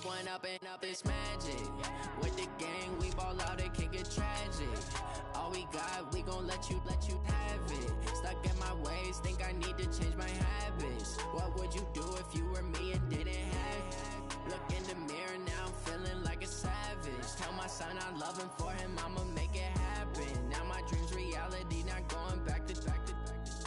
One up and up, it's magic. With the gang, we ball out, it can get tragic. All we got, we gon' let you have it. Stuck in my ways, think I need to change my habits. What would you do if you were me and didn't have it? Look in the mirror, now I'm feeling like a savage. Tell my son I love him, for him I'ma make it happen. Now my dream's reality, not going back to.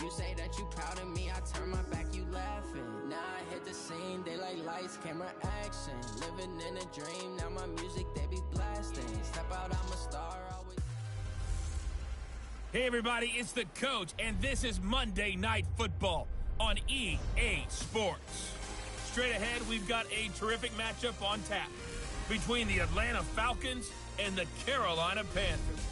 You say that you proud of me, I turn my back, you laughing. Now I hit the scene, they like lights, camera, action. Living in a dream, now my music, they be blasting. Step out, I'm a star, always. Hey everybody, it's the coach, and this is Monday Night Football on EA Sports. Straight ahead, we've got a terrific matchup on tap between the Atlanta Falcons and the Carolina Panthers.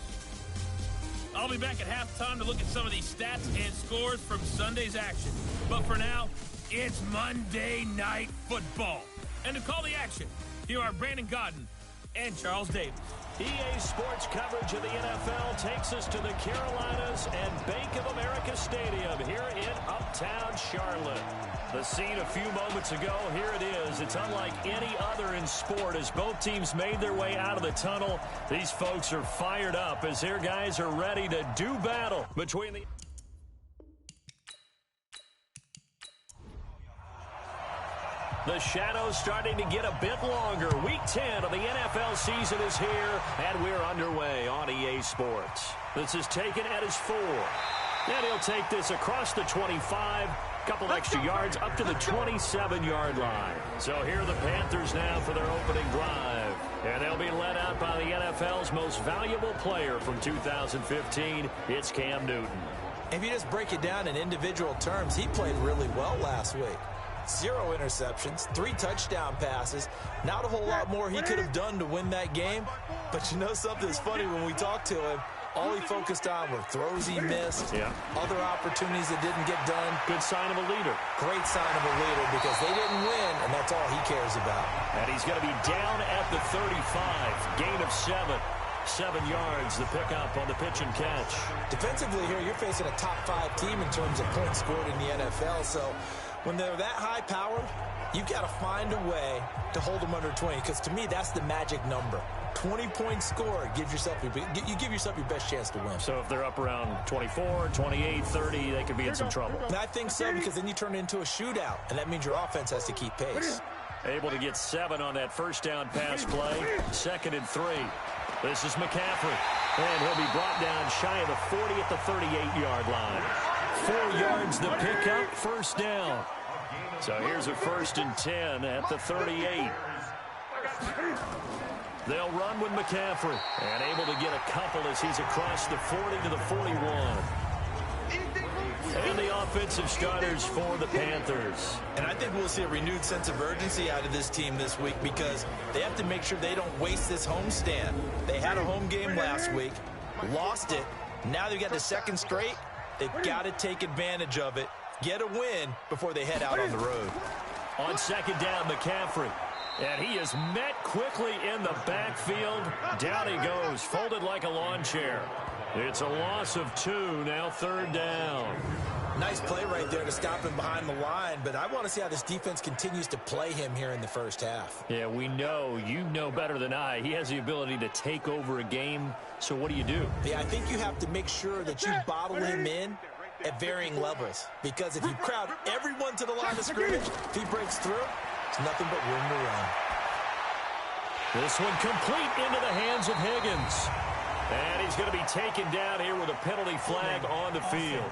I'll be back at halftime to look at some of these stats and scores from Sunday's action. But for now, it's Monday Night Football. And to call the action, here are Brandon Godden and Charles Davis. EA Sports coverage of the NFL takes us to the Carolinas and Bank of America Stadium here in Uptown Charlotte. The scene a few moments ago, here it is. It's unlike any other in sport as both teams made their way out of the tunnel. These folks are fired up as their guys are ready to do battle between the... The shadow's starting to get a bit longer. Week 10 of the NFL season is here, and we're underway on EA Sports. This is taken at his 4. And he'll take this across the 25, couple extra yards up to the 27-yard line. So here are the Panthers now for their opening drive. And they'll be led out by the NFL's most valuable player from 2015. It's Cam Newton. If you just break it down in individual terms, he played really well last week. 0 interceptions, 3 touchdown passes. Not a whole lot more he could have done to win that game. But you know something's funny, when we talked to him, all he focused on were throws he missed, other opportunities that didn't get done. Good sign of a leader. Great sign of a leader because they didn't win, and that's all he cares about. And he's going to be down at the 35. Gain of 7. 7 yards, the pickup on the pitch and catch. Defensively here, you're facing a top 5 team in terms of points scored in the NFL, so when they're that high-powered, you've got to find a way to hold them under 20, because to me, that's the magic number. 20 points scored, you give yourself your best chance to win. So if they're up around 24, 28, 30, they could be in some trouble. And I think so, because then you turn it into a shootout, and that means your offense has to keep pace. Able to get 7 on that first down pass play. 2nd and 3. This is McCaffrey, and he'll be brought down shy of the 40 at the 38-yard line. 4 yards the pickup, first down. So here's a 1st and 10 at the 38. They'll run with McCaffrey, and able to get a couple as he's across the 40 to the 41. And the offensive starters for the Panthers. And I think we'll see a renewed sense of urgency out of this team this week, because they have to make sure they don't waste this homestand. They had a home game last week, lost it. Now they've got the 2nd straight. They've got to take advantage of it, get a win before they head out on the road. On 2nd down, McCaffrey. And he is met quickly in the backfield. Down he goes, folded like a lawn chair. It's a loss of 2, now 3rd down. Nice play right there to stop him behind the line, but I want to see how this defense continues to play him here in the first half. Yeah, we know, you know better than I, he has the ability to take over a game, so what do? Yeah, I think you have to make sure that you bottle him in at varying levels, because if you crowd everyone to the line of scrimmage, if he breaks through, it's nothing but room to run. This one complete into the hands of Higgins. And he's going to be taken down here with a penalty flag on the field.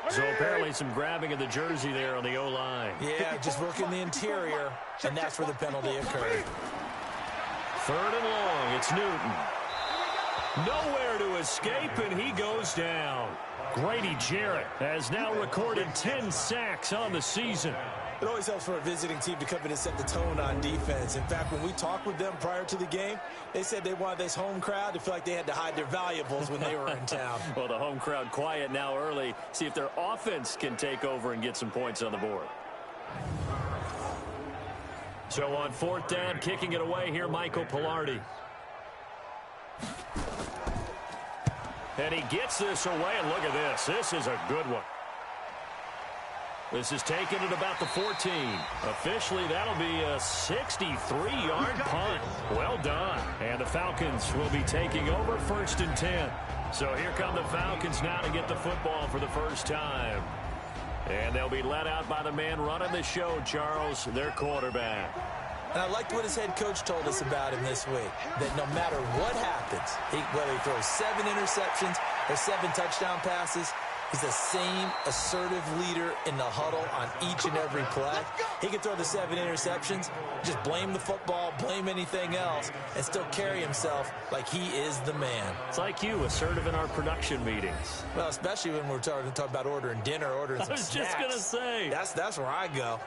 So apparently some grabbing of the jersey there on the O-line. Yeah, just working the interior, and that's where the penalty occurred. 3rd and long, it's Newton. Nowhere to escape, and he goes down. Grady Jarrett has now recorded 10 sacks on the season. It always helps for a visiting team to come in and set the tone on defense. In fact, when we talked with them prior to the game, they said they wanted this home crowd to feel like they had to hide their valuables when they were in town. Well, the home crowd quiet now early. See if their offense can take over and get some points on the board. So on 4th down, kicking it away here, Michael Pilardi. And he gets this away, and look at this. This is a good one. This is taken at about the 14. Officially, that'll be a 63-yard punt. Well done. And the Falcons will be taking over 1st and 10. So here come the Falcons now to get the football for the first time. And they'll be led out by the man running the show, Charles, their quarterback. And I liked what his head coach told us about him this week, that no matter what happens, whether he throws 7 interceptions or 7 touchdown passes, he's the same assertive leader in the huddle on each and every play. He can throw the 7 interceptions, just blame the football, blame anything else, and still carry himself like he is the man. It's like you, assertive in our production meetings. Well, especially when we're talking about ordering dinner, ordering some snacks. I was just going to say. That's where I go.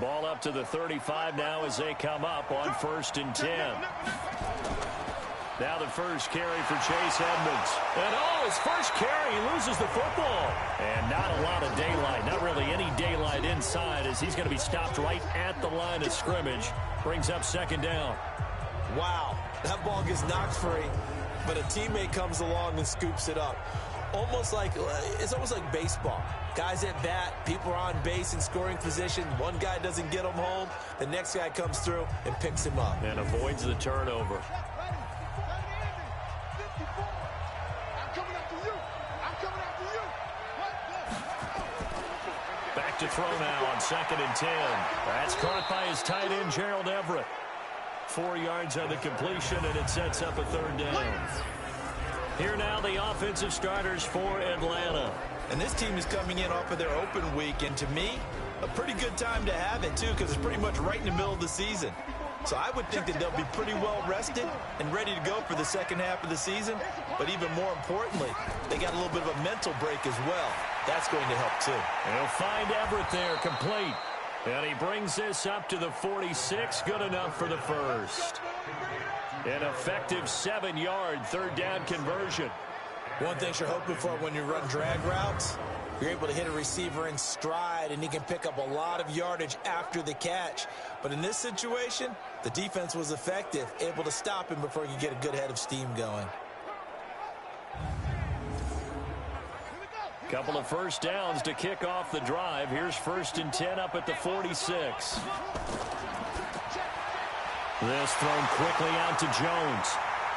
Ball up to the 35 now as they come up on 1st and 10. Now the first carry for Chase Edmonds. And his first carry, he loses the football. And not a lot of daylight, not really any daylight inside as he's going to be stopped right at the line of scrimmage. Brings up 2nd down. Wow, that ball gets knocked free, but a teammate comes along and scoops it up. It's almost like baseball. Guys at bat, people are on base in scoring position. One guy doesn't get him home. The next guy comes through and picks him up. And avoids the turnover. Back to throw now on 2nd and 10. That's caught by his tight end, Gerald Everett. 4 yards on the completion, and it sets up a 3rd down. Here now the offensive starters for Atlanta. And this team is coming in off of their open week, and to me, a pretty good time to have it, too, because it's pretty much right in the middle of the season. So I would think that they'll be pretty well rested and ready to go for the second half of the season. But even more importantly, they got a little bit of a mental break as well. That's going to help, too. They'll find Everett there, complete. And he brings this up to the 46, good enough for the first. An effective 7-yard 3rd down conversion. One thing you're hoping for when you run drag routes, you're able to hit a receiver in stride, and he can pick up a lot of yardage after the catch. But in this situation, the defense was effective, able to stop him before he could get a good head of steam going. Couple of first downs to kick off the drive. Here's 1st and 10 up at the 46. This thrown quickly out to Jones.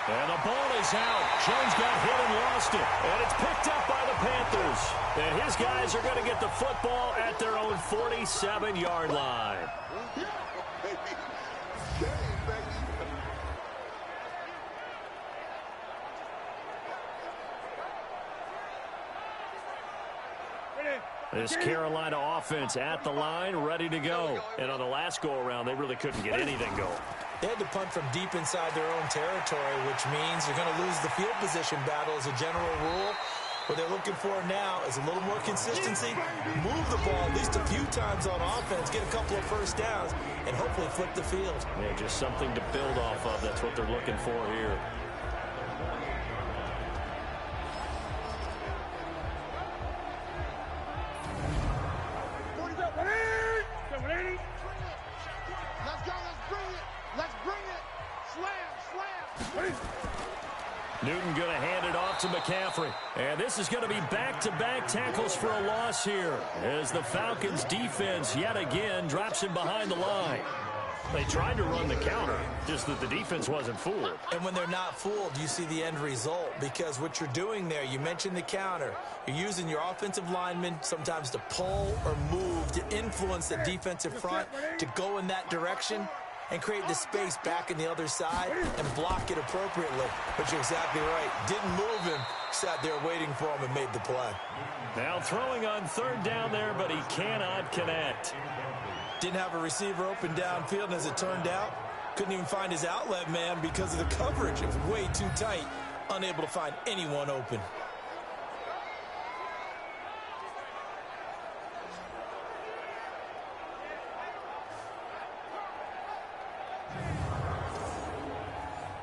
And the ball is out. Jones got hit and lost it. And it's picked up by the Panthers. And his guys are going to get the football at their own 47-yard line. This Carolina offense at the line, ready to go. And on the last go-around, they really couldn't get anything going. They had to punt from deep inside their own territory, which means they're going to lose the field position battle as a general rule. What they're looking for now is a little more consistency, move the ball at least a few times on offense, get a couple of first downs, and hopefully flip the field. Yeah, just something to build off of. That's what they're looking for here. Newton going to hand it off to McCaffrey. And this is going to be back-to-back tackles for a loss here as the Falcons defense yet again drops him behind the line. They tried to run the counter, just that the defense wasn't fooled. And when they're not fooled, you see the end result, because what you're doing there, you mentioned the counter. You're using your offensive linemen sometimes to pull or move to influence the defensive front to go in that direction and create the space back in the other side and block it appropriately. But you're exactly right. Didn't move him, sat there waiting for him and made the play. Now throwing on 3rd down there, but he cannot connect. Didn't have a receiver open downfield, and as it turned out, couldn't even find his outlet man because of the coverage. It was way too tight, unable to find anyone open.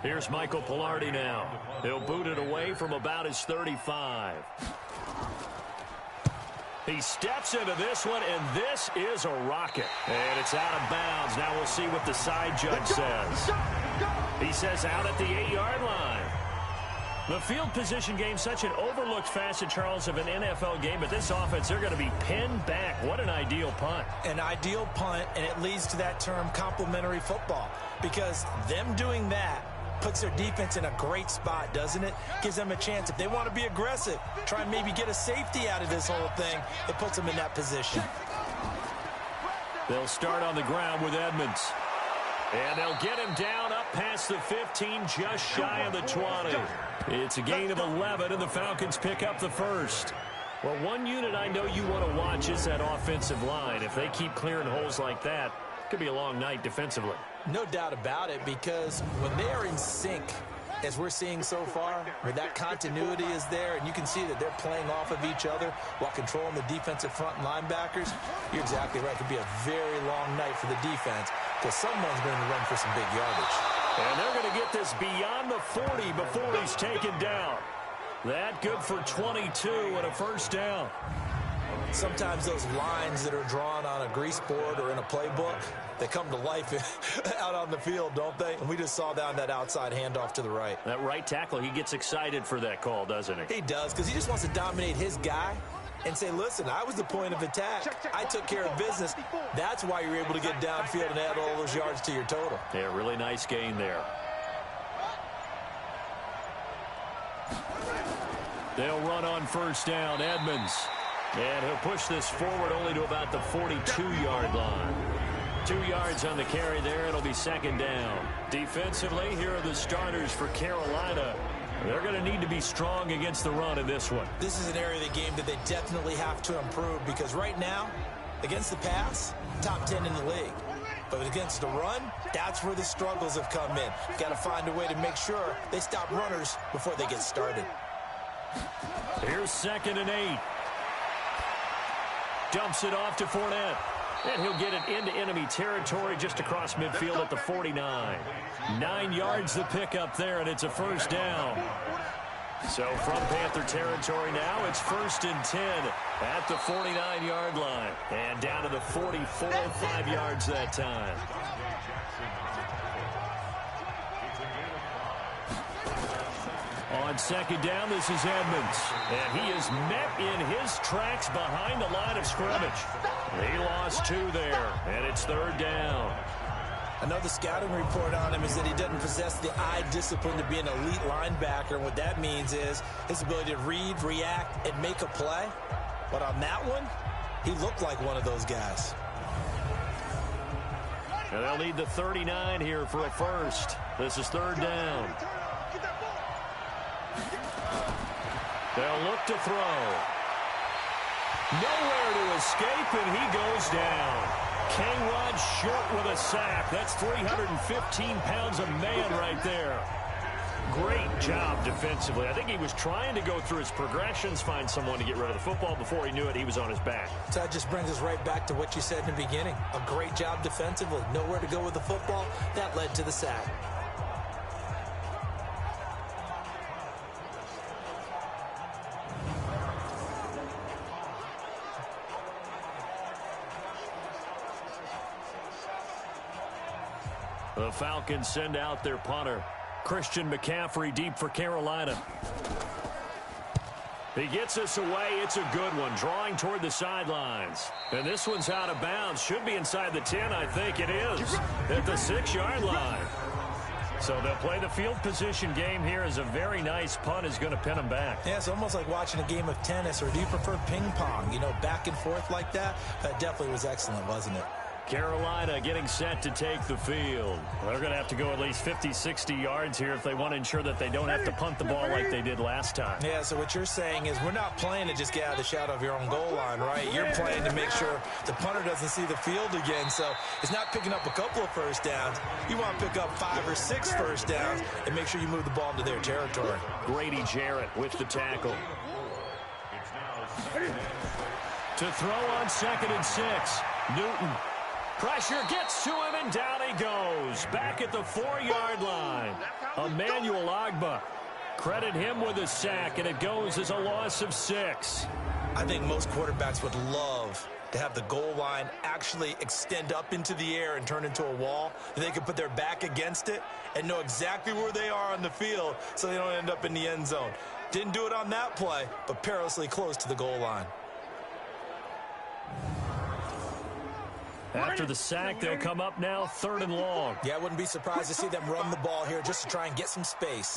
Here's Michael Pilardi now. He'll boot it away from about his 35. He steps into this one, and this is a rocket. And it's out of bounds. Now we'll see what the side judge says. He says out at the 8-yard line. The field position game, such an overlooked facet, Charles, of an NFL game. But this offense, they're going to be pinned back. What an ideal punt. An ideal punt, and it leads to that term complementary football. Because them doing that puts their defense in a great spot, doesn't it? Gives them a chance. If they want to be aggressive, try and maybe get a safety out of this whole thing, it puts them in that position. They'll start on the ground with Edmonds. And they'll get him down up past the 15, just shy of the 20. It's a gain of 11, and the Falcons pick up the first. Well, one unit I know you want to watch is that offensive line. If they keep clearing holes like that, it could be a long night defensively. No doubt about it, because when they are in sync, as we're seeing so far, where that continuity is there, and you can see that they're playing off of each other while controlling the defensive front linebackers, you're exactly right. It could be a very long night for the defense because someone's going to run for some big yardage. And they're going to get this beyond the 40 before he's taken down. That good for 22 and a first down. Sometimes those lines that are drawn on a grease board or in a playbook, they come to life out on the field, don't they? And we just saw down that outside handoff to the right. That right tackle, he gets excited for that call, doesn't he? He does, because he just wants to dominate his guy and say, listen, I was the point of attack. I took care of business. That's why you're able to get downfield and add all those yards to your total. Yeah, really nice gain there. They'll run on first down, Edmonds. And he'll push this forward only to about the 42-yard line. 2 yards on the carry there. It'll be second down. Defensively, here are the starters for Carolina. They're going to need to be strong against the run in this one. This is an area of the game that they definitely have to improve because right now, against the pass, top 10 in the league. But against the run, that's where the struggles have come in. You've got to find a way to make sure they stop runners before they get started. Here's 2nd and 8. Dumps it off to Fournette. And he'll get it into enemy territory just across midfield at the 49. 9 yards the pickup there, and it's a first down. So from Panther territory now, it's 1st and 10 at the 49-yard line. And down to the 44, 5 yards that time. On second down, this is Edmonds. And he is met in his tracks behind the line of scrimmage. He lost 2 there, and it's 3rd down. Another scouting report on him is that he doesn't possess the eye discipline to be an elite linebacker. And what that means is his ability to read, react, and make a play. But on that one, he looked like one of those guys. And they'll need the 39 here for a first. This is 3rd down. They'll look to throw. Nowhere to escape, and he goes down. K-Rod short with a sack. That's 315 pounds of man right there. Great job defensively. I think he was trying to go through his progressions, find someone to get rid of the football. Before he knew it, he was on his back. So that just brings us right back to what you said in the beginning. A great job defensively. Nowhere to go with the football. That led to the sack. The Falcons send out their punter. Christian McCaffrey deep for Carolina. He gets us away. It's a good one. Drawing toward the sidelines. And this one's out of bounds. Should be inside the 10, I think it is. At the 6-yard line. So they'll play the field position game here as a very nice punt is going to pin them back. Yeah, it's almost like watching a game of tennis, or do you prefer ping pong? You know, back and forth like that? That definitely was excellent, wasn't it? Carolina getting set to take the field. They're going to have to go at least 50, 60 yards here if they want to ensure that they don't have to punt the ball like they did last time. Yeah, so what you're saying is we're not playing to just get out of the shadow of your own goal line, right? You're playing to make sure the punter doesn't see the field again. So it's not picking up a couple of first downs. You want to pick up 5 or 6 first downs and make sure you move the ball into their territory. Grady Jarrett with the tackle. To throw on 2nd and 6. Newton. Pressure gets to him, and down he goes. Back at the 4-yard line. Emmanuel Ogbah. Credit him with a sack, and it goes as a loss of 6. I think most quarterbacks would love to have the goal line actually extend up into the air and turn into a wall. They can put their back against it and know exactly where they are on the field so they don't end up in the end zone. Didn't do it on that play, but perilously close to the goal line. After the sack, they'll come up now 3rd and long. Yeah, I wouldn't be surprised to see them run the ball here just to try and get some space.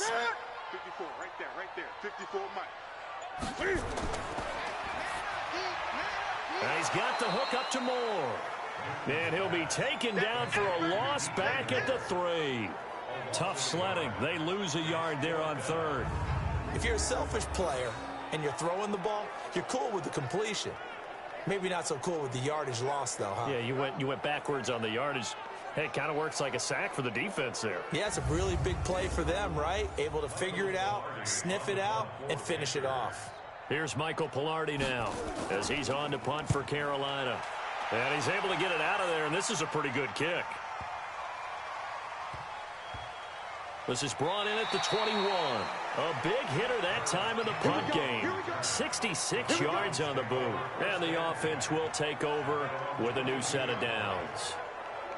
54, right there. 54, Mike. And he's got the hook up to Moore. And he'll be taken down for a loss back at the 3. Tough sledding. They lose a yard there on 3rd. If you're a selfish player and you're throwing the ball, you're cool with the completion. Maybe not so cool with the yardage loss, though, huh? Yeah, you went backwards on the yardage. Hey, it kind of works like a sack for the defense there. Yeah, it's a really big play for them, right? Able to figure it out, sniff it out, and finish it off. Here's Michael Pilardi now as he's on to punt for Carolina. And he's able to get it out of there, and this is a pretty good kick. This is brought in at the 21. A big hitter that time in the punt game. 66 yards on the boot. And the offense will take over with a new set of downs.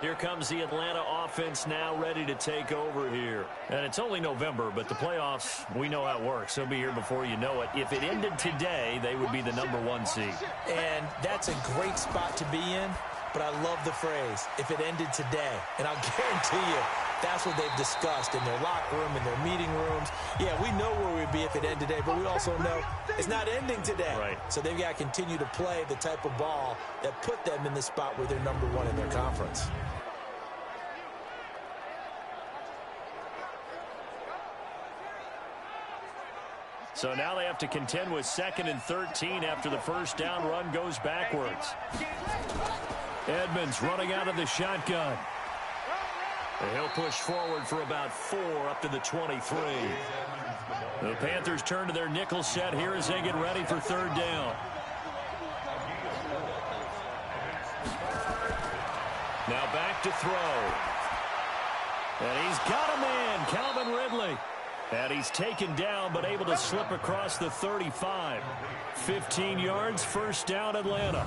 Here comes the Atlanta offense now ready to take over here. And it's only November, but the playoffs, we know how it works. They'll be here before you know it. If it ended today, they would be the #1 seed. And that's a great spot to be in, but I love the phrase, if it ended today. And I'll guarantee you, that's what they've discussed in their locker room, in their meeting rooms. Yeah, we know where we'd be if it ended today, but we also know it's not ending today. Right. So they've got to continue to play the type of ball that put them in the spot where they're #1 in their conference. So now they have to contend with 2nd and 13 after the first down run goes backwards. Edmonds running out of the shotgun. And he'll push forward for about 4 up to the 23. The Panthers turn to their nickel set here as they get ready for 3rd down. Now back to throw. And he's got a man, Calvin Ridley. And he's taken down but able to slip across the 35. 15 yards, 1st down Atlanta.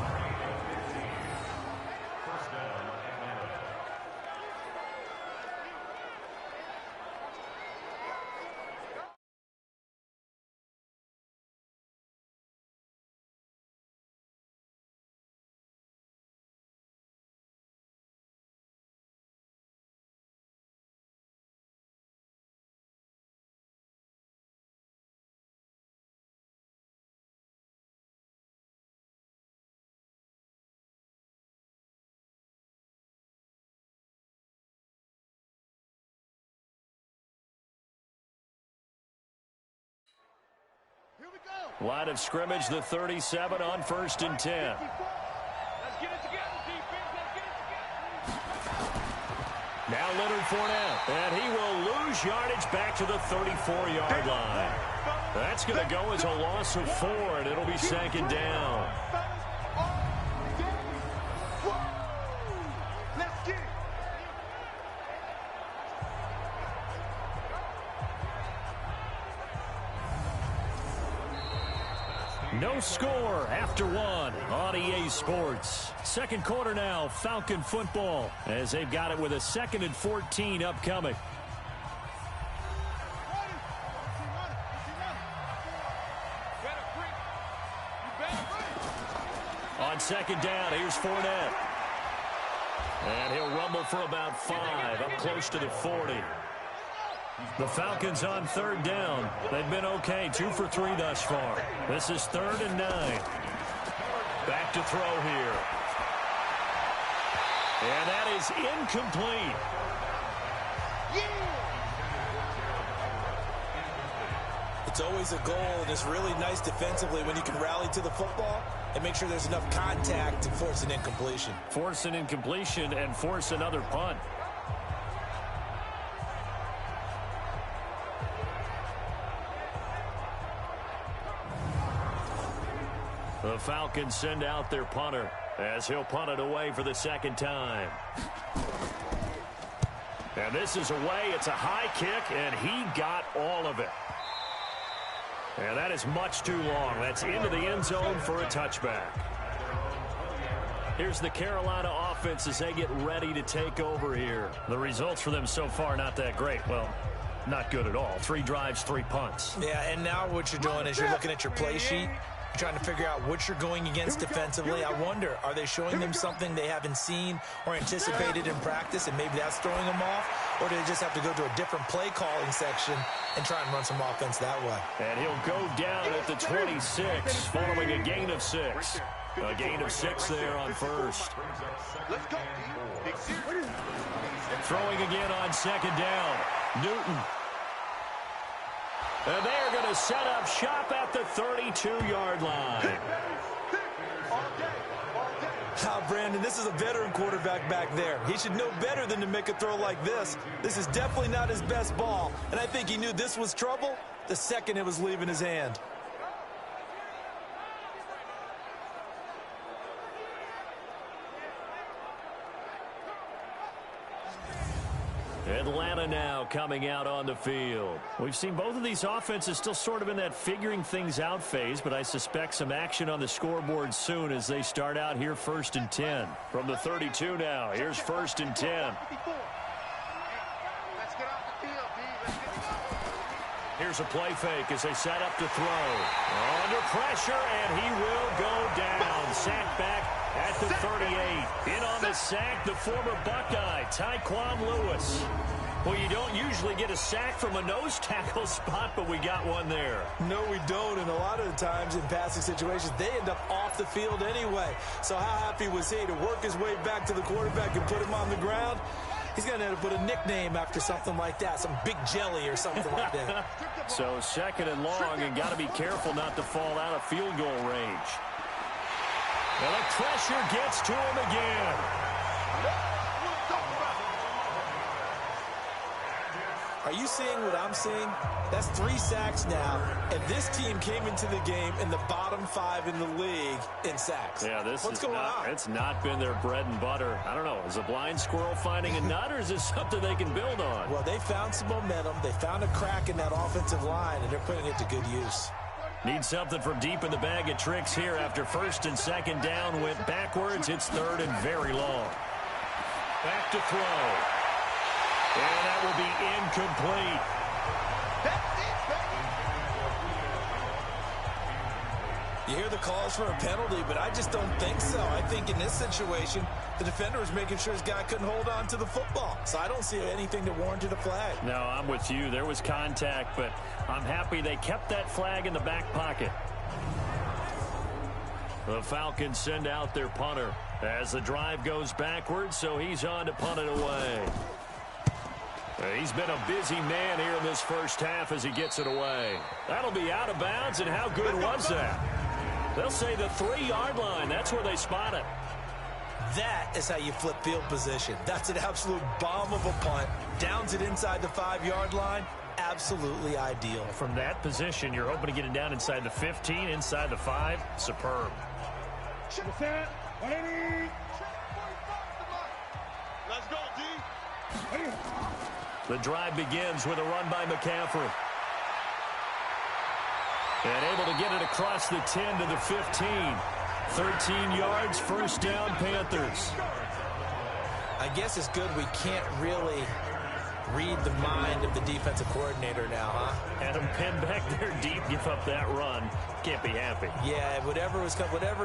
Line of scrimmage, the 37 on 1st and 10. Let's get it together, defense. Let's get it together. Now Leonard Fournette, and he will lose yardage back to the 34-yard line. That's going to go as a loss of 4, and it'll be 2nd down. Let's get it. No score after 1 on EA Sports. 2nd quarter now, Falcon football, as they've got it with a 2nd and 14 upcoming. On 2nd down, here's Fournette. And he'll rumble for about 5, up close to the 40. The Falcons on 3rd down. They've been okay, 2 for 3 thus far. This is 3rd and 9. Back to throw here. And that is incomplete. It's always a goal, and it's really nice defensively when you can rally to the football and make sure there's enough contact to force an incompletion. Force an incompletion and force another punt. The Falcons send out their punter as he'll punt it away for the 2nd time. And this is away. It's a high kick, and he got all of it. And that is much too long. That's into the end zone for a touchback. Here's the Carolina offense as they get ready to take over here. The results for them so far not that great. Well, not good at all. 3 drives, 3 punts. Yeah, and now what you're doing is you're looking at your play sheet, trying to figure out what you're going against defensively. I wonder, are they showing them something they haven't seen or anticipated in practice, and maybe that's throwing them off? Or do they just have to go to a different play calling section and try and run some offense that way? And he'll go down at the 26 following a gain of 6. A gain of 6 there on first. Throwing again on second down. Newton. And they're going to set up shop at the 32-yard line. Brandon, this is a veteran quarterback back there. He should know better than to make a throw like this. This is definitely not his best ball, and I think he knew this was trouble the second it was leaving his hand. Atlanta now coming out on the field. We've seen both of these offenses still sort of in that figuring things out phase, but I suspect some action on the scoreboard soon as they start out here 1st and 10. From the 32 now, here's 1st and 10. Here's a play fake as they set up to throw. Under pressure, and he will go down. Sacked back at the 38. In on the sack, the former Buckeye, Tyquan Lewis. Well, you don't usually get a sack from a nose tackle spot, but we got one there. No, we don't, and a lot of the times in passing situations, they end up off the field anyway. So how happy was he to work his way back to the quarterback and put him on the ground? He's going to have to put a nickname after something like that, some Big Jelly or something like that. So 2nd and long, and got to be careful not to fall out of field goal range. And the pressure gets to him again. Are you seeing what I'm seeing? That's 3 sacks now, and this team came into the game in the bottom 5 in the league in sacks. Yeah, What's going on? It's not been their bread and butter. I don't know. Is a blind squirrel finding a nut, or is this something they can build on? Well, they found some momentum. They found a crack in that offensive line, and they're putting it to good use. Need something from deep in the bag of tricks here after 1st and 2nd down. Went backwards. It's 3rd and very long. Back to throw. And that will be incomplete. You hear the calls for a penalty, but I just don't think so. I think in this situation, the defender was making sure his guy couldn't hold on to the football. So I don't see anything that warranted a flag. No, I'm with you. There was contact, but I'm happy they kept that flag in the back pocket. The Falcons send out their punter as the drive goes backwards, so he's on to punt it away. He's been a busy man here in this first half as he gets it away. That'll be out of bounds, and how good was that? They'll say the 3-yard line. That's where they spot it. That is how you flip field position. That's an absolute bomb of a punt. Downs it inside the 5-yard line. Absolutely ideal. From that position, you're hoping to get it down inside the 15, inside the 5. Superb. Let's go, D. The drive begins with a run by McCaffrey. And able to get it across the 10 to the 15. 13 yards, 1st down, Panthers. I guess it's good we can't really read the mind of the defensive coordinator now, huh? Adam Penn back there deep, give up that run. Can't be happy. Yeah, whatever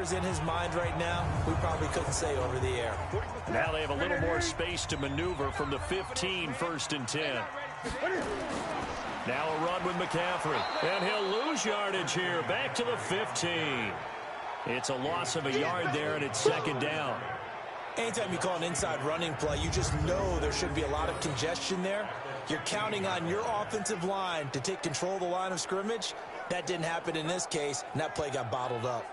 is in his mind right now, we probably couldn't say over the air. Now they have a little more space to maneuver from the 15, 1st and 10. Now a run with McCaffrey. And he'll lose yardage here, back to the 15. It's a loss of a yard there, and it's 2nd down. Anytime you call an inside running play, you just know there should be a lot of congestion there. You're counting on your offensive line to take control of the line of scrimmage. That didn't happen in this case, and that play got bottled up.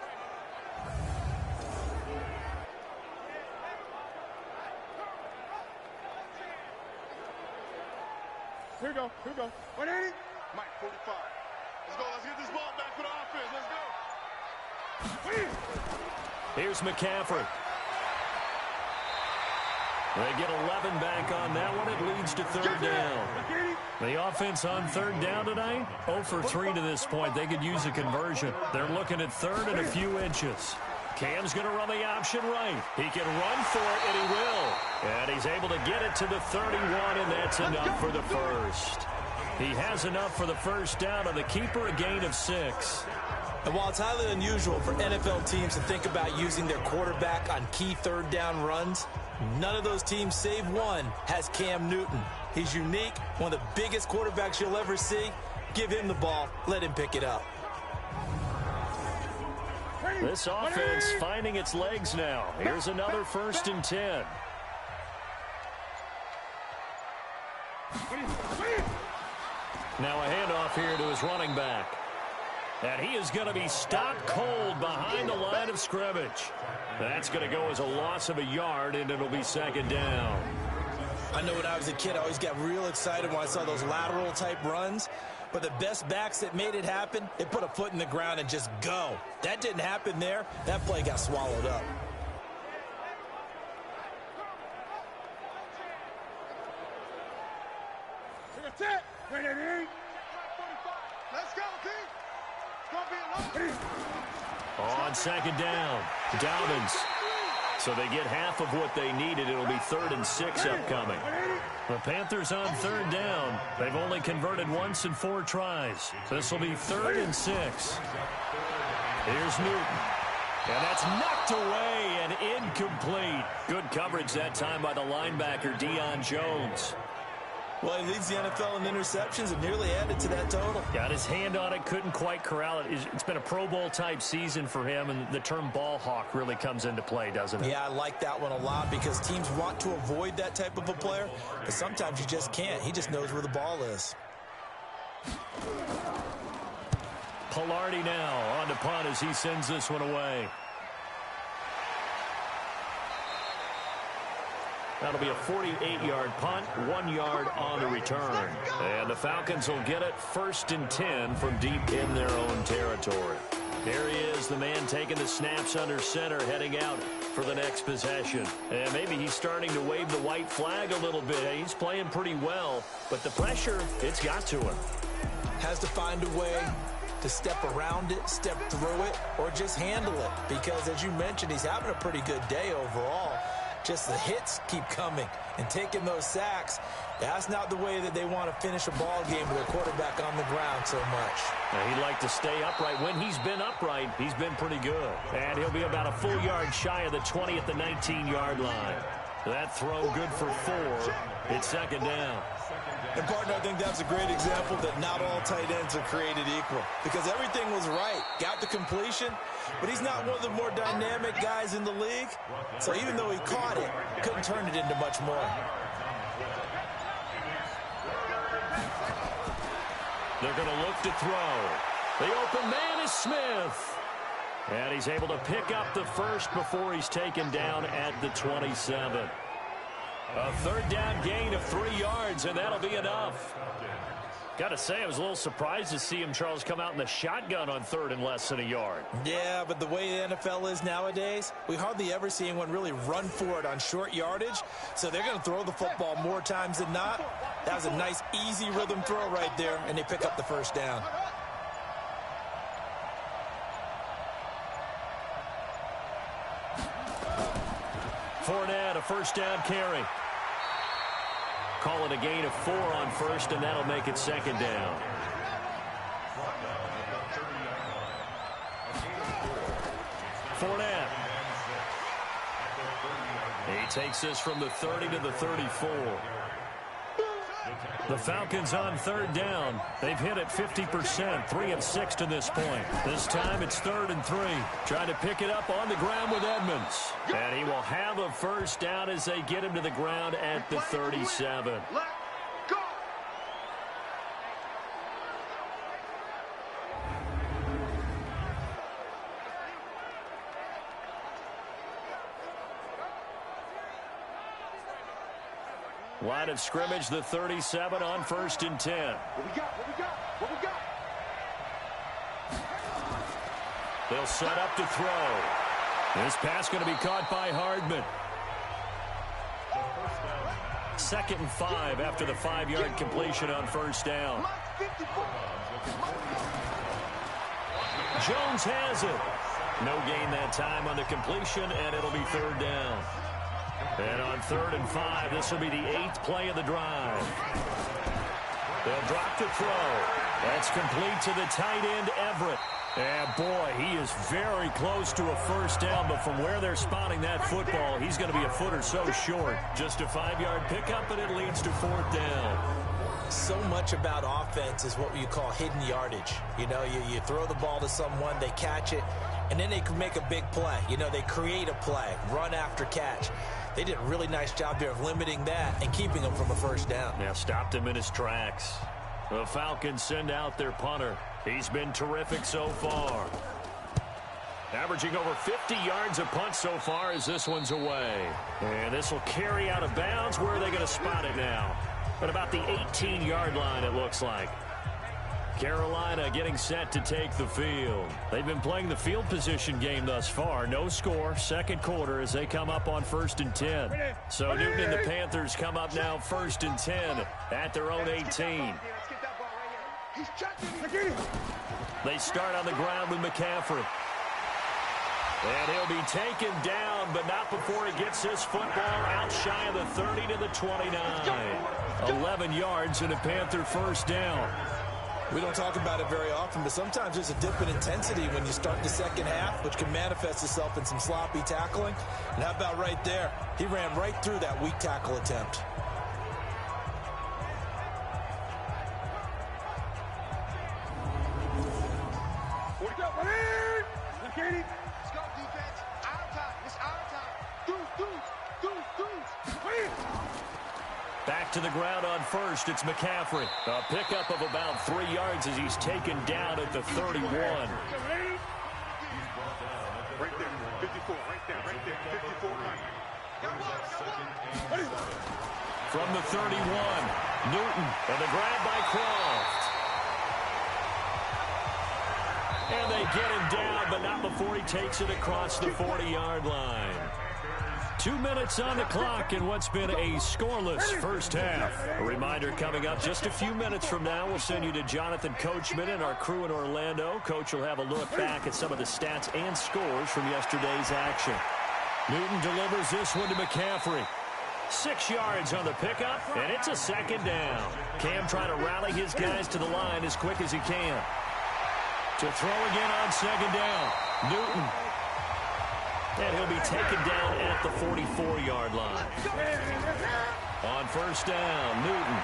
Here we go. 180. Mike, 45. Let's go. Let's get this ball back for the offense. Let's go. Here's McCaffrey. They get 11 back on that one. It leads to third down. The offense on third down tonight, 0 for 3 to this point. They could use a conversion. They're looking at third and a few inches. Cam's going to run the option right. He can run for it, and he will. And he's able to get it to the 31, and that's enough for the first. He has enough for the first down on the keeper, a gain of 6. And while it's highly unusual for NFL teams to think about using their quarterback on key third down runs, none of those teams, save one, has Cam Newton. He's unique, one of the biggest quarterbacks you'll ever see. Give him the ball. Let him pick it up. This offense finding its legs now. Here's another 1st and 10. Now a handoff here to his running back. And he is going to be stopped cold behind the line of scrimmage. That's going to go as a loss of a yard, and it'll be 2nd down. I know when I was a kid, I always got real excited when I saw those lateral-type runs. But the best backs that made it happen, they put a foot in the ground and just go. That didn't happen there. That play got swallowed up. Let's go, team. On 2nd down, Dobbins. So they get half of what they needed. It'll be 3rd and 6 upcoming. The Panthers on 3rd down. They've only converted once in 4 tries. This will be 3rd and 6. Here's Newton. And that's knocked away and incomplete. Good coverage that time by the linebacker, Deion Jones. Well, he leads the NFL in interceptions and nearly added to that total. Got his hand on it, couldn't quite corral it. It's been a Pro Bowl-type season for him, and the term ball hawk really comes into play, doesn't it? Yeah, I like that one a lot because teams want to avoid that type of a player, but sometimes you just can't. He just knows where the ball is. Pilardi now on to punt as he sends this one away. That'll be a 48-yard punt, 1 yard on the return. And the Falcons will get it 1st and 10 from deep in their own territory. Here he is, the man taking the snaps under center, heading out for the next possession. And maybe he's starting to wave the white flag a little bit. He's playing pretty well, but the pressure, it's got to him. Has to find a way to step around it, step through it, or just handle it. Because, as you mentioned, he's having a pretty good day overall. Just the hits keep coming and taking those sacks. That's not the way that they want to finish a ball game with their quarterback on the ground so much. Now, he'd like to stay upright. When he's been upright, he's been pretty good. And he'll be about a full yard shy of the 20 at the 19-yard line. That throw good for 4. It's 2nd down. And, partner, I think that's a great example that not all tight ends are created equal. Because everything was right. Got the completion, but he's not one of the more dynamic guys in the league. So even though he caught it, couldn't turn it into much more. They're going to look to throw. The open man is Smith. And he's able to pick up the first before he's taken down at the 27. A 3rd down gain of 3 yards, and that'll be enough. Got to say, I was a little surprised to see him, Charles, come out in the shotgun on 3rd and less than a yard. Yeah, but the way the NFL is nowadays, we hardly ever see anyone really run for it on short yardage. So they're going to throw the football more times than not. That was a nice, easy rhythm throw right there, and they pick up the 1st down. Fournette, a 1st down carry. Call it a gain of 4 on 1st, and that'll make it 2nd down. Fournette. He takes this from the 30 to the 34. The Falcons on 3rd down. They've hit it 50%, 3 of 6 to this point. This time it's 3rd and 3. Trying to pick it up on the ground with Edmonds. And he will have a 1st down as they get him to the ground at the 37. Line of scrimmage, the 37 on 1st and 10. What we got? What we got? What we got? They'll set up to throw. This pass going to be caught by Hardman. 2nd and 5 after the 5-yard completion on first down. Jones has it. No gain that time on the completion, and it'll be 3rd down. And on 3rd and 5, this will be the 8th play of the drive. They'll drop to throw. That's complete to the tight end, Everett. And, boy, he is very close to a first down, but from where they're spotting that football, he's going to be a foot or so short. Just a 5-yard pickup, and it leads to 4th down. So much about offense is what you call hidden yardage. You know, you throw the ball to someone, they catch it, and then they can make a big play. You know, they create a play, run after catch. They did a really nice job there of limiting that and keeping him from a first down. Now stopped him in his tracks. The Falcons send out their punter. He's been terrific so far. Averaging over 50 yards a punt so far as this one's away. And this will carry out of bounds. Where are they going to spot it now? At about the 18-yard line, it looks like. Carolina getting set to take the field. They've been playing the field position game thus far. No score, 2nd quarter as they come up on 1st and 10. So Newton and the Panthers come up now 1st and 10 at their own 18. They start on the ground with McCaffrey. And he'll be taken down, but not before he gets this football out shy of the 30 to the 29. 11 yards and a Panther first down. We don't talk about it very often, but sometimes there's a dip in intensity when you start the second half, which can manifest itself in some sloppy tackling. And how about right there? He ran right through that weak tackle attempt. Let's go, defense. Our time. It's our time. Do. Back to the ground on first. It's McCaffrey. A pickup of about 3 yards as he's taken down at the 31. Right there. 54. Right there. 54. From the 31, Newton, and the grab by Croft. And they get him down, but not before he takes it across the 40-yard line. 2 minutes on the clock in what's been a scoreless first half. A reminder coming up just a few minutes from now, we'll send you to Jonathan Coachman and our crew in Orlando. Coach will have a look back at some of the stats and scores from yesterday's action. Newton delivers this one to McCaffrey. 6 yards on the pickup, and it's a 2nd down. Cam trying to rally his guys to the line as quick as he can. To throw again on 2nd down, Newton. And he'll be taken down at the 44-yard line. On first down, Newton.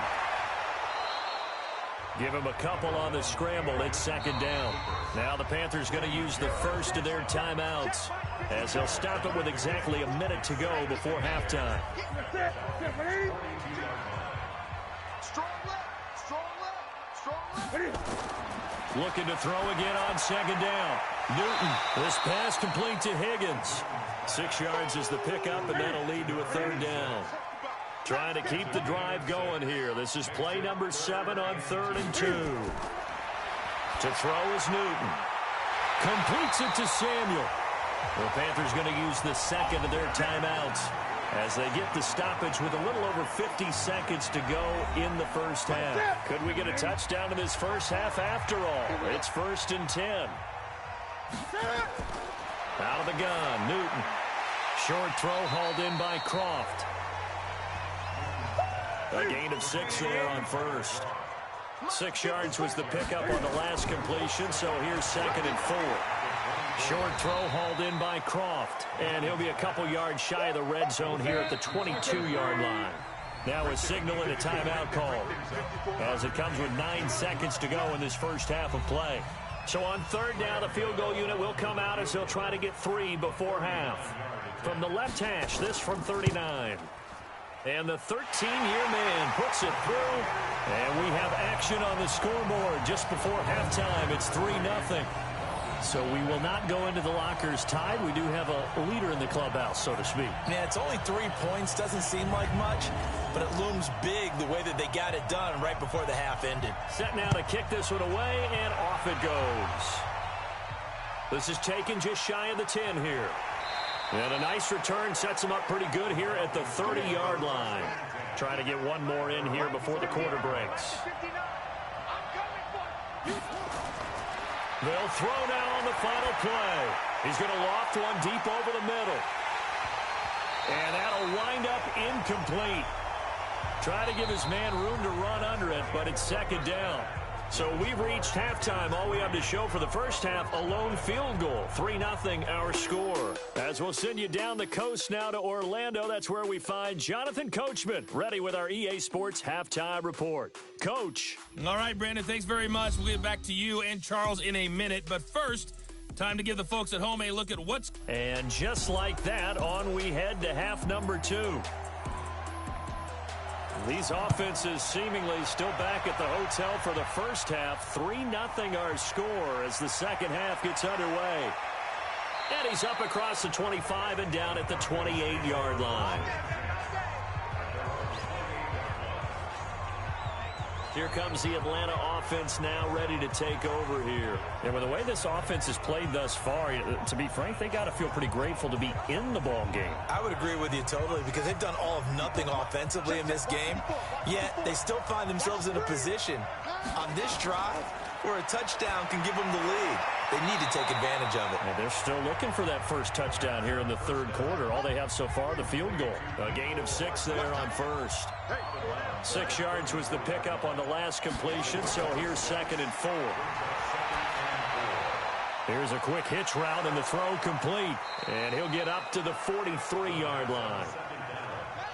Give him a couple on the scramble. It's 2nd down. Now the Panthers going to use the first of their timeouts as they'll stop it with exactly a minute to go before halftime. Strong left. Looking to throw again on 2nd down. Newton, this pass complete to Higgins. 6 yards is the pickup, and that'll lead to a 3rd down. Trying to keep the drive going here. This is play number 7 on 3rd and 2. To throw is Newton. Completes it to Samuel. The Panthers going to use the 2nd of their timeouts as they get the stoppage with a little over 50 seconds to go in the first half. Could we get a touchdown in this first half after all? It's 1st and 10. Out of the gun, Newton. Short throw hauled in by Croft. A gain of 6 there on first. 6 yards was the pickup on the last completion, so here's 2nd and 4. Short throw hauled in by Croft, and he'll be a couple yards shy of the red zone here at the 22-yard line. Now a signal and a timeout call as it comes with 9 seconds to go in this first half of play. So on 3rd down, the field goal unit will come out as they'll try to get 3 before half. From the left hash, this from 39. And the 13-year man puts it through, and we have action on the scoreboard just before halftime. It's 3-0. So we will not go into the lockers tied. We do have a leader in the clubhouse, so to speak. Yeah, it's only 3 points. Doesn't seem like much, but it looms big the way that they got it done right before the half ended. Set now to kick this one away, and off it goes. This is taken just shy of the 10 here. And a nice return sets him up pretty good here at the 30-yard line. Trying to get one more in here before the quarter breaks. They'll throw now on the final play. He's going to loft one deep over the middle. And that'll wind up incomplete. Try to give his man room to run under it, but it's second down. So we've reached halftime. All we have to show for the first half, a lone field goal. 3-0 our score. As we'll send you down the coast now to Orlando, that's where we find Jonathan Coachman, ready with our EA Sports halftime report. Coach. All right, Brandon, thanks very much. We'll get back to you and Charles in a minute. But first, time to give the folks at home a look at what's... And just like that, on we head to half number 2. These offenses seemingly still back at the hotel for the first half. 3-0 our score as the second half gets underway. And he's up across the 25 and down at the 28-yard line. Here comes the Atlanta offense now ready to take over here. And with the way this offense has played thus far, to be frank, they got to feel pretty grateful to be in the ball game. I would agree with you totally because they've done all of nothing offensively in this game, yet they still find themselves in a position on this drive where a touchdown can give them the lead. They need to take advantage of it. And they're still looking for that first touchdown here in the third quarter. All they have so far, the field goal. A gain of 6 there on first. 6 yards was the pickup on the last completion, so here's 2nd and 4. Here's a quick hitch route and the throw complete. And he'll get up to the 43-yard line.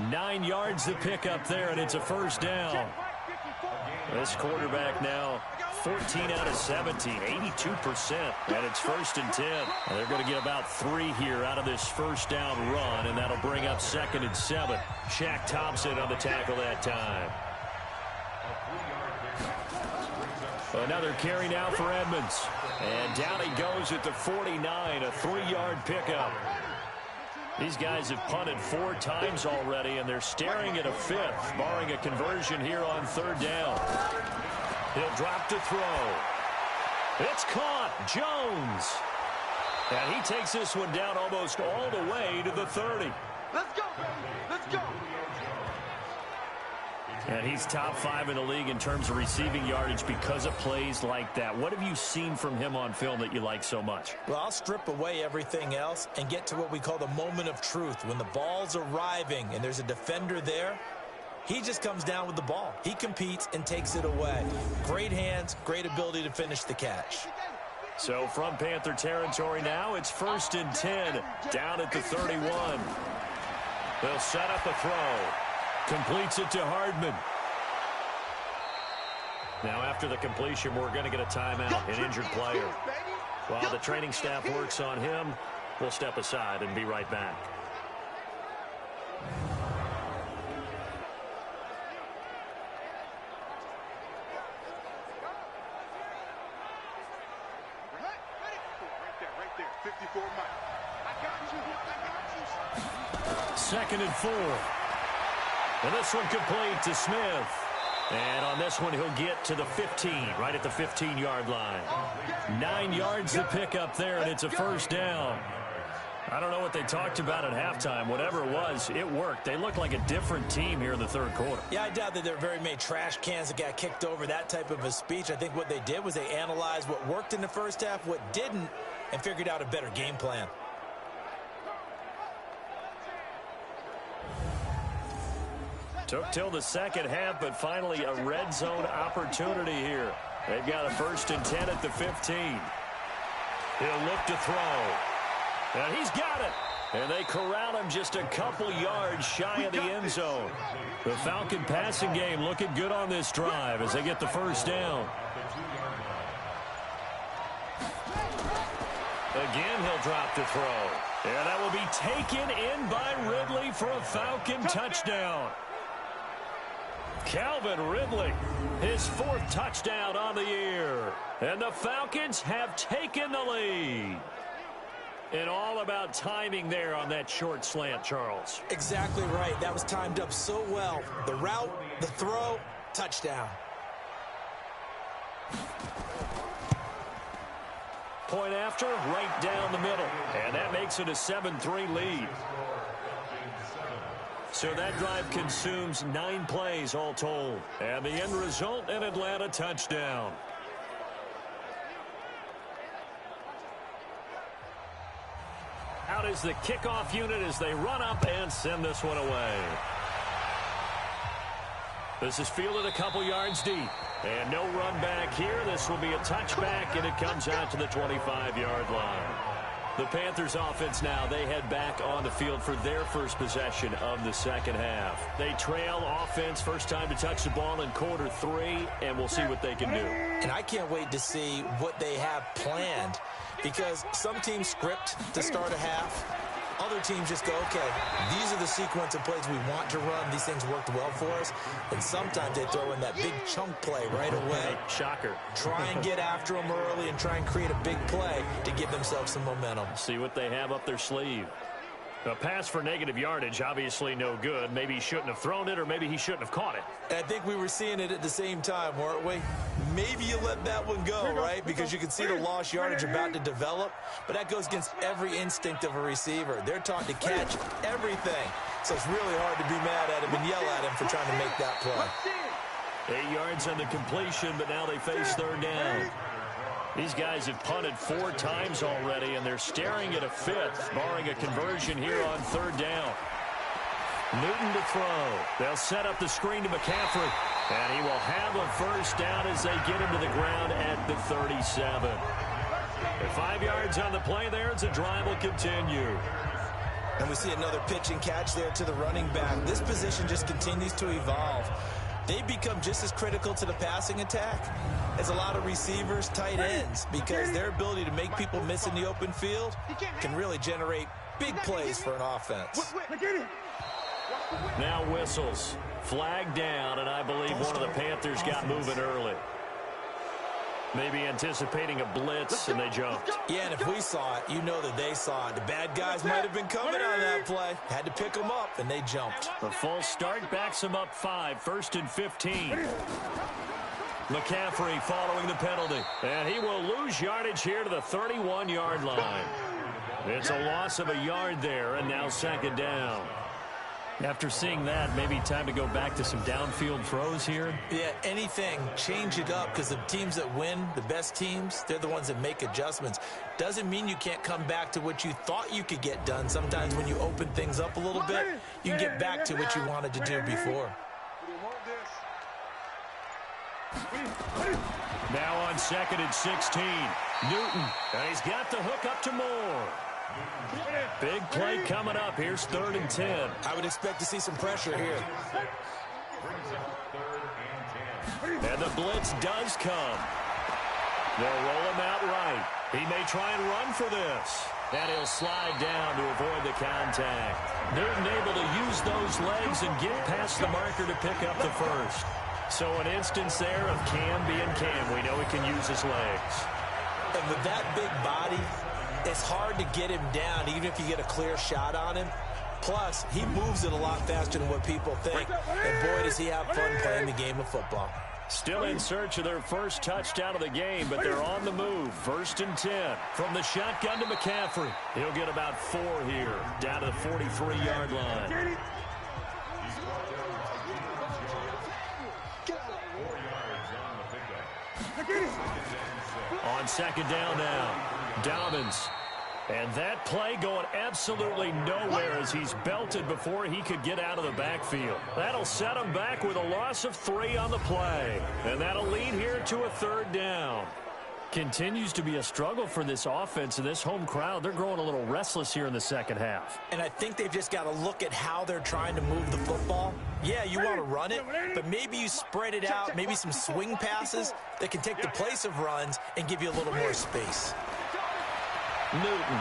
9 yards the pickup there, and it's a first down. This quarterback now 14 out of 17, 82%, and it's 1st and 10. And they're going to get about 3 here out of this first down run, and that'll bring up 2nd and 7. Shaq Thompson on the tackle that time. Another carry now for Edmonds. And down he goes at the 49, a 3-yard pickup. These guys have punted 4 times already, and they're staring at a 5th, barring a conversion here on 3rd down. He'll drop to throw. It's caught. Jones. And he takes this one down almost all the way to the 30. Let's go, baby. Let's go. And he's top 5 in the league in terms of receiving yardage because of plays like that. What have you seen from him on film that you like so much? Well, I'll strip away everything else and get to what we call the moment of truth. When the ball's arriving and there's a defender there, he just comes down with the ball. He competes and takes it away. Great hands, great ability to finish the catch. So from Panther territory now, it's 1st and 10, down at the 31. They'll set up a throw. Completes it to Hardman. Now after the completion, we're going to get a timeout, an injured player. While the training staff works on him, we'll step aside and be right back. Right there. 54 Mike. I got you. 2nd and 4. And this one complete to Smith. And on this one, he'll get to the 15, right at the 15-yard line. 9 yards to pick up there, and it's a first down. I don't know what they talked about at halftime. Whatever it was, it worked. They look like a different team here in the third quarter. Yeah, I doubt that there are very many trash cans that got kicked over, that type of a speech. I think what they did was they analyzed what worked in the first half, what didn't, and figured out a better game plan. Took till the second half, but finally a red zone opportunity here. They've got a 1st and 10 at the 15. He'll look to throw. And he's got it. And they corral him just a couple yards shy of the end zone. The Falcon passing game looking good on this drive as they get the first down. Again, he'll drop to throw. And that will be taken in by Ridley for a Falcon touchdown. Calvin Ridley, his 4th touchdown on the year. And the Falcons have taken the lead. And all about timing there on that short slant, Charles. Exactly right. That was timed up so well. The route, the throw, touchdown. point after, right down the middle. And that makes it a 7-3 lead. So that drive consumes 9 plays all told. And the end result, an Atlanta touchdown. Out is the kickoff unit as they run up and send this one away. This is fielded a couple yards deep. And no run back here. This will be a touchback, and it comes out to the 25-yard line. The Panthers offense now, they head back on the field for their first possession of the second half. They trail offense, first time to touch the ball in quarter 3, and we'll see what they can do. And I can't wait to see what they have planned, because some teams script to start a half. Other teams just go, okay, these are the sequence of plays we want to run. These things worked well for us. And sometimes they throw in that big chunk play right away. Shocker. Try and get after them early and try and create a big play to give themselves some momentum. See what they have up their sleeve. A pass for negative yardage, obviously no good. Maybe he shouldn't have thrown it, or maybe he shouldn't have caught it. I think we were seeing it at the same time, weren't we? Maybe you let that one go, right? Because you can see the lost yardage about to develop. But that goes against every instinct of a receiver. They're taught to catch everything. So it's really hard to be mad at him and yell at him for trying to make that play. 8 yards on the completion, but now they face third down. These guys have punted 4 times already, and they're staring at a 5th, barring a conversion here on third down. Newton to throw. They'll set up the screen to McCaffrey, and he will have a first down as they get him to the ground at the 37. At 5 yards on the play there, as the drive will continue. And we see another pitch and catch there to the running back. This position just continues to evolve. They become just as critical to the passing attack as a lot of receivers, tight ends, because their ability to make people miss in the open field can really generate big plays for an offense. Now whistles. Flag down, and I believe one of the Panthers got moving early. Maybe anticipating a blitz, and they jumped. Yeah, and if we saw it, you know that they saw it. The bad guys might have been coming on that play. Had to pick them up, and they jumped. A false start backs them up 5, 1st and 15. McCaffrey following the penalty. And he will lose yardage here to the 31-yard line. It's a loss of a yard there, and now second down. After seeing that, maybe time to go back to some downfield throws here. Yeah, anything. Change it up, because the teams that win, the best teams, they're the ones that make adjustments. Doesn't mean you can't come back to what you thought you could get done. Sometimes when you open things up a little bit, you can get back to what you wanted to do before. Now on 2nd and 16. Newton, and he's got the hook up to Moore. Big play coming up. Here's 3rd and 10. I would expect to see some pressure here. And the blitz does come. They'll roll him out right. He may try and run for this. And he'll slide down to avoid the contact. Newton able to use those legs and get past the marker to pick up the first. So an instance there of Cam being Cam. We know he can use his legs. And with that big body, it's hard to get him down, even if you get a clear shot on him. Plus, he moves it a lot faster than what people think. And boy, does he have fun playing the game of football. Still in search of their first touchdown of the game, but they're on the move. 1st and 10. From the shotgun to McCaffrey. He'll get about 4 here, down to the 43-yard line. On 2nd down now. Dobbins. And that play going absolutely nowhere as he's belted before he could get out of the backfield. That'll set him back with a loss of 3 on the play. And that'll lead here to a 3rd down. Continues to be a struggle for this offense and this home crowd. They're growing a little restless here in the second half. And I think they've just got to look at how they're trying to move the football. Yeah, you want to run it, but maybe you spread it out, maybe some swing passes that can take the place of runs and give you a little more space. Newton.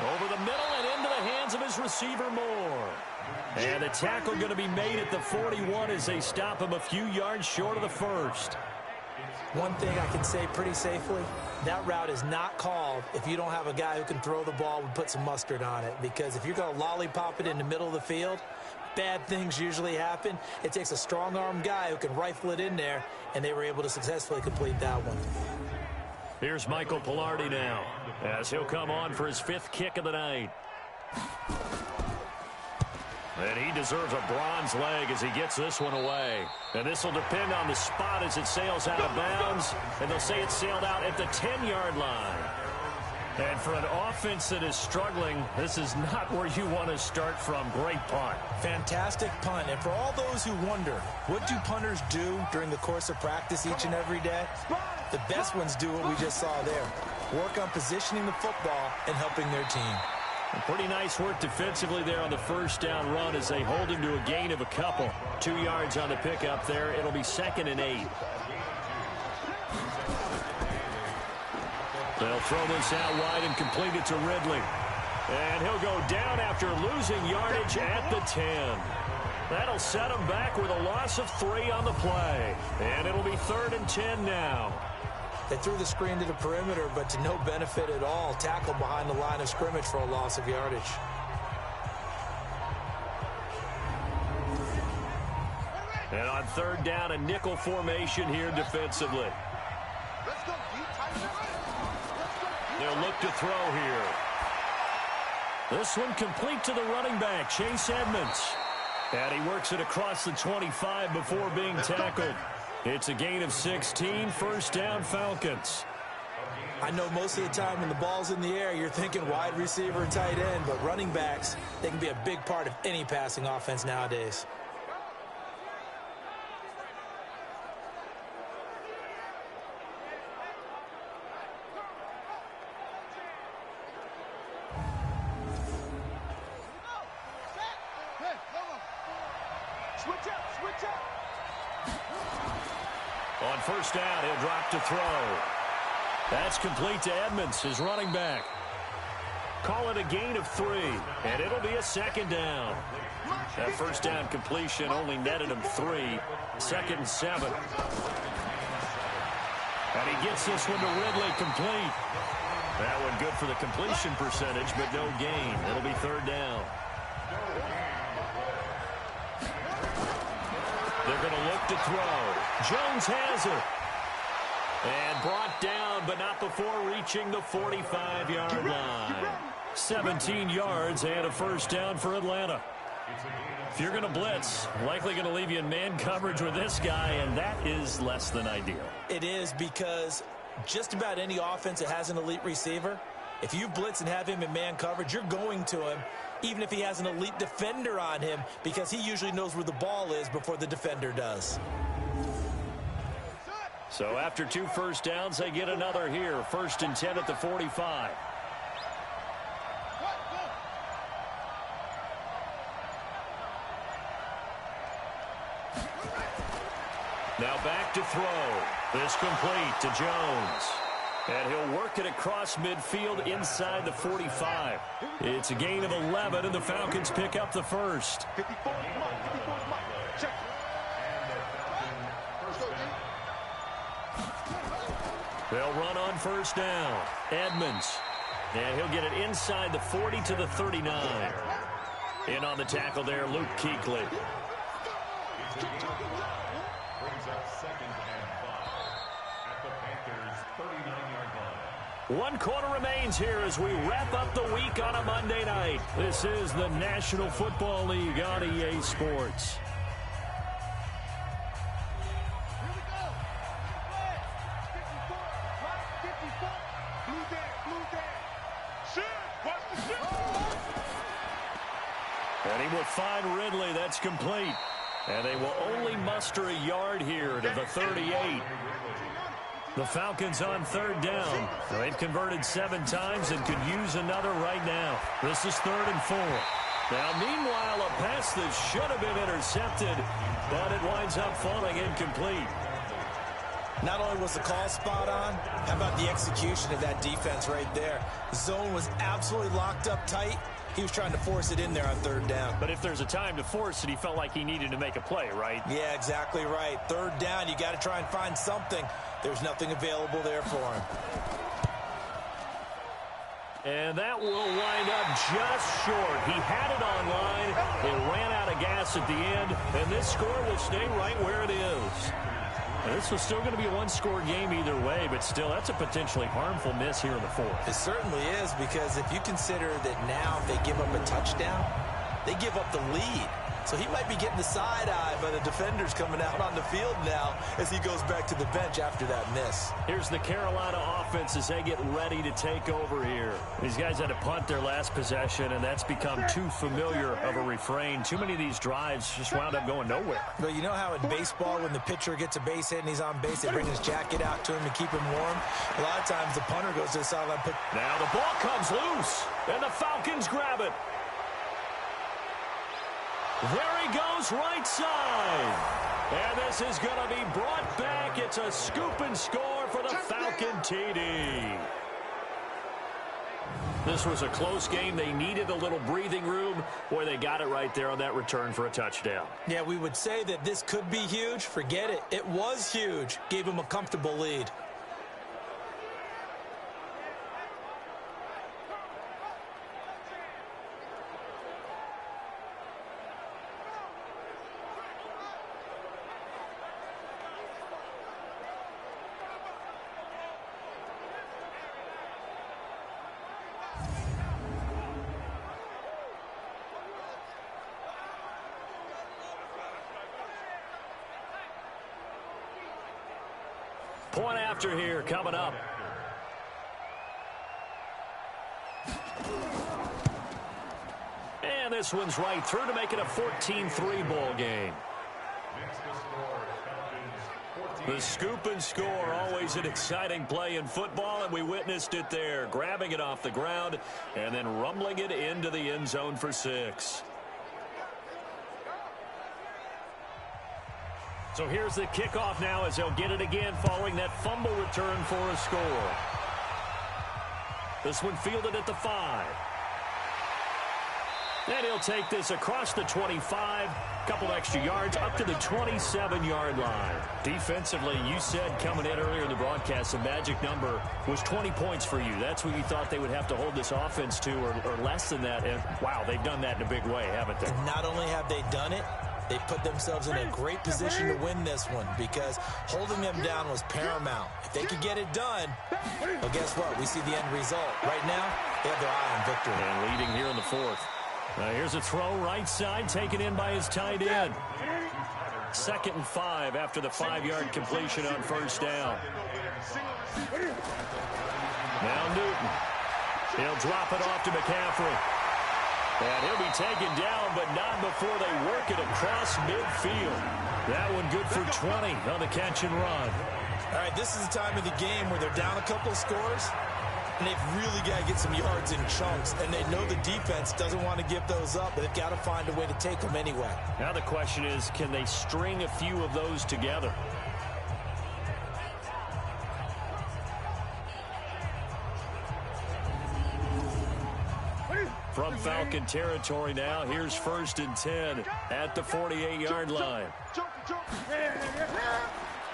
Over the middle and into the hands of his receiver Moore. And a tackle going to be made at the 41 as they stop him a few yards short of the first. One thing I can say pretty safely, that route is not called if you don't have a guy who can throw the ball and put some mustard on it. Because if you're going to lollipop it in the middle of the field, bad things usually happen. It takes a strong-arm guy who can rifle it in there, and they were able to successfully complete that one. Here's Michael Pilardi now, as he'll come on for his 5th kick of the night. And he deserves a bronze leg as he gets this one away. And this will depend on the spot as it sails out of bounds. And they'll say it sailed out at the 10-yard line. And for an offense that is struggling, this is not where you want to start from. Great punt. Fantastic punt. And for all those who wonder, what do punters do during the course of practice each and every day? The best ones do what we just saw there. Work on positioning the football and helping their team. Pretty nice work defensively there on the first down run as they hold him to a gain of a couple. 2 yards on the pickup there. It'll be 2nd and 8. They'll throw this out wide and complete it to Ridley. And he'll go down after losing yardage at the 10. That'll set him back with a loss of 3 on the play. And it'll be 3rd and 10 now. They threw the screen to the perimeter, but to no benefit at all. Tackle behind the line of scrimmage for a loss of yardage. And on 3rd down, a nickel formation here defensively. They'll look to throw here. This one complete to the running back, Chase Edmonds. And he works it across the 25 before being tackled. It's a gain of 16, 1st down Falcons. I know most of the time when the ball's in the air, you're thinking wide receiver, tight end, but running backs, they can be a big part of any passing offense nowadays. On 1st down, he'll drop to throw. That's complete to Edmonds, his running back. Call it a gain of 3, and it'll be a 2nd down. That 1st down completion only netted him 3. 2nd and 7. And he gets this one to Ridley complete. That one good for the completion percentage, but no gain. It'll be 3rd down. They're going to look to throw. Jones has it. And brought down, but not before reaching the 45-yard line. 17 yards and a 1st down for Atlanta. If you're going to blitz, likely going to leave you in man coverage with this guy, and that is less than ideal. It is, because just about any offense that has an elite receiver, if you blitz and have him in man coverage, you're going to him, even if he has an elite defender on him, because he usually knows where the ball is before the defender does. So after 2 first downs, they get another here. 1st and 10 at the 45. Now back to throw. This complete to Jones. And he'll work it across midfield inside the 45. It's a gain of 11, and the Falcons pick up the 1st. They'll run on 1st down. Edmonds. And he'll get it inside the 40 to the 39. In on the tackle there, Luke Kuechly. Brings up 2nd and 5 at the Panthers' 39-yard line. 1 quarter remains here as we wrap up the week on a Monday night. This is the National Football League on EA Sports. And he will find Ridley. That's complete. And they will only muster a yard here to the 38. The Falcons on 3rd down. They've converted 7 times and could use another right now. This is 3rd and 4. Now, meanwhile, a pass that should have been intercepted, but it winds up falling incomplete. Not only was the call spot on, how about the execution of that defense right there? The zone was absolutely locked up tight. He was trying to force it in there on 3rd down. But if there's a time to force it, he felt like he needed to make a play, right? Yeah, exactly right. 3rd down, you got to try and find something. There's nothing available there for him. And that will wind up just short. He had it on line. It ran out of gas at the end, and this score will stay right where it is. And this was still going to be a one-score game either way, but still, that's a potentially harmful miss here in the fourth. It certainly is, because if you consider that now if they give up a touchdown, they give up the lead. So he might be getting the side eye by the defenders coming out on the field now as he goes back to the bench after that miss. Here's the Carolina offense as they get ready to take over here. These guys had to punt their last possession, and that's become too familiar of a refrain. Too many of these drives just wound up going nowhere. But you know how in baseball, when the pitcher gets a base hit and he's on base, they bring his jacket out to him to keep him warm? A lot of times the punter goes to the sideline. Now the ball comes loose, and the Falcons grab it. There he goes, right side. And this is going to be brought back. It's a scoop and score for the Falcon TD. This was a close game. They needed a little breathing room. Boy, they got it right there on that return for a touchdown. Yeah, we would say that this could be huge. Forget it. It was huge. Gave him a comfortable lead. Point after here coming up. And this one's right through to make it a 14-3 ball game. The scoop and score, always an exciting play in football, and we witnessed it there. Grabbing it off the ground and then rumbling it into the end zone for 6. So here's the kickoff now as they'll get it again following that fumble return for a score. This one fielded at the 5. And he'll take this across the 25, couple extra yards up to the 27-yard line. Defensively, you said coming in earlier in the broadcast, the magic number was 20 points for you. That's what you thought they would have to hold this offense to, or less than that. And wow, they've done that in a big way, haven't they? And not only have they done it, they put themselves in a great position to win this one, because holding them down was paramount. If they could get it done, well, guess what? We see the end result. Right now, they have their eye on victory. And leading here in the 4th. Here's a throw right side, taken in by his tight end. 2nd and 5 after the 5-yard completion on first down. Now Newton. He'll drop it off to McCaffrey. And he'll be taken down, but not before they work it across midfield. That one good for 20 on the catch and run. All right, this is the time of the game where they're down a couple of scores, and they've really got to get some yards in chunks, and they know the defense doesn't want to give those up, but they've got to find a way to take them anyway. Now the question is, can they string a few of those together? From Falcon territory now, here's 1st and 10 at the 48-yard line.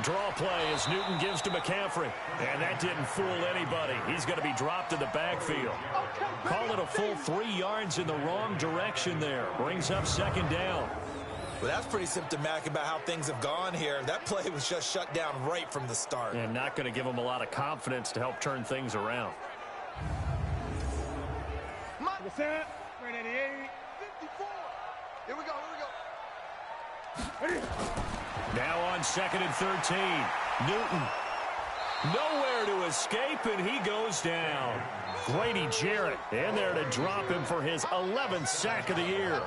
Draw play as Newton gives to McCaffrey. And that didn't fool anybody. He's going to be dropped in the backfield. Call it a full 3 yards in the wrong direction there. Brings up 2nd down. Well, that's pretty symptomatic about how things have gone here. That play was just shut down right from the start. And not going to give them a lot of confidence to help turn things around. Here we go, Now on 2nd and 13. Newton. Nowhere to escape, and he goes down. Grady Jarrett in there to drop him for his 11th sack of the year.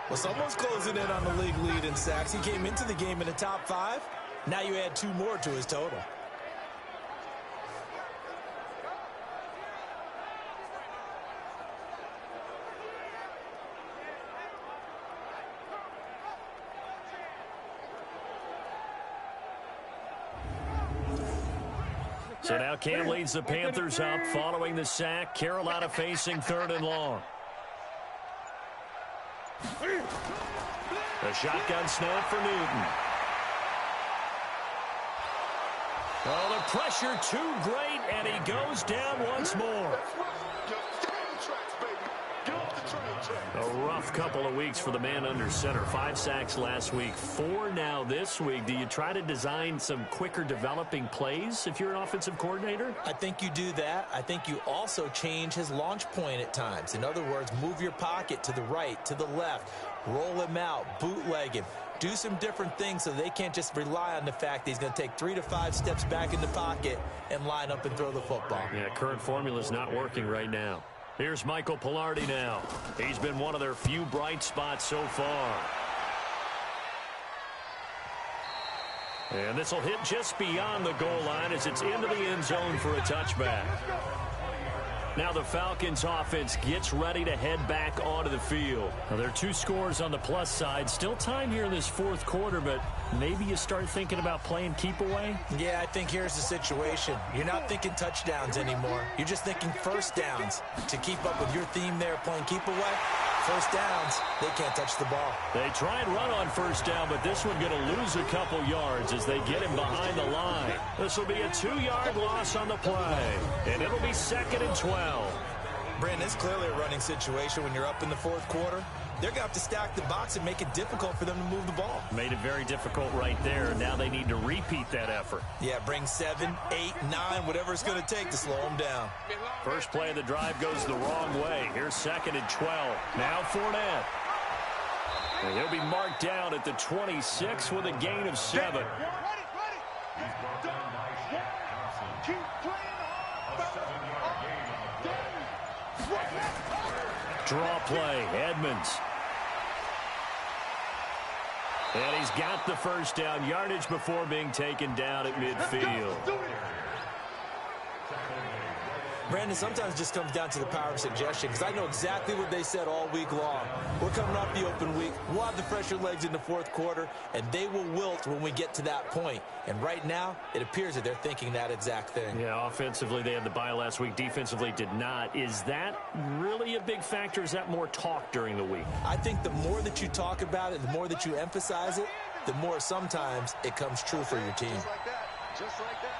Well, someone's closing in on the league lead in sacks. He came into the game in the top 5. Now you add 2 more to his total. So now Cam leads the Panthers up following the sack. Carolina facing 3rd and long. A shotgun snap for Newton. Oh, the pressure too great, and he goes down once more. Get off the track, baby. Get off the track. A rough couple of weeks for the man under center. 5 sacks last week, 4 now this week. Do you try to design some quicker developing plays if you're an offensive coordinator? I think you do that. I think you also change his launch point at times. In other words, move your pocket to the right, to the left, roll him out, bootleg him. Do some different things so they can't just rely on the fact that he's going to take 3 to 5 steps back in the pocket and line up and throw the football. Yeah, current formula is not working right now. Here's Michael Pilardi now. He's been one of their few bright spots so far. And this will hit just beyond the goal line as it's into the end zone for a touchback. Now the Falcons offense gets ready to head back onto the field. Now there are 2 scores on the plus side. Still time here in this 4th quarter, but maybe you start thinking about playing keep away? Yeah, I think here's the situation. You're not thinking touchdowns anymore. You're just thinking first downs. To keep up with your theme there, playing keep away, first downs, they can't touch the ball. They try and run on first down, but this one going to lose a couple yards as they get him behind the line. This will be a 2-yard loss on the play, and it'll be 2nd and 12. Brandon, it's clearly a running situation when you're up in the 4th quarter. They're going to have to stack the box and make it difficult for them to move the ball. Made it very difficult right there. Now they need to repeat that effort. Yeah, bring 7, 8, 9, whatever it's going to take to slow them down. First play of the drive goes the wrong way. Here's 2nd and 12. Now Fournette. And he'll be marked down at the 26 with a gain of 7. Draw play, Edmonds. And he's got the first down, yardage before being taken down at midfield. Brandon, sometimes it just comes down to the power of suggestion, because I know exactly what they said all week long. We're coming off the open week. We'll have the fresher legs in the 4th quarter, and they will wilt when we get to that point. And right now, it appears that they're thinking that exact thing. Yeah, offensively, they had the bye last week. Defensively, did not. Is that really a big factor? Is that more talk during the week? I think the more that you talk about it, the more that you emphasize it, the more sometimes it comes true for your team. Just like that. Just like that.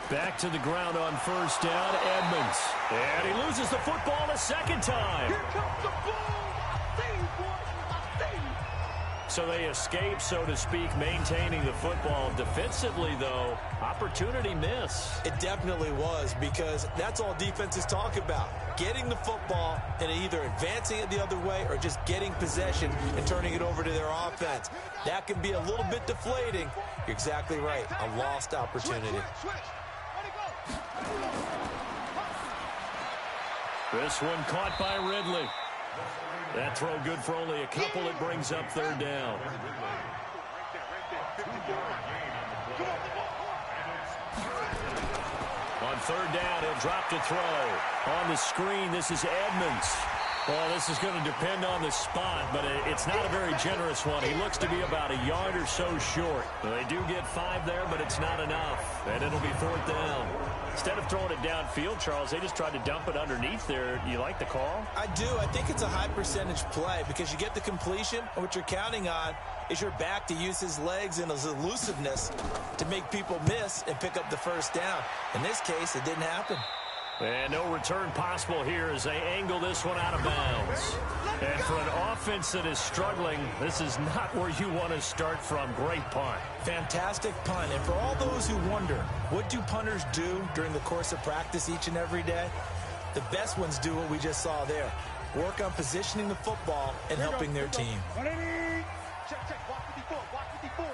Back to the ground on first down, Edmonds. And he loses the football a 2nd time. Here comes the ball. I see you, boys. I see you. So they escape, so to speak, maintaining the football. Defensively, though, opportunity miss. It definitely was, because that's all defenses talk about. Getting the football and either advancing it the other way or just getting possession and turning it over to their offense. That can be a little bit deflating. You're exactly right. A lost opportunity. Switch. This one caught by Ridley. That throw good for only a couple. It brings up 3rd down. On 3rd down, he'll drop to throw. On the screen, this is Edmonds. Well, this is going to depend on the spot, but it's not a very generous one. He looks to be about a yard or so short. They do get 5 there, but it's not enough, and it'll be 4th down. Instead of throwing it downfield, Charles, they just tried to dump it underneath there. You like the call? I do. I think it's a high percentage play because you get the completion, and what you're counting on is your back to use his legs and his elusiveness to make people miss and pick up the first down. In this case, it didn't happen. And no return possible here as they angle this one out of bounds. And for an offense that is struggling, this is not where you want to start from. Great punt. Fantastic punt. And for all those who wonder, what do punters do during the course of practice each and every day? The best ones do what we just saw there. Work on positioning the football and helping their team. Check, check. Watch 54. Watch 54.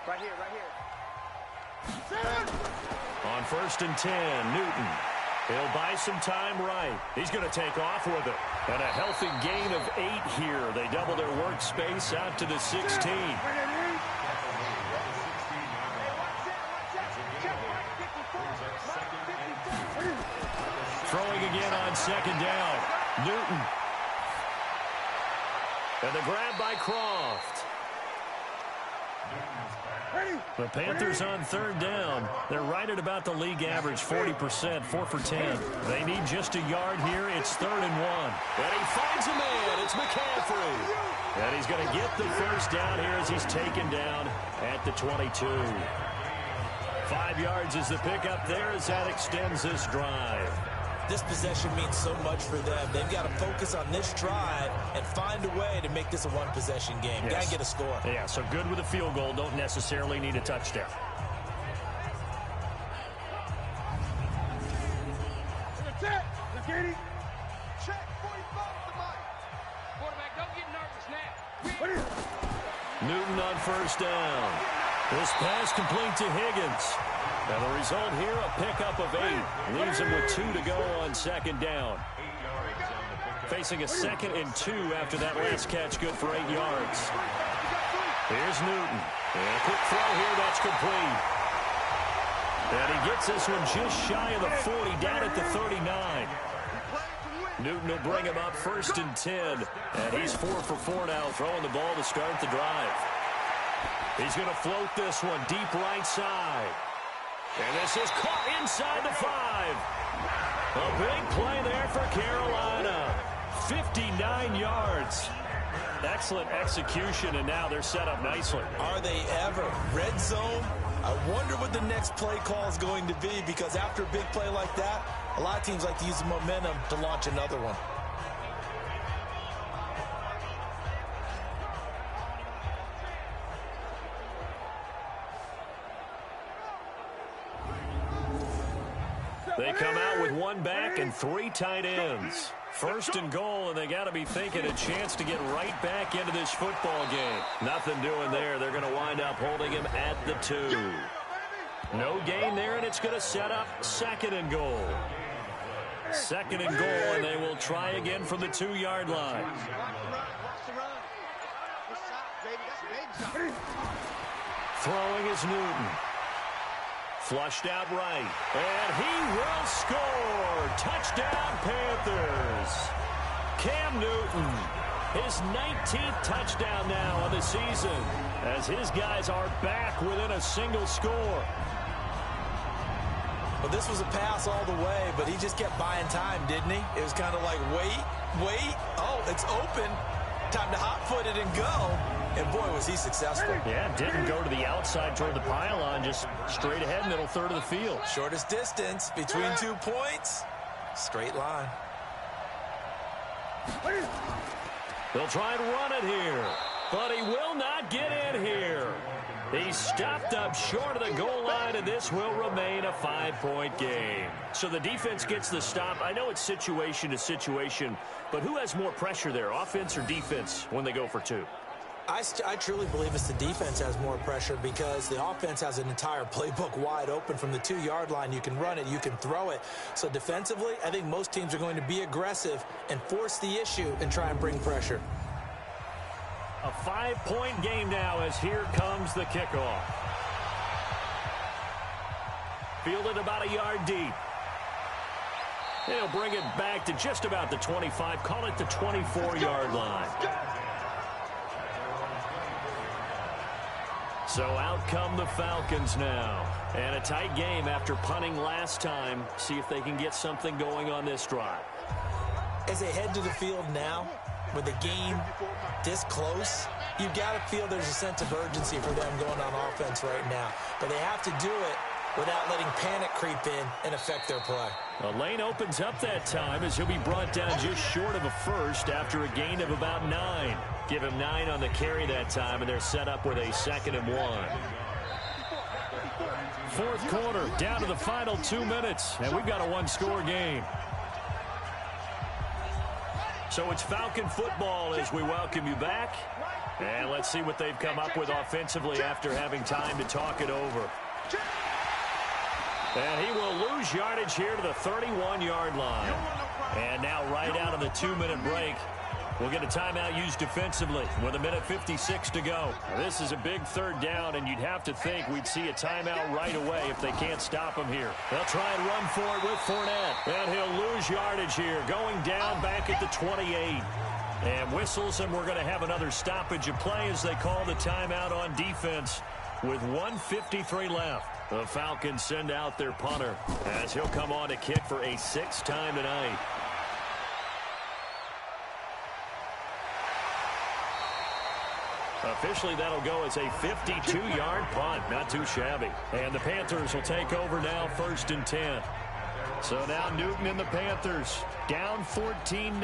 Right here, right here. On 1st and 10, Newton. He'll buy some time right. He's going to take off with it. And a healthy gain of 8 here. They double their workspace out to the 16. Throwing again on 2nd down. Newton. And the grab by Croft. The Panthers on 3rd down. They're right at about the league average, 40%, 4 for 10. They need just a yard here. It's 3rd and 1. And he finds a man. It's McCaffrey. And he's going to get the first down here as he's taken down at the 22. 5 yards is the pickup there as that extends this drive. This possession means so much for them. They've got to focus on this drive and find a way to make this a one-possession game. Yes. Got to get a score. Yeah, so good with a field goal. Don't necessarily need a touchdown. Check. Check. 45 to Mike. Quarterback, don't get nervous now. Newton on first down. This pass complete to Higgins. And the result here, a pickup of 8. Leaves him with 2 to go on second down. Facing a 2nd and 2 after that last catch, good for 8 yards. Here's Newton. And a quick throw here, that's complete. And he gets this one just shy of the 40, down at the 39. Newton will bring him up 1st and 10. And he's 4 for 4 now, throwing the ball to start the drive. He's going to float this one deep right side. And this is caught inside the 5. A big play there for Carolina. 59 yards. Excellent execution, and now they're set up nicely. Are they ever? Red zone? I wonder what the next play call is going to be, because after a big play like that, a lot of teams like to use the momentum to launch another one. They come out with 1 back and 3 tight ends. 1st and goal, and they got to be thinking a chance to get right back into this football game. Nothing doing there. They're going to wind up holding him at the 2. No gain there, and it's going to set up 2nd and goal. 2nd and goal, and they will try again from the 2-yard line. Watch the run. Good shot, baby. That's a baby shot. Throwing is Newton. Flushed out right, and he will score. Touchdown, Panthers. Cam Newton, his 19th touchdown now of the season, as his guys are back within a single score. Well, this was a pass all the way, but he just kept buying time, didn't he? It was kind of like, wait. Oh, it's open. Time to hot-foot it and go. And, boy, was he successful. Yeah, didn't go to the outside toward the pylon, just straight ahead, middle third of the field. Shortest distance between 2 points. Straight line. They'll try and run it here, but he will not get in here. He's stopped up short of the goal line, and this will remain a 5-point game. So the defense gets the stop. I know it's situation to situation, but who has more pressure there, offense or defense, when they go for 2? I truly believe it's the defense has more pressure, because the offense has an entire playbook wide open from the 2-yard line. You can run it, you can throw it. So defensively, I think most teams are going to be aggressive and force the issue and try and bring pressure. A 5-point game now as here comes the kickoff. Fielded about a yard deep. They'll bring it back to just about the 25, call it the 24-yard line. So out come the Falcons now. And a tight game after punting last time. See if they can get something going on this drive. As they head to the field now, with the game this close, you've got to feel there's a sense of urgency for them going on offense right now. But they have to do it without letting panic creep in and affect their play. A lane opens up that time as he'll be brought down just short of a first after a gain of about 9. Give him 9 on the carry that time, and they're set up with a 2nd and 1. Fourth quarter, down to the final 2 minutes, and we've got a 1-score game. So it's Falcon football as we welcome you back. And let's see what they've come up with offensively after having time to talk it over. And he will lose yardage here to the 31-yard line. And now right out of the 2-minute break, we'll get a timeout used defensively with 1:56 to go. Now, this is a big 3rd down, and you'd have to think we'd see a timeout right away if they can't stop him here. They'll try and run for it with Fournette. And he'll lose yardage here, going down back at the 28. And whistles, and we're going to have another stoppage of play as they call the timeout on defense with 1:53 left. The Falcons send out their punter as he'll come on to kick for a 6th time tonight. Officially, that'll go as a 52-yard punt. Not too shabby. And the Panthers will take over now, 1st and 10. So now Newton and the Panthers down 14-9,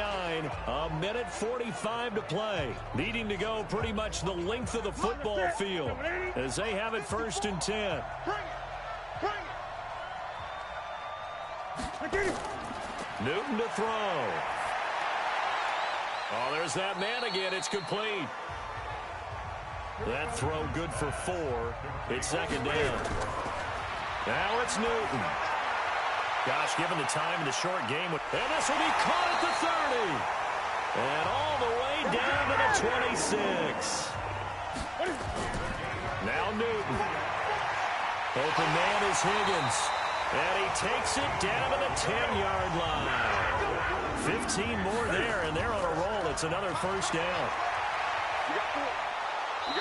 a minute 45 to play. Needing to go pretty much the length of the football field as they have it 1st and 10. Newton to throw. Oh, there's that man again. It's complete. That throw good for 4. It's 2nd down. Now it's Newton. Gosh, given the time in the short game. And this will be caught at the 30. And all the way down to the 26. Now Newton. Open man is Higgins. And he takes it down to the 10-yard line. 15 more there, and they're on a roll. It's another 1st down.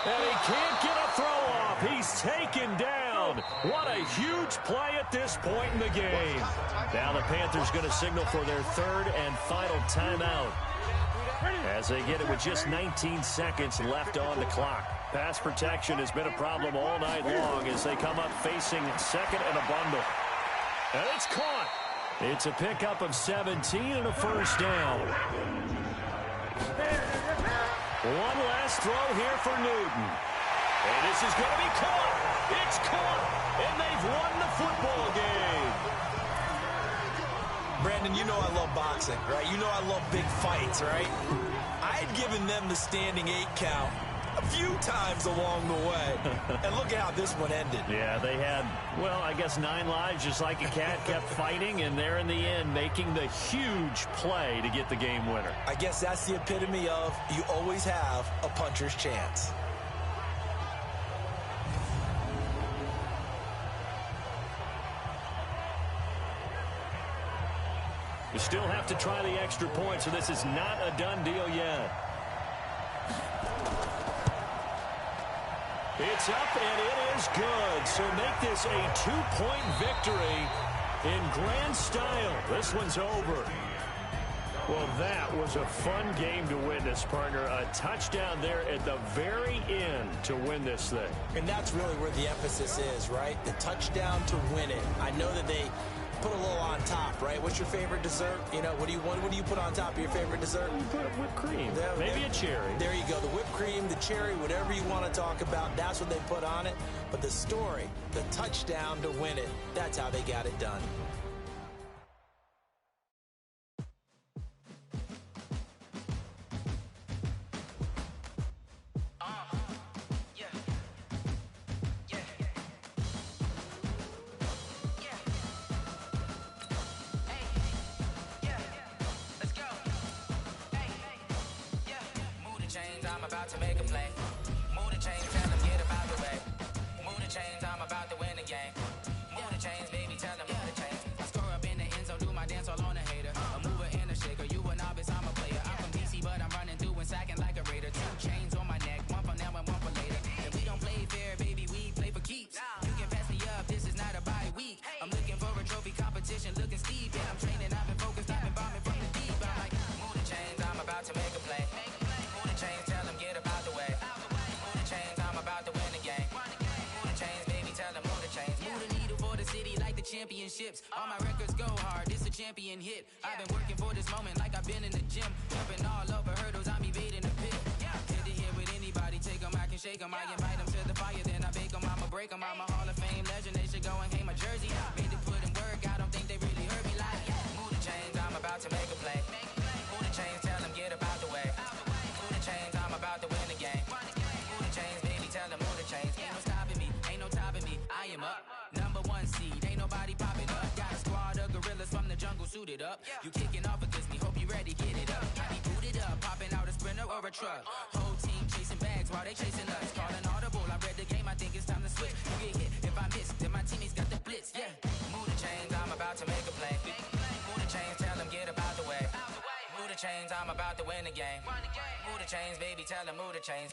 And he can't get a throw off. He's taken down. What a huge play at this point in the game. Now the Panthers going to signal for their 3rd and final timeout as they get it with just 19 seconds left on the clock. Pass protection has been a problem all night long as they come up facing 2nd and a bundle. And it's caught. It's a pickup of 17 and a 1st down. One last throw here for Newton. And this is going to be caught. It's caught. And they've won the football game. Brandon, you know I love boxing, right? You know I love big fights, right? I had given them the standing 8 count a few times along the way. And look at how this one ended. Yeah, they had, well, I guess 9 lives, just like a cat, kept fighting, and they're in the end making the huge play to get the game winner. I guess that's the epitome of you always have a puncher's chance. You still have to try the extra point, so this is not a done deal yet. It's up, and it is good. So make this a 2-point victory in grand style. This one's over. Well, that was a fun game to witness, partner. A touchdown there at the very end to win this thing. And that's really where the emphasis is, right? The touchdown to win it. I know that they put a little on top, right? What's your favorite dessert? You know, what do you put on top of your favorite dessert? You put whipped cream. Maybe a cherry. There you go. The whipped cream, the cherry, whatever you want to talk about, that's what they put on it. But the story, the touchdown to win it, that's how they got it done. To make a play. Move the chains, tell them get about the way. Move the chains, I'm about to win the game. Move the chains, baby, tell them move the chains. I score up in the end zone, do my dance all on a hater. A mover and a shaker, you a novice, I'm a player. I'm from DC, but I'm running through and sacking like a raider. 2 chains on my neck, one for now and one for later. And we don't play fair, baby, we play for keeps. You can pass me up, this is not a bye week. I'm looking for a trophy competition, looking steep. Yeah, I'm training, I've been focused, I've been bombing from the deep. I'm like, move the chains, I'm about to make a play. Move the chains, tell them get about the way. Move the chains, I'm about to win the game. Move the chains, baby, tell them move the chains. Move the needle for the city like the championships. All my records go hard, this a champion hit. I've been working for this moment like I've been in the gym. Jumping all over hurdles, I'm evading the pit. Hit to hit with anybody, take them, I can shake them. I invite them to the fire, then I bake them, I'ma break them. I'm a Hall of Fame legend, they should go and hang my jersey. Made to put in work, I don't think they really heard me like, move the chains, I'm about to make a play. Move the chains, tell them get about the way. Move the chains, I'm about to win the game. Move the chains, baby, tell them move the chains. Ain't no stopping me, ain't no topping me. I am up, number 1 seed, ain't nobody popping up. Got a squad of gorillas from the jungle suited up. You kicking off against me, hope you ready, get it up. I be booted up, popping out a sprinter or a truck. Whole team chasing bags while they chasing us. Calling audible, I read the game, I think it's time to switch. You get hit, if I miss, then my teammates got the blitz, yeah. Move the chains, I'm about to make a play. Move the chains, tell them get about the way. Move the chains, I'm about to win the game. Move the chains, baby, tell them move the chains.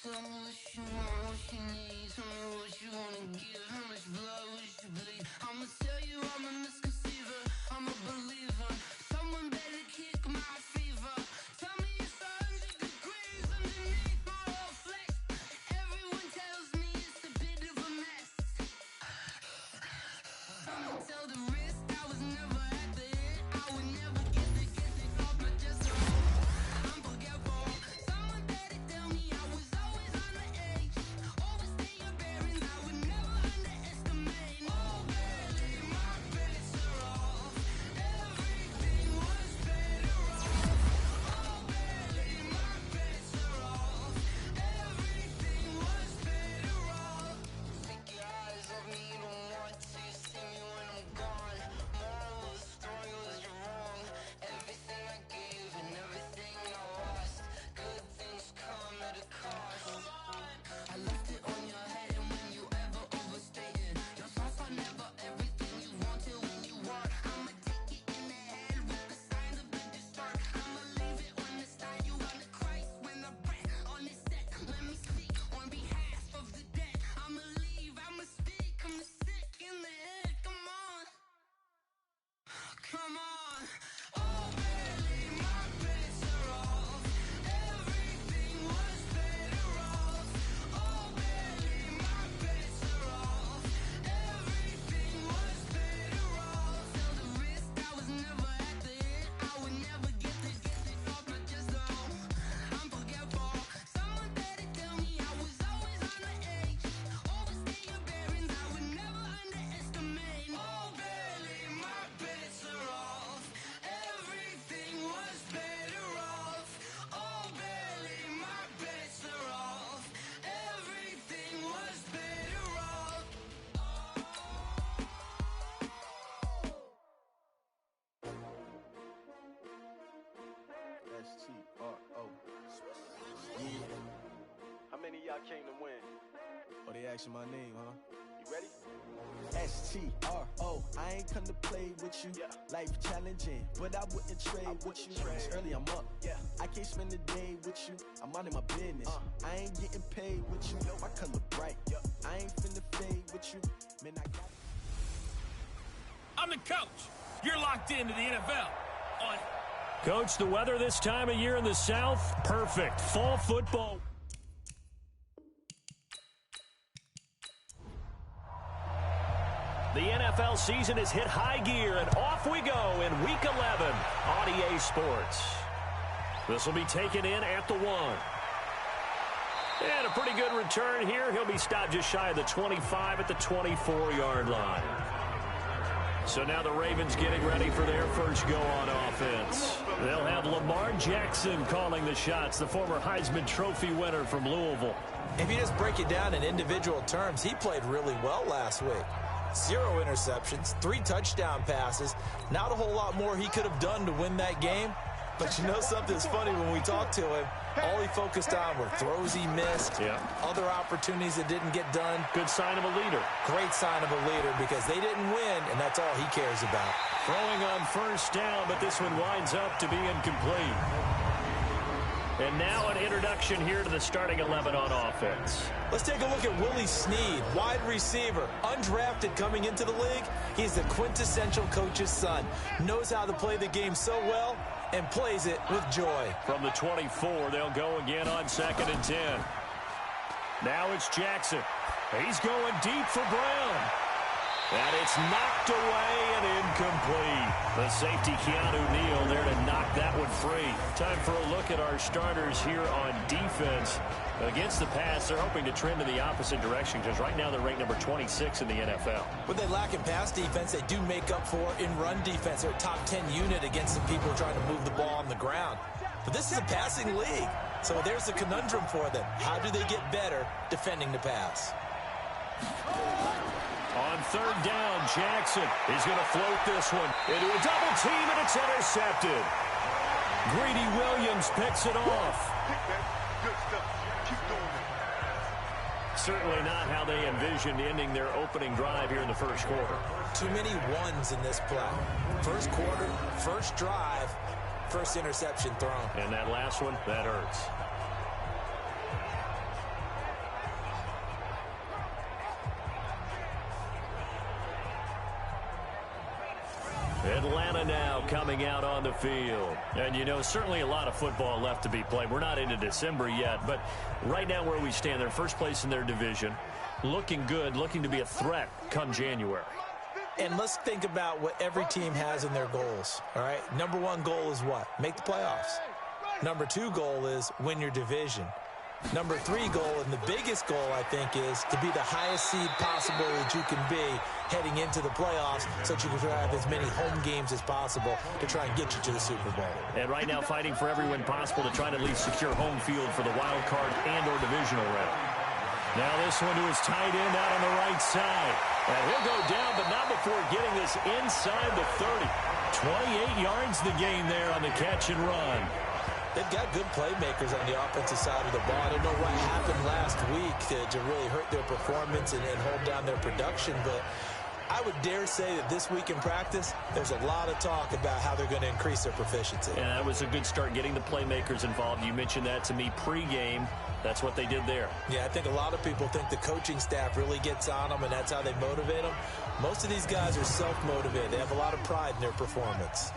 Tell me what you want, what you need. Tell me what you wanna give. How much blood would you bleed? I'ma tell you I'm a misconceiver. I'm a believer. Someone better kick my fever. Tell me it's 100 degrees and came to win. Oh, they asking my name, huh? You ready? S-T-R-O, I ain't come to play with you. Yeah. Life challenging, but I wouldn't trade with you. It's early, I'm up. Yeah. I can't spend the day with you. I'm minding my business. I ain't getting paid with you. My color bright. I ain't finna fade with you. Man, I got. I'm the coach. You're locked into the NFL on. Coach, the weather this time of year in the South, perfect. Fall football. The NFL season has hit high gear, and off we go in Week 11 on EA Sports. This will be taken in at the 1. And a pretty good return here. He'll be stopped just shy of the 25 at the 24-yard line. So now the Ravens getting ready for their first go on offense. They'll have Lamar Jackson calling the shots, the former Heisman Trophy winner from Louisville. If you just break it down in individual terms, he played really well last week. 0 interceptions, 3 touchdown passes. Not a whole lot more he could have done to win that game. But you know something's funny, when we talked to him, all he focused on were throws he missed, other opportunities that didn't get done. Good sign of a leader. Great sign of a leader, because they didn't win, and that's all he cares about. Throwing on first down, but this one winds up to be incomplete. And now an introduction here to the starting 11 on offense. Let's take a look at Willie Snead, wide receiver, undrafted coming into the league. He's the quintessential coach's son. Knows how to play the game so well and plays it with joy. From the 24, they'll go again on 2nd and 10. Now it's Jackson. He's going deep for Brown. And it's knocked away and incomplete. The safety, Keanu Neal, there to knock that one free. Time for a look at our starters here on defense. Against the pass, they're hoping to trend in the opposite direction, because right now they're ranked number 26 in the NFL. What they lack in pass defense, they do make up for in run defense. They're a top 10 unit against some people trying to move the ball on the ground. But this is a passing league, so there's a conundrum for them. How do they get better defending the pass? On 3rd down, Jackson is going to float this one into a double team, and it's intercepted. Greedy Williams picks it off. Good stuff. Keep doing it. Certainly not how they envisioned ending their opening drive here in the first quarter. Too many ones in this play. First quarter, first drive, first interception thrown. And that last one, that hurts. Atlanta now coming out on the field. And, you know, certainly a lot of football left to be played. We're not into December yet, but right now where we stand, they're first place in their division. Looking good, looking to be a threat come January. And let's think about what every team has in their goals, all right? Number 1 goal is what? Make the playoffs. Number 2 goal is win your division. Number 3 goal, and the biggest goal, I think, is to be the highest seed possible that you can be heading into the playoffs, so that you can have as many home games as possible to try and get you to the Super Bowl. And right now fighting for every win possible to try to at least secure home field for the wild card and or divisional round. Now this one to his tight end out on the right side. And he'll go down, but not before getting this inside the 30. 28 yards the gain there on the catch and run. They've got good playmakers on the offensive side of the ball. I don't know what happened last week to really hurt their performance and hold down their production, but I would dare say that this week in practice, there's a lot of talk about how they're going to increase their proficiency. And that was a good start, getting the playmakers involved. You mentioned that to me pregame. That's what they did there. Yeah, I think a lot of people think the coaching staff really gets on them, and that's how they motivate them. Most of these guys are self-motivated. They have a lot of pride in their performance.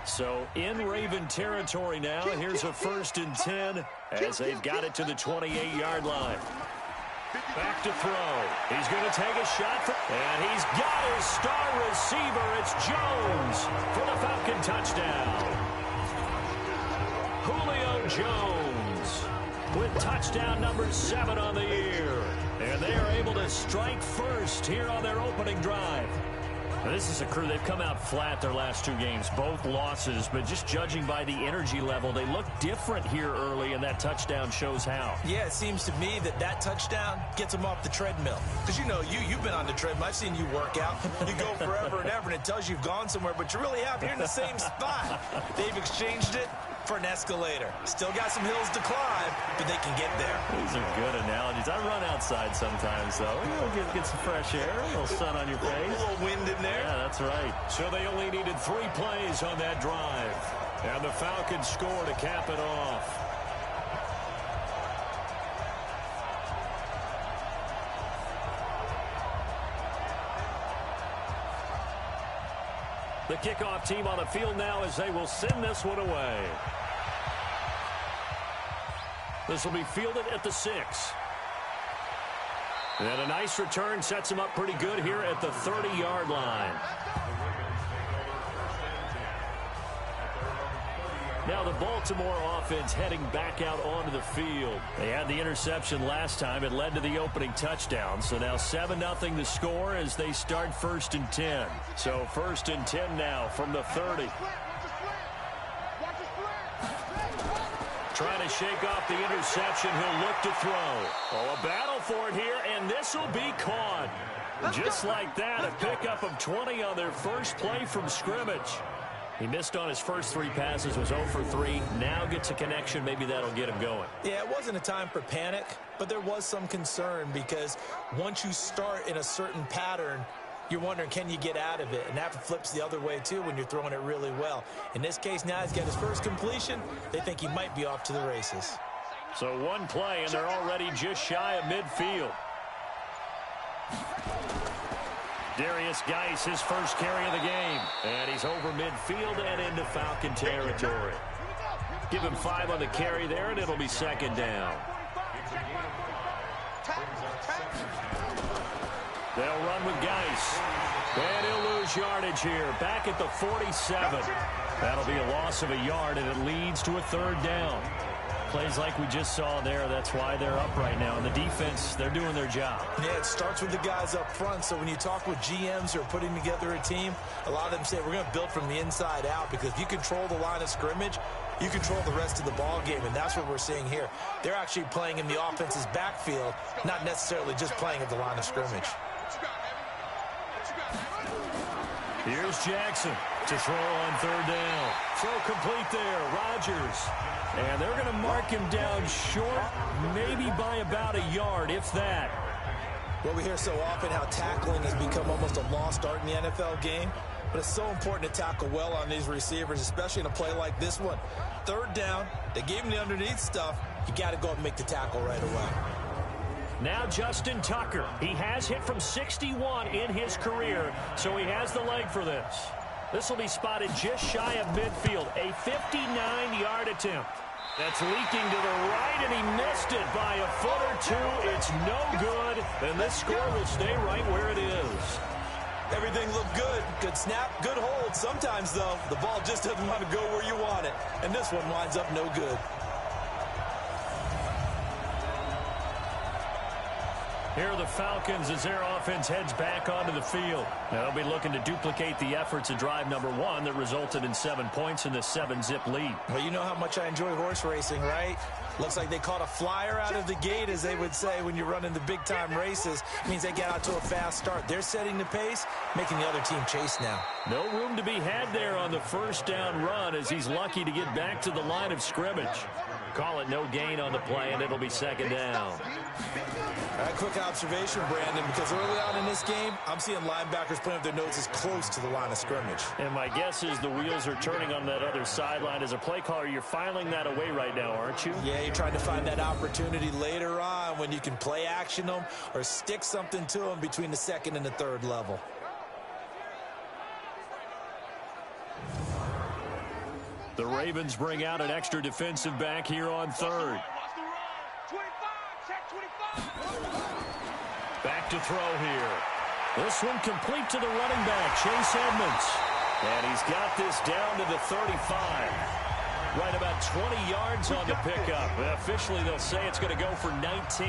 So in Raven territory now, here's a 1st and 10 as they've got it to the 28-yard line. Back to throw. He's going to take a shot, and he's got his star receiver. It's Jones for the Falcon touchdown. Julio Jones with touchdown number 7 on the year. And they are able to strike first here on their opening drive. Now, this is a crew, they've come out flat their last 2 games, both losses, but just judging by the energy level, they look different here early, and that touchdown shows how. Yeah, it seems to me that touchdown gets them off the treadmill. Because, you know, you've been on the treadmill. I've seen you work out. You go forever and ever, and it tells you you've gone somewhere, but you really have. You're in the same spot. They've exchanged it. for an escalator. Still got some hills to climb, but they can get there. These are good analogies. I run outside sometimes, though. Get some fresh air, a little sun on your face. A little wind in there. Yeah, that's right. So they only needed 3 plays on that drive. And the Falcons score to cap it off. The kickoff team on the field now as they will send this one away. This will be fielded at the 6. And a nice return sets him up pretty good here at the 30-yard line. Now the Baltimore offense heading back out onto the field. They had the interception last time. It led to the opening touchdown. So now 7-0 the score as they start 1st and 10. So 1st and 10 now from the 30. Trying to shake off the interception. He'll look to throw. Oh, a battle for it here, and this will be caught. Just like that, a pickup of 20 on their first play from scrimmage. He missed on his first 3 passes, was 0 for 3. Now gets a connection. Maybe that'll get him going. Yeah, it wasn't a time for panic, but there was some concern because once you start in a certain pattern, you're wondering, can you get out of it? And that flips the other way, too, when you're throwing it really well. In this case, now he's got his first completion. They think he might be off to the races. So 1 play, and they're already just shy of midfield. Darius Geis, his first carry of the game. And he's over midfield and into Falcon territory. Give him 5 on the carry there, and it'll be 2nd down. They'll run with Geis. And he'll lose yardage here. Back at the 47. That'll be a loss of a yard, and it leads to a 3rd down. Plays like we just saw there, that's why they're up right now. And the defense, they're doing their job. Yeah, it starts with the guys up front. So when you talk with GMs who are putting together a team, a lot of them say we're going to build from the inside out, because if you control the line of scrimmage, you control the rest of the ball game, and that's what we're seeing here. They're actually playing in the offense's backfield, not necessarily just playing at the line of scrimmage. Here's Jackson to throw on 3rd down. Throw complete there. Rodgers. And they're going to mark him down short, maybe by about a yard, if that. Well, we hear so often how tackling has become almost a lost art in the NFL game. But it's so important to tackle well on these receivers, especially in a play like this one. 3rd down, they gave him the underneath stuff. You got to go up and make the tackle right away. Now Justin Tucker. He has hit from 61 in his career, so he has the leg for this. This will be spotted just shy of midfield. A 59-yard attempt. That's leaking to the right, and he missed it by a foot or 2. It's no good, and this score will stay right where it is. Everything looked good. Good snap, good hold. Sometimes, though, the ball just doesn't want to go where you want it, and this one winds up no good. Here are the Falcons as their offense heads back onto the field. Now they'll be looking to duplicate the efforts of drive number 1 that resulted in 7 points in the 7-zip lead. Well, you know how much I enjoy horse racing, right? Looks like they caught a flyer out of the gate, as they would say when you're running the big-time races. It means they get out to a fast start. They're setting the pace, making the other team chase now. No room to be had there on the 1st down run, as he's lucky to get back to the line of scrimmage. Call it no gain on the play, and it'll be 2nd down. All right, quick observation, Brandon, because early on in this game, I'm seeing linebackers putting up their noses close to the line of scrimmage. And my guess is the wheels are turning on that other sideline. As a play caller, you're filing that away right now, aren't you? Yeah, you're trying to find that opportunity later on when you can play action them or stick something to them between the 2nd and the 3rd level. The Ravens bring out an extra defensive back here on 3rd. Back to throw here. This one complete to the running back, Chase Edmonds. And he's got this down to the 35. Right about 20 yards on the pickup. Officially, they'll say it's going to go for 19.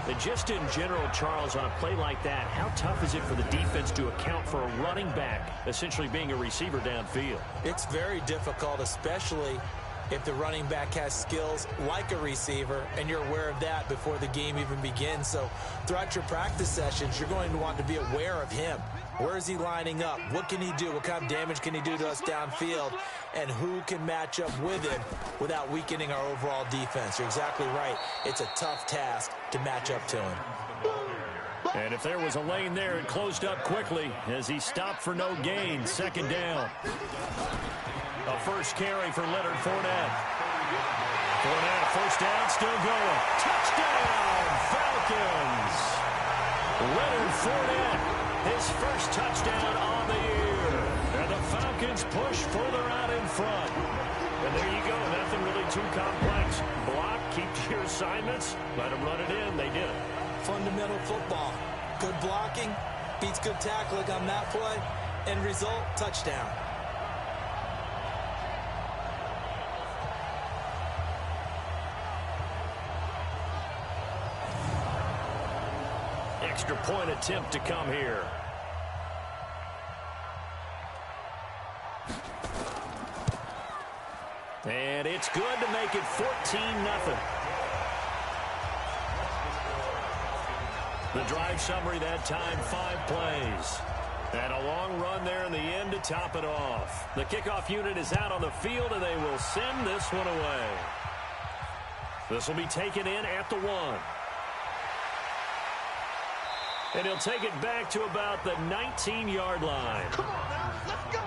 And just in general, Charles, on a play like that, how tough is it for the defense to account for a running back essentially being a receiver downfield? It's very difficult, especially if the running back has skills like a receiver, and you're aware of that before the game even begins. So throughout your practice sessions, you're going to want to be aware of him. Where is he lining up? What can he do? What kind of damage can he do to us downfield? And who can match up with him without weakening our overall defense? You're exactly right. It's a tough task to match up to him. And if there was a lane there, it closed up quickly as he stopped for no gain. Second down. A first carry for Leonard Fournette. Fournette, first down, still going. Touchdown, Falcons. Leonard Fournette, his first touchdown on the year. And the Falcons push further out in front. And there you go, nothing really too complex. Block, keep to your assignments, let them run it in. They did it. Fundamental football. Good blocking beats good tackling on that play. End result, touchdown. Extra point attempt to come here. And it's good to make it 14-0. The drive summary that time, 5 plays. And a long run there in the end to top it off. The kickoff unit is out on the field, and they will send this one away. This will be taken in at the 1. And he'll take it back to about the 19-yard line. Come on now, let's go.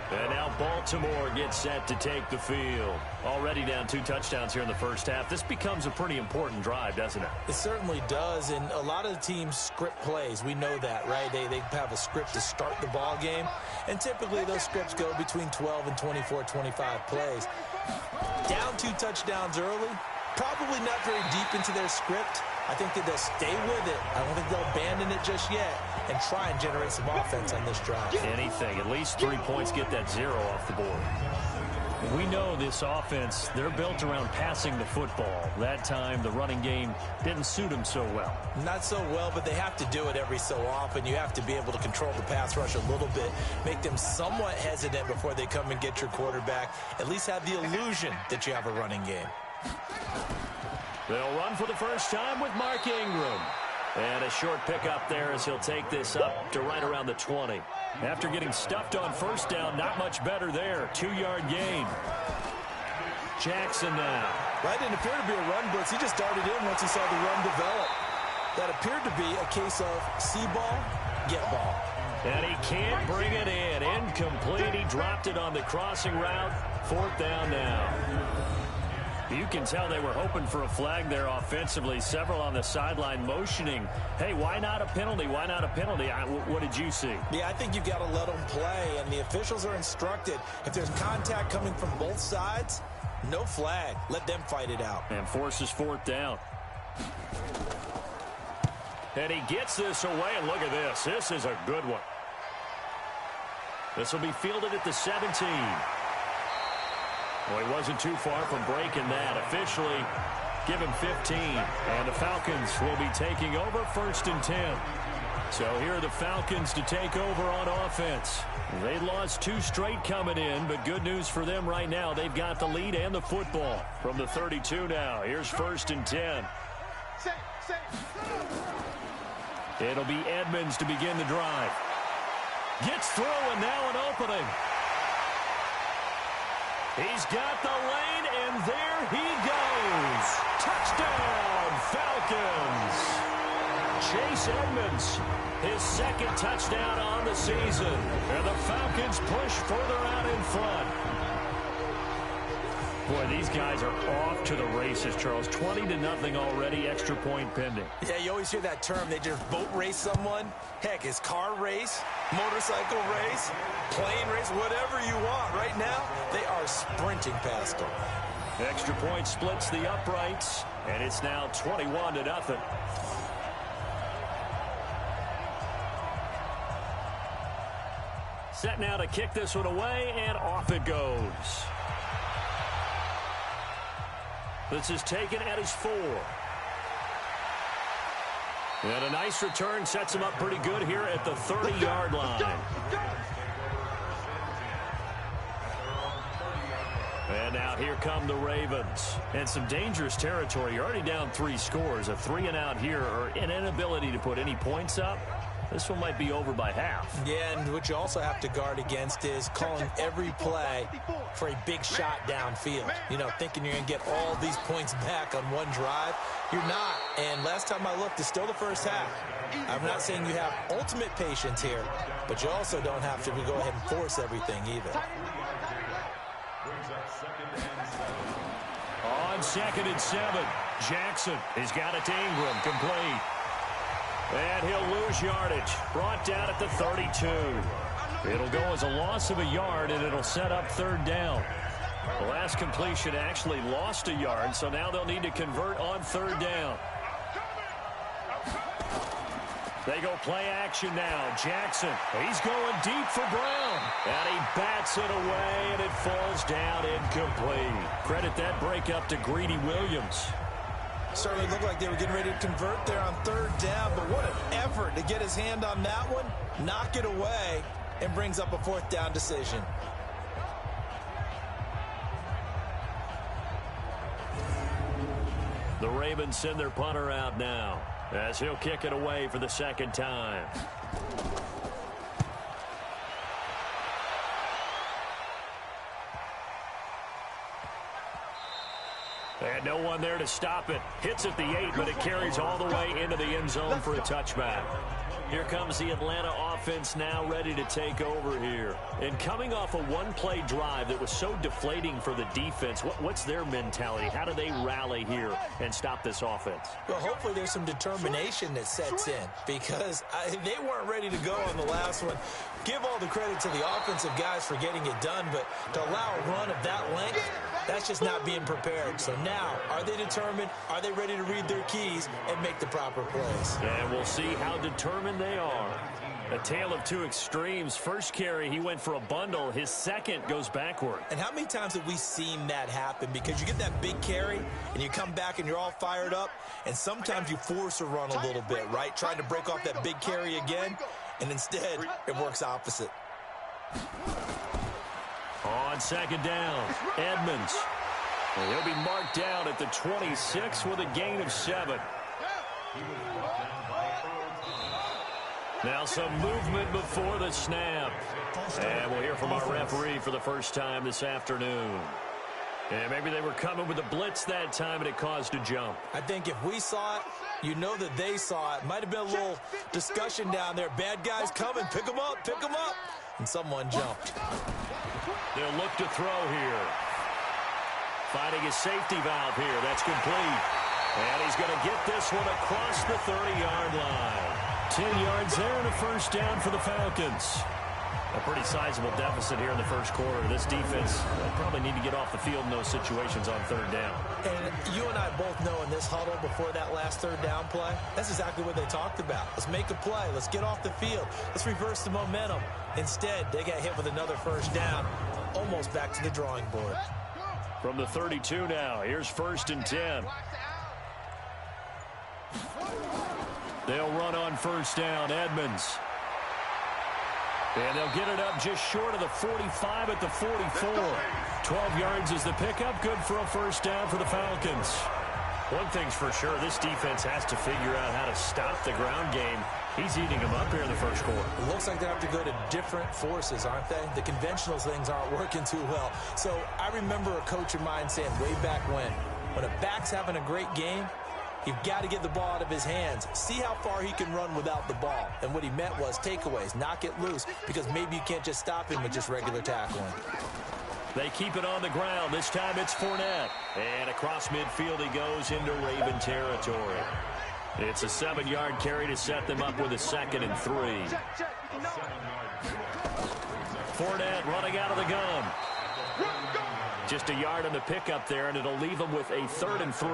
And now Baltimore gets set to take the field. Already down 2 touchdowns here in the first half. This becomes a pretty important drive, doesn't it? It certainly does, and a lot of the teams script plays. We know that, right? They have a script to start the ball game, and typically those scripts go between 12 and 24, 25 plays. Down 2 touchdowns early, probably not very deep into their script. I think that they'll stay with it. I don't think they'll abandon it just yet and try and generate some offense on this drive. Anything, at least 3 points, get that 0 off the board. We know this offense, they're built around passing the football. That time, the running game didn't suit them so well. Not so well, but they have to do it every so often. You have to be able to control the pass rush a little bit, make them somewhat hesitant before they come and get your quarterback. At least have the illusion that you have a running game. They'll run for the first time with Mark Ingram. And a short pickup there as he'll take this up to right around the 20. After getting stuffed on first down, not much better there. 2-yard gain. Jackson now. That didn't appear to be a run blitz. He just darted in once he saw the run develop. That appeared to be a case of see ball, get ball. And he can't bring it in. Incomplete. He dropped it on the crossing route. 4th down now. You can tell they were hoping for a flag there offensively. Several on the sideline motioning, hey, why not a penalty? Why not a penalty? What did you see? Yeah, I think you've got to let them play, and the officials are instructed. If there's contact coming from both sides, no flag. Let them fight it out. And forces 4th down. And he gets this away, and look at this. This is a good one. This will be fielded at the 17. Well, he wasn't too far from breaking that. Officially, give him 15. And the Falcons will be taking over 1st and 10. So here are the Falcons to take over on offense. They lost 2 straight coming in, but good news for them right now. They've got the lead and the football from the 32 now. Here's 1st and 10. It'll be Edmonds to begin the drive. Gets through, and now an opening. He's got the lane, and there he goes. Touchdown, Falcons. Chase Edmonds, his 2nd touchdown on the season. And the Falcons push further out in front. Boy, these guys are off to the races, Charles. 20-0 already, extra point pending. Yeah, you always hear that term. They just boat race someone. Heck, it's car race, motorcycle race, plane race, whatever you want. Right now, they are sprinting past them. Extra point splits the uprights, and it's now 21-0. Set now to kick this one away, and off it goes. This is taken at his 4. And a nice return sets him up pretty good here at the 30-yard line. And now here come the Ravens. And some dangerous territory. You're already down 3 scores. A 3-and-out here, or an inability to put any points up. This one might be over by half. Yeah, and what you also have to guard against is calling every play for a big shot downfield. You know, thinking you're going to get all these points back on one drive. You're not. And last time I looked, it's still the first half. I'm not saying you have ultimate patience here, but you also don't have to go ahead and force everything either. On 2nd and 7, Jackson has got it to Ingram, complete. And he'll lose yardage, brought down at the 32. It'll go as a loss of a yard, and it'll set up 3rd down. The last completion actually lost a yard, so now they'll need to convert on 3rd down. They go play action now. Jackson, he's going deep for Brown. And he bats it away, and it falls down incomplete. Credit that breakup to Greedy Williams. Certainly looked like they were getting ready to convert there on 3rd down, but what an effort to get his hand on that one, knock it away, and brings up a 4th down decision. The Ravens send their punter out now, as he'll kick it away for the 2nd time. And no one there to stop it. Hits at the 8, but it carries all the way into the end zone for a touchback. Here comes the Atlanta offense now ready to take over here. And coming off a one-play drive that was so deflating for the defense, what's their mentality? How do they rally here and stop this offense? Well, hopefully there's some determination that sets in, because they weren't ready to go on the last one. Give all the credit to the offensive guys for getting it done, but to allow a run of that length, that's just not being prepared. So now, are they determined? Are they ready to read their keys and make the proper plays? And we'll see how determined they are. A tale of 2 extremes. First carry, he went for a bundle. His second goes backward. And how many times have we seen that happen? Because you get that big carry, and you come back and you're all fired up, and sometimes you force a run a little bit, right? Trying to break off that big carry again, and instead, it works opposite. On 2nd down, Edmonds. And he'll be marked down at the 26 with a gain of 7. Now some movement before the snap. And we'll hear from our referee for the first time this afternoon. And maybe they were coming with a blitz that time and it caused a jump. I think if we saw it, you know that they saw it. Might have been a little discussion down there. Bad guys coming. Pick them up. Pick them up. And someone jumped. They'll look to throw here. Finding his safety valve here. That's complete. And he's going to get this one across the 30-yard line. 10 yards there and a first down for the Falcons. A pretty sizable deficit here in the first quarter. This defense probably need to get off the field in those situations on 3rd down. And you and I both know in this huddle before that last 3rd down play, that's exactly what they talked about. Let's make a play. Let's get off the field. Let's reverse the momentum. Instead, they got hit with another first down, almost back to the drawing board. From the 32 now, here's 1st and 10. They'll run on 1st down, Edmonds. And they'll get it up just short of the 45 at the 44. 12 yards is the pickup. Good for a first down for the Falcons. One thing's for sure, this defense has to figure out how to stop the ground game. He's eating them up here in the first quarter. It looks like they have to go to different forces, aren't they? The conventional things aren't working too well. So I remember a coach of mine saying way back when a back's having a great game, you've got to get the ball out of his hands. See how far he can run without the ball. And what he meant was takeaways, knock it loose, because maybe you can't just stop him with just regular tackling. They keep it on the ground. This time it's Fournette. And across midfield he goes into Raven territory. It's a 7-yard carry to set them up with a 2nd and 3. Fournette running out of the gun. Just a yard on the pickup there, and it'll leave them with a 3rd and 3.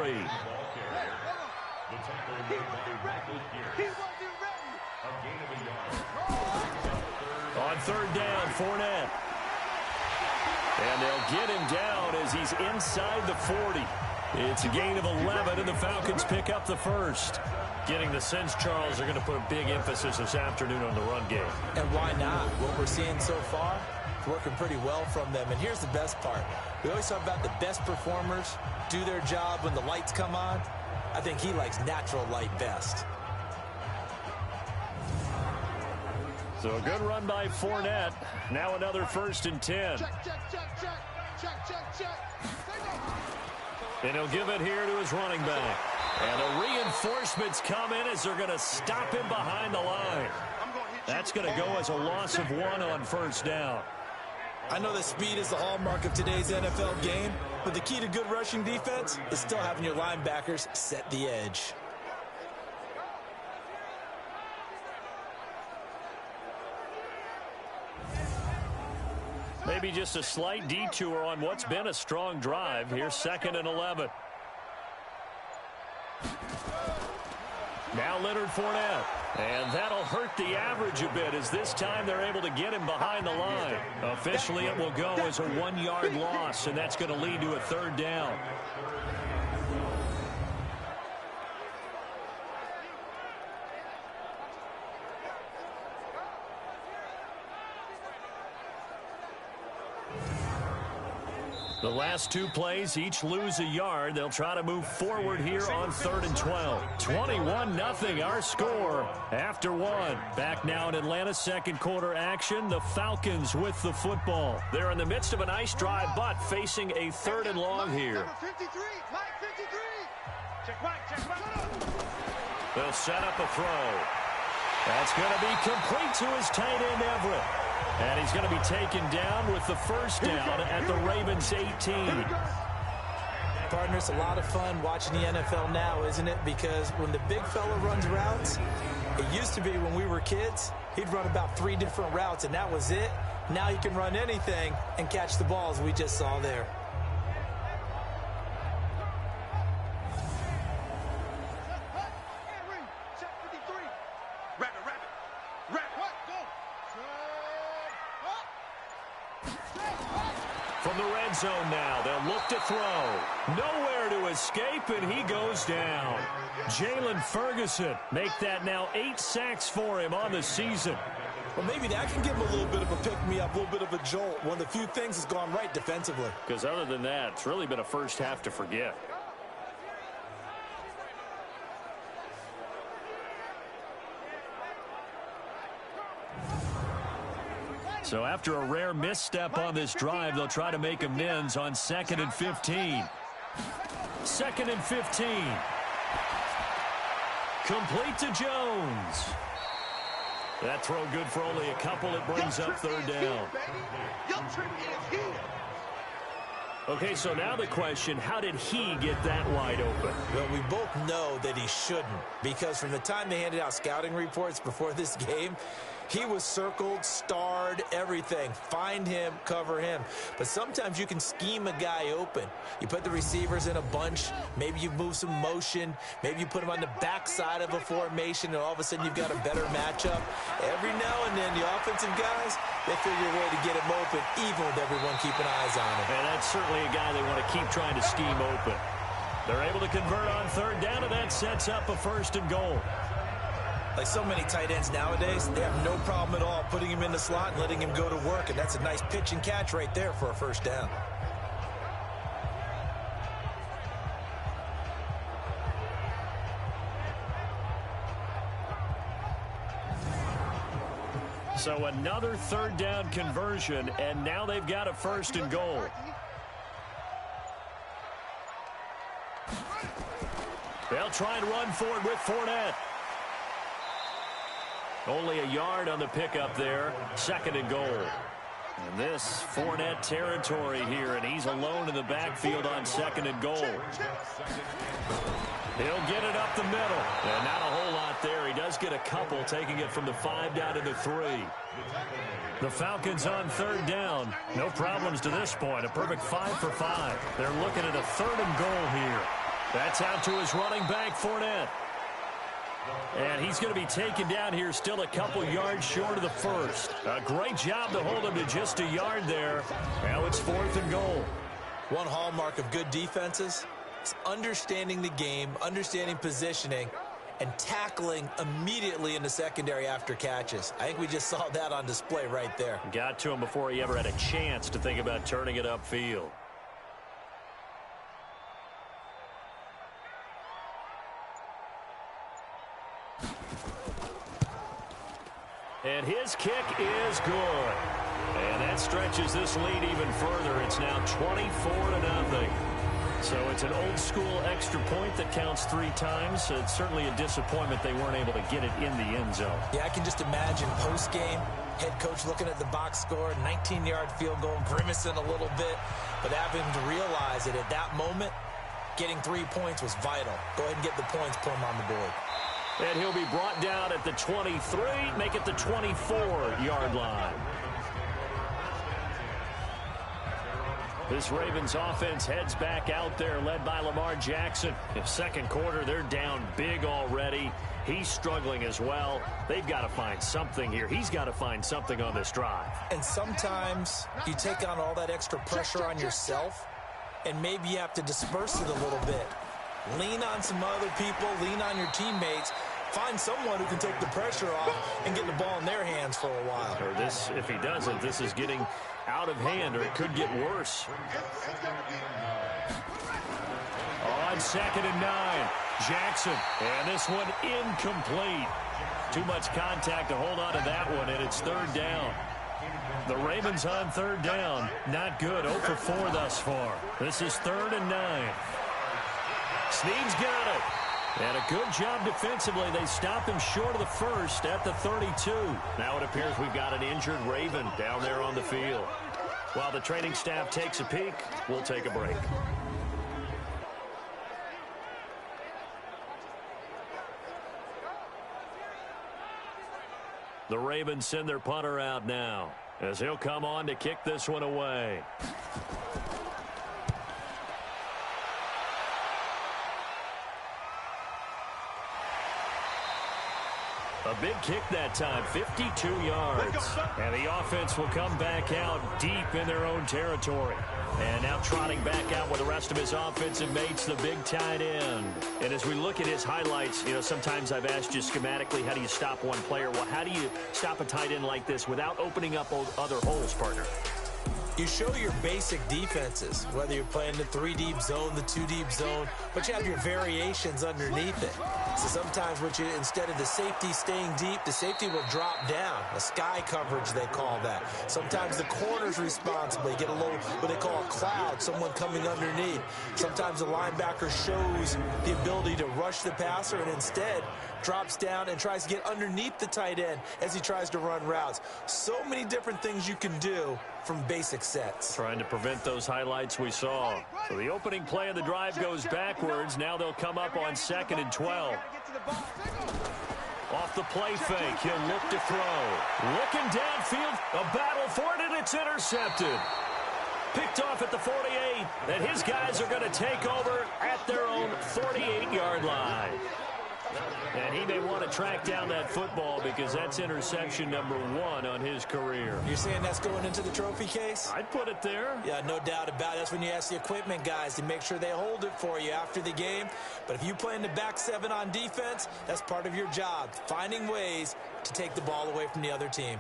On 3rd down, Fournette. And they'll get him down as he's inside the 40. It's a gain of 11, and the Falcons pick up the first. Getting the sense, Charles, are going to put a big emphasis this afternoon on the run game. And why not? What we're seeing so far is working pretty well from them. And here's the best part. We always talk about the best performers do their job when the lights come on. I think he likes natural light best. So a good run by Fournette. Now another 1st and 10. And he'll give it here to his running back. And the reinforcements come in as they're going to stop him behind the line. That's going to go as a loss of 1 on 1st down. I know that speed is the hallmark of today's NFL game, but the key to good rushing defense is still having your linebackers set the edge. Maybe just a slight detour on what's been a strong drive. Here's 2nd and 11. Now Leonard Fournette. And that'll hurt the average a bit as this time they're able to get him behind the line. Officially, it will go as a 1-yard loss, and that's going to lead to a 3rd down. The last 2 plays, each lose a yard. They'll try to move forward here on 3rd and 12. 21-0 our score after 1. Back now in Atlanta's 2nd quarter action. The Falcons with the football. They're in the midst of a nice drive, but facing a 3rd and long here. They'll set up a throw. That's going to be complete to his tight end, Everett. And he's going to be taken down with the 1st down at the Ravens 18. Partner, it's a lot of fun watching the NFL now, isn't it? Because when the big fella runs routes, it used to be when we were kids, he'd run about 3 different routes, and that was it. Now he can run anything and catch the balls we just saw there. From the red zone now, they'll look to throw. Nowhere to escape, and he goes down. Jalen Ferguson, make that now 8 sacks for him on the season. Well, maybe that can give him a little bit of a pick-me-up, a little bit of a jolt. One of the few things that's gone right defensively. Because other than that, it's really been a first half to forget. So after a rare misstep on this drive, they'll try to make amends on 2nd and 15. 2nd and 15. Complete to Jones. That throw good for only a couple. It brings up 3rd down. Okay, so now the question, how did he get that wide open? Well, we both know that he shouldn't, because from the time they handed out scouting reports before this game, he was circled, starred, everything. Find him, cover him. But sometimes you can scheme a guy open. You put the receivers in a bunch. Maybe you move some motion. Maybe you put him on the backside of a formation, and all of a sudden you've got a better matchup. Every now and then, the offensive guys, they figure a way to get him open, even with everyone keeping eyes on him. And that's certainly a guy they want to keep trying to scheme open. They're able to convert on 3rd down, and that sets up a 1st and goal. Like so many tight ends nowadays, they have no problem at all putting him in the slot and letting him go to work, and that's a nice pitch and catch right there for a 1st down. So another 3rd down conversion, and now they've got a 1st and goal. They'll try and run forward with Fournette. Only a yard on the pickup there. 2nd and goal. And this Fournette territory here, and he's alone in the backfield on 2nd and goal. He'll get it up the middle. And not a whole lot there. He does get a couple, taking it from the 5 down to the 3. The Falcons on 3rd down. No problems to this point. A perfect 5 for 5. They're looking at a 3rd and goal here. That's out to his running back, Fournette. And he's going to be taken down here still a couple yards short of the 1st. A great job to hold him to just a yard there. Now it's 4th and goal. One hallmark of good defenses is understanding the game, understanding positioning, and tackling immediately in the secondary after catches. I think we just saw that on display right there. Got to him before he ever had a chance to think about turning it upfield. And his kick is good. And that stretches this lead even further. It's now 24-0. So it's an old-school extra point that counts 3 times. So it's certainly a disappointment they weren't able to get it in the end zone. Yeah, I can just imagine post-game, head coach looking at the box score, 19-yard field goal, grimacing a little bit, but having to realize that at that moment, getting 3 points was vital. Go ahead and get the points, put them on the board. And he'll be brought down at the 23, make it the 24-yard line. This Ravens offense heads back out there, led by Lamar Jackson. In second quarter, they're down big already. He's struggling as well. They've got to find something here. He's got to find something on this drive. And sometimes you take on all that extra pressure on yourself, and maybe you have to disperse it a little bit. Lean on some other people, lean on your teammates. Find someone who can take the pressure off and get the ball in their hands for a while. Or this, if he doesn't, this is getting out of hand, or it could get worse. On 2nd and 9, Jackson. And this one incomplete. Too much contact to hold on to that one, and it's 3rd down. The Ravens on 3rd down. Not good. 0 for 4 thus far. This is 3rd and 9. Snead's got it. And a good job defensively. They stop him short of the first at the 32. Now it appears we've got an injured Raven down there on the field. While the training staff takes a peek, we'll take a break. The Ravens send their punter out now as he'll come on to kick this one away. A big kick that time, 52 yards. And the offense will come back out deep in their own territory. And now trotting back out with the rest of his offensive mates, the big tight end. And as we look at his highlights, you know, sometimes I've asked you schematically, how do you stop one player? Well, how do you stop a tight end like this without opening up other holes, partner? You show your basic defenses, whether you're playing the 3-deep zone, the 2-deep zone, but you have your variations underneath it. So sometimes instead of the safety staying deep, the safety will drop down. A sky coverage, they call that. Sometimes the corner's responsible. You get a little, what they call a cloud, someone coming underneath. Sometimes the linebacker shows the ability to rush the passer and instead drops down and tries to get underneath the tight end as he tries to run routes. So many different things you can do from basic sets. Trying to prevent those highlights we saw. So the opening play of the drive goes backwards. Now they'll come up on 2nd and 12. Off the play fake, he'll look to throw. Looking downfield, a battle for it, and it's intercepted. Picked off at the 48, and his guys are going to take over at their own 48-yard line. And he may want to track down that football because that's interception number 1 on his career. You're saying that's going into the trophy case? I'd put it there. Yeah, no doubt about it. That's when you ask the equipment guys to make sure they hold it for you after the game. But if you play in the back 7 on defense, that's part of your job, finding ways to take the ball away from the other team.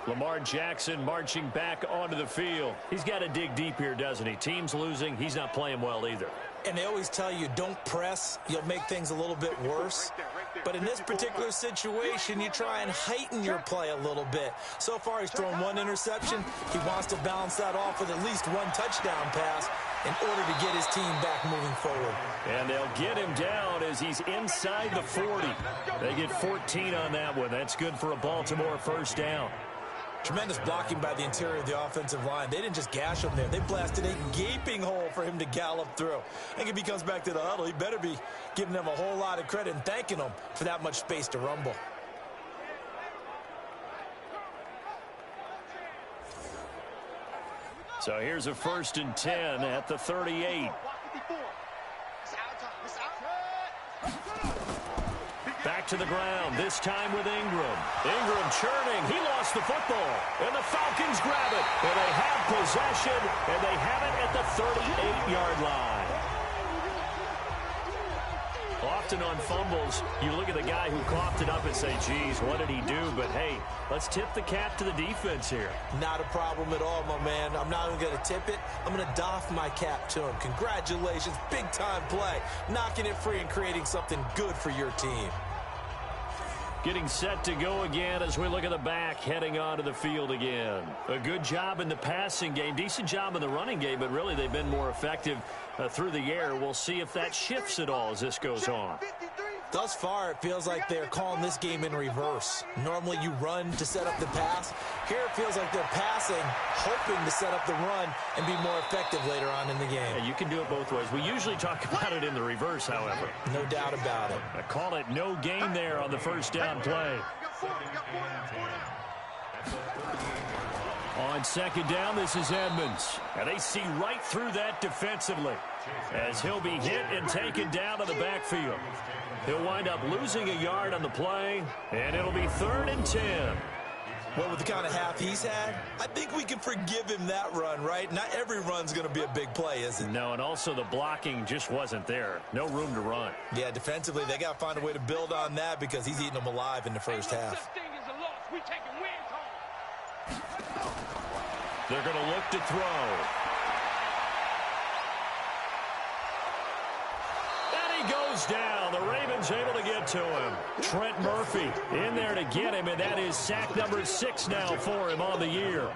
Lamar Jackson marching back onto the field. He's got to dig deep here, doesn't he? Team's losing. He's not playing well either. And they always tell you, don't press. You'll make things a little bit worse. But in this particular situation, you try and heighten your play a little bit. So far, he's thrown 1 interception. He wants to balance that off with at least 1 touchdown pass in order to get his team back moving forward. And they'll get him down as he's inside the 40. They get 14 on that one. That's good for a Baltimore first down. Tremendous blocking by the interior of the offensive line. They didn't just gash him there. They blasted a gaping hole for him to gallop through. I think if he comes back to the huddle, he better be giving them a whole lot of credit and thanking them for that much space to rumble. So here's a 1st and 10 at the 38. Back to the ground, this time with Ingram. Ingram churning, he lost the football, and the Falcons grab it. And they have possession, and they have it at the 38-yard line. Off often on fumbles, you look at the guy who coughed it up and say, geez, what did he do? But, hey, let's tip the cap to the defense here. Not a problem at all, my man. I'm not even going to tip it. I'm going to doff my cap to him. Congratulations. Big-time play. Knocking it free and creating something good for your team. Getting set to go again as we look at the back, heading onto the field again. A good job in the passing game, decent job in the running game, but really they've been more effective through the air. We'll see if that shifts at all as this goes on. Thus far, it feels like they're calling this game in reverse. Normally you run to set up the pass. Here it feels like they're passing, hoping to set up the run and be more effective later on in the game. Yeah, you can do it both ways. We usually talk about it in the reverse, however. No doubt about it. I call it no gain there on the first down play. On second down, this is Edmonds. And they see right through that defensively as he'll be hit and taken down to the backfield. He'll wind up losing a yard on the play, and it'll be 3rd and 10. Well, with the kind of half he's had, I think we can forgive him that run, right? Not every run's going to be a big play, is it? No, and also the blocking just wasn't there. No room to run. Yeah, defensively, they got to find a way to build on that because he's eating them alive in the first half. They're going to look to throw. And he goes down. The Ravens able to get to him. Trent Murphy in there to get him, and that is sack number 6 now for him on the year.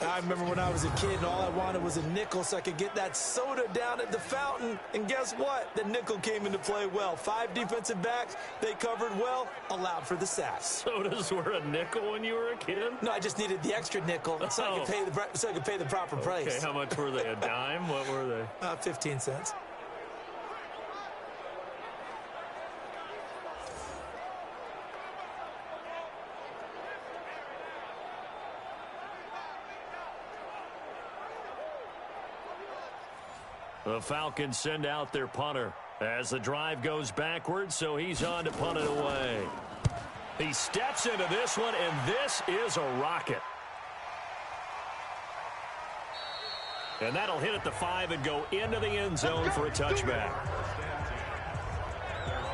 I remember when I was a kid and all I wanted was a nickel so I could get that soda down at the fountain. And guess what? The nickel came into play well. 5 defensive backs, they covered well, allowed for the sack. Sodas were a nickel when you were a kid? No, I just needed the extra nickel so I could pay the proper price. Okay, how much were they? A dime? What were they? 15 cents. The Falcons send out their punter as the drive goes backwards, so he's on to punt it away. He steps into this one, and this is a rocket. And that'll hit at the 5 and go into the end zone for a touchback.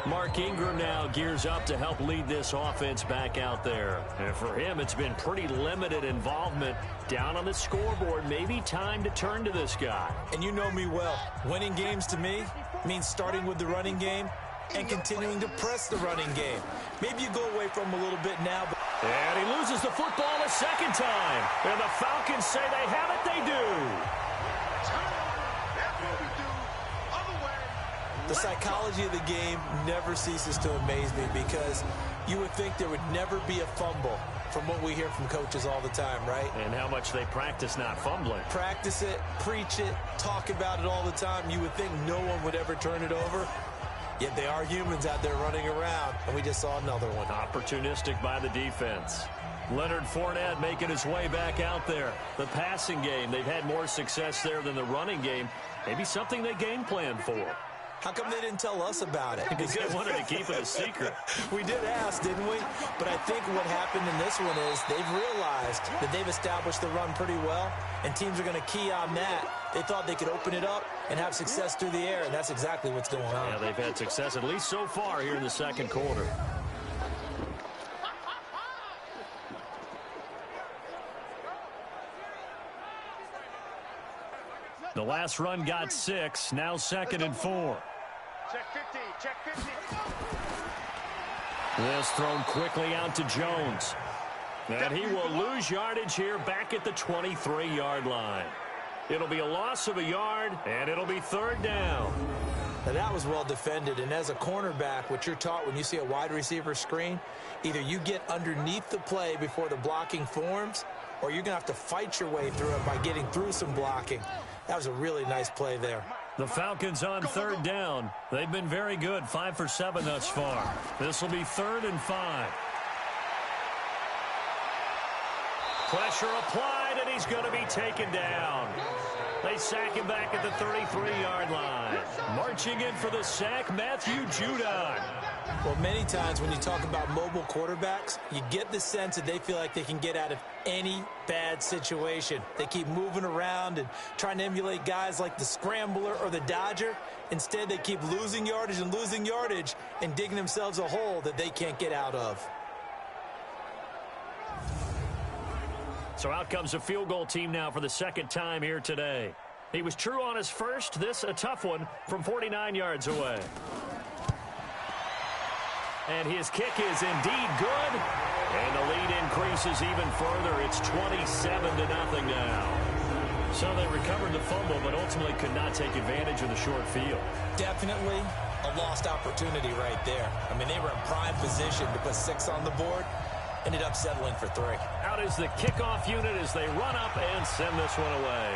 Mark Ingram now gears up to help lead this offense back out there. And for him, it's been pretty limited involvement down on the scoreboard. Maybe time to turn to this guy. And you know me well. Winning games to me means starting with the running game and continuing to press the running game. Maybe you go away from him a little bit now. But and he loses the football a second time. And the Falcons say they have it. They do. The psychology of the game never ceases to amaze me because you would think there would never be a fumble from what we hear from coaches all the time, right? And how much they practice not fumbling. Practice it, preach it, talk about it all the time. You would think no one would ever turn it over. Yet they are humans out there running around, and we just saw another one. Opportunistic by the defense. Leonard Fournette making his way back out there. The passing game, they've had more success there than the running game. Maybe something they game plan for. How come they didn't tell us about it? Because they wanted to keep it a secret. We did ask, didn't we? But I think what happened in this one is they've realized that they've established the run pretty well, and teams are going to key on that. They thought they could open it up and have success through the air, and that's exactly what's going on. Yeah, they've had success, at least so far, here in the second quarter. The last run got 6, now 2nd and 4. Check 50, check 50. This thrown quickly out to Jones. And he will lose yardage here back at the 23-yard line. It'll be a loss of a yard, and it'll be 3rd down. Now that was well defended, and as a cornerback, what you're taught when you see a wide receiver screen, either you get underneath the play before the blocking forms, or you're going to have to fight your way through it by getting through some blocking. That was a really nice play there. The Falcons on 3rd down. They've been very good, 5 for 7 thus far. This will be 3rd and 5. Pressure applied, and he's going to be taken down. They sack him back at the 33-yard line. Marching in for the sack, Matthew Judon. Well, many times when you talk about mobile quarterbacks, you get the sense that they feel like they can get out of any bad situation. They keep moving around and trying to emulate guys like the Scrambler or the Dodger. Instead, they keep losing yardage and digging themselves a hole that they can't get out of. So out comes a field goal team now for the second time here today. He was true on his first. This a tough one from 49 yards away. And his kick is indeed good. And the lead increases even further. It's 27-0 now. So they recovered the fumble, but ultimately could not take advantage of the short field. Definitely a lost opportunity right there. I mean, they were in prime position to put 6 on the board. Ended up settling for 3. Out is the kickoff unit as they run up and send this one away.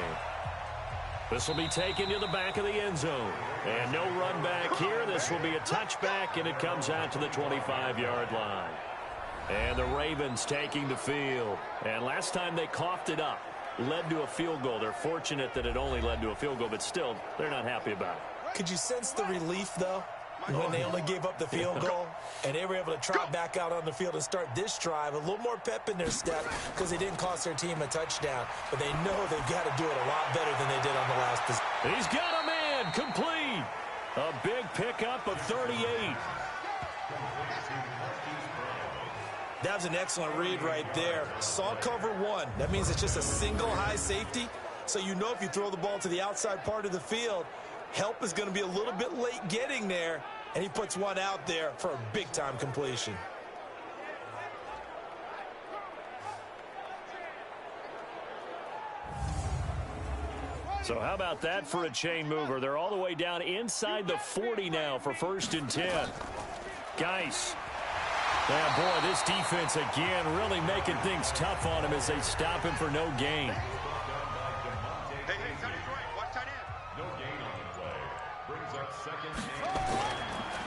This will be taken to the back of the end zone. And no run back here. This will be a touchback, and it comes out to the 25-yard line. And the Ravens taking the field. And last time they coughed it up, led to a field goal. They're fortunate that it only led to a field goal, but still, they're not happy about it. Could you sense the relief, though, when they only gave up the field goal and they were able to trot back out on the field and start this drive? A little more pep in their step because they didn't cost their team a touchdown, but they know they've got to do it a lot better than they did on the last possession. He's got a man complete. A big pickup of 38. That was an excellent read right there. Saw cover 1. That means it's just a single high safety. So you know if you throw the ball to the outside part of the field, help is going to be a little bit late getting there, and he puts one out there for a big-time completion. So how about that for a chain mover? They're all the way down inside the 40 now for 1st and 10. Geis. Yeah, boy, this defense again really making things tough on him as they stop him for no gain.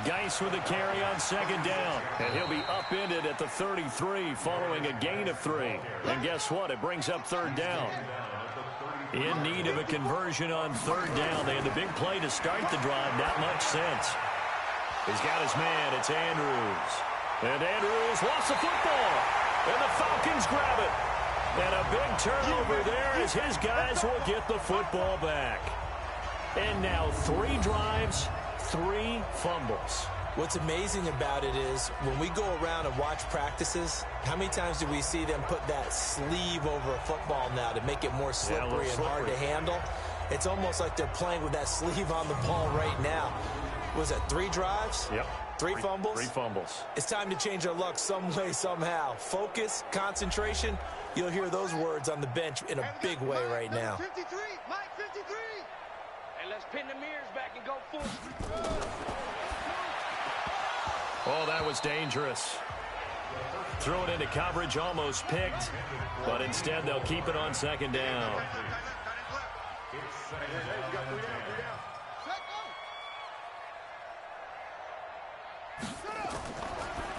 Geis with a carry on 2nd down. And he'll be upended at the 33 following a gain of 3. And guess what? It brings up 3rd down. In need of a conversion on 3rd down. They had the big play to start the drive. Not much sense. He's got his man. It's Andrews. And Andrews lost the football. And the Falcons grab it. And a big turnover there as his guys will get the football back. And now 3 drives, 3 fumbles. What's amazing about it is when we go around and watch practices, how many times do we see them put that sleeve over a football now to make it more slippery and hard to handle? It's almost like they're playing with that sleeve on the ball right now. Was that 3 drives? Yep. 3 fumbles? 3 fumbles. It's time to change our luck some way, somehow. Focus, concentration. You'll hear those words on the bench in a big way right now. 53, Mike 53. And let's pin the mirrors back and go full. Oh, that was dangerous. Threw it into coverage, almost picked. But instead, they'll keep it on 2nd down.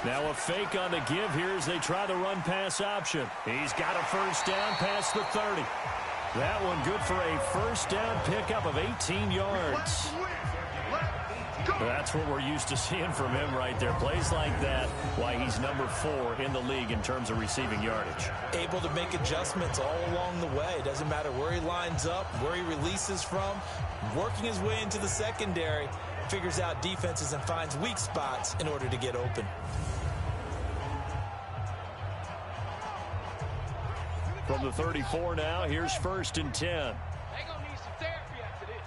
Now a fake on the give here as they try the run-pass option. He's got a 1st down past the 30. That one good for a 1st down pickup of 18 yards. That's what we're used to seeing from him right there. Plays like that, why he's number 4 in the league in terms of receiving yardage. Able to make adjustments all along the way. Doesn't matter where he lines up, where he releases from. Working his way into the secondary, figures out defenses and finds weak spots in order to get open. From the 34 now, here's 1st and 10. They gonna need some therapy after this.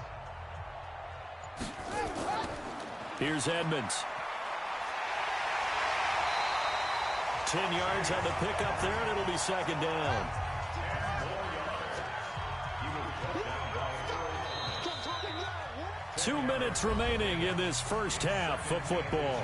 Here's Edmonds. 10 yards on the pickup there, and it'll be 2nd down. Two minutes remaining in this first half of football.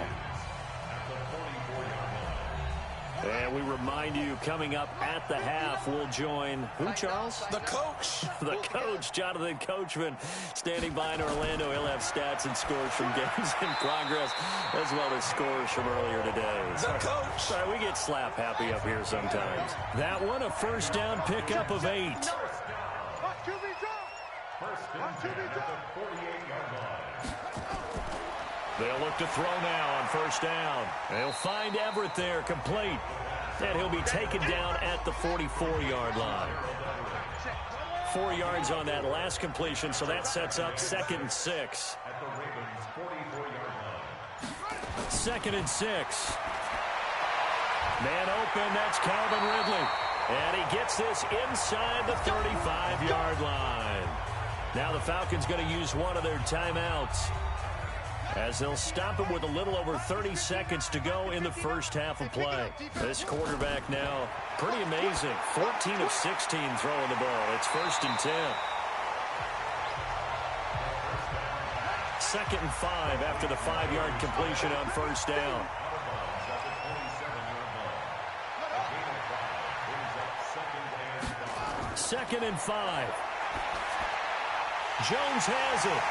And we remind you, coming up at the half, we'll join who, Charles? The coach. The coach, Jonathan Coachman, standing by in Orlando. He'll have stats and scores from games in progress, as well as scores from earlier today. The coach. Sorry, we get slap happy up here sometimes. That one, a 1st down pickup of 8. They'll look to throw now on first down. They'll find Everett there, complete. And he'll be taken down at the 44-yard line. 4 yards on that last completion, so that sets up 2nd and 6. 2nd and 6. Man open, that's Calvin Ridley. And he gets this inside the 35-yard line. Now the Falcons going to use one of their timeouts, as they'll stop him with a little over 30 seconds to go in the first half of play. This quarterback now, pretty amazing. 14 of 16 throwing the ball. It's 1st and 10. 2nd and 5 after the 5-yard completion on first down. 2nd and 5. Jones has it.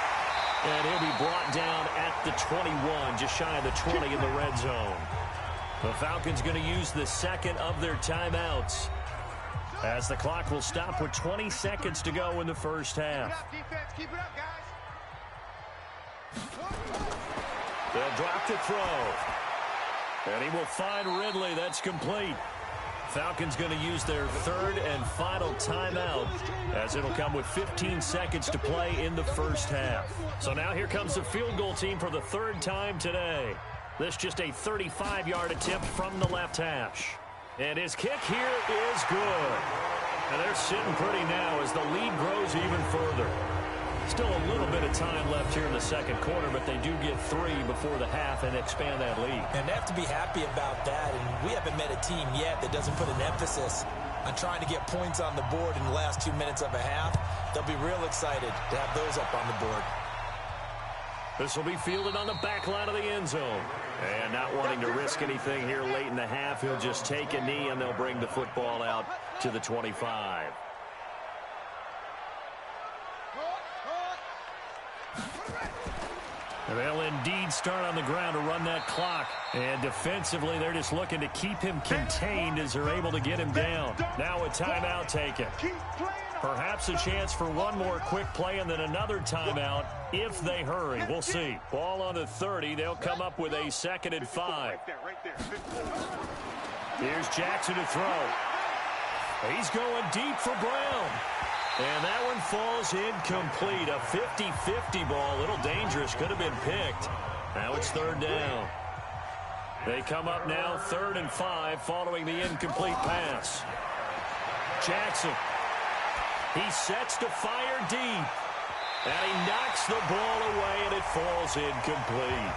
And he'll be brought down at the 21, just shy of the 20 in the red zone. The Falcons going to use the second of their timeouts, as the clock will stop with 20 seconds to go in the first half. Keep it up, guys. They'll drop the throw. And he will find Ridley. That's complete. Falcons going to use their 3rd and final timeout, as it'll come with 15 seconds to play in the first half. So now here comes the field goal team for the 3rd time today. This just a 35-yard attempt from the left hash. And his kick here is good. And they're sitting pretty now as the lead grows even further. Still a little bit of time left here in the second quarter, but they do get 3 before the half and expand that lead. And they have to be happy about that. And we haven't met a team yet that doesn't put an emphasis on trying to get points on the board in the last 2 minutes of a half. They'll be real excited to have those up on the board. This will be fielded on the back line of the end zone. And not wanting to risk anything here late in the half, he'll just take a knee, and they'll bring the football out to the 25. And they'll indeed start on the ground to run that clock. And defensively, they're just looking to keep him contained as they're able to get him down. Now a timeout taken. Perhaps a chance for one more quick play and then another timeout if they hurry. We'll see. Ball on the 30. They'll come up with a 2nd and 5. Here's Jackson to throw. He's going deep for Brown. And that one falls incomplete. A 50-50 ball. A little dangerous. Could have been picked. Now it's 3rd down. They come up now 3rd and 5 following the incomplete pass. Jackson. He sets to fire deep. And he knocks the ball away, and it falls incomplete.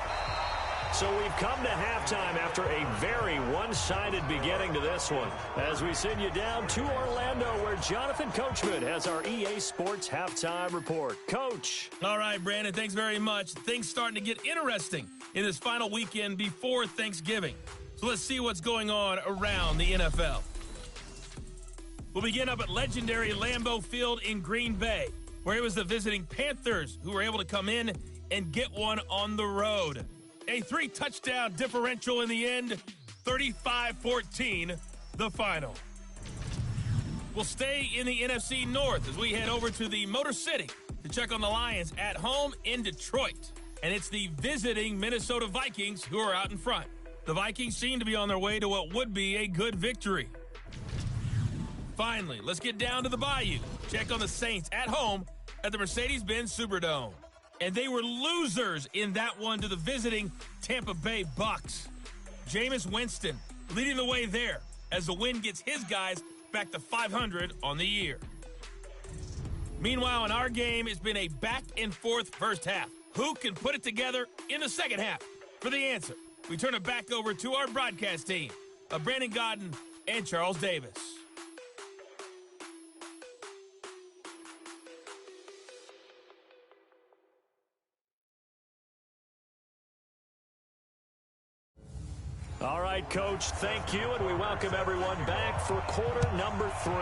So we've come to halftime after a very one-sided beginning to this one, as we send you down to Orlando, where Jonathan Coachman has our EA Sports Halftime Report. Coach. All right, Brandon, thanks very much. Things starting to get interesting in this final weekend before Thanksgiving. So let's see what's going on around the NFL. We'll begin up at legendary Lambeau Field in Green Bay, where it was the visiting Panthers who were able to come in and get one on the road. A 3-touchdown differential in the end, 35-14, the final. We'll stay in the NFC North as we head over to the Motor City to check on the Lions at home in Detroit. And it's the visiting Minnesota Vikings who are out in front. The Vikings seem to be on their way to what would be a good victory. Finally, let's get down to the Bayou. Check on the Saints at home at the Mercedes-Benz Superdome. And they were losers in that one to the visiting Tampa Bay Bucks. Jameis Winston leading the way there as the win gets his guys back to 500 on the year. Meanwhile, in our game, it's been a back-and-forth first half. Who can put it together in the second half? For the answer, we turn it back over to our broadcast team of Brandon Godden and Charles Davis. All right, Coach, thank you, and we welcome everyone back for quarter number 3.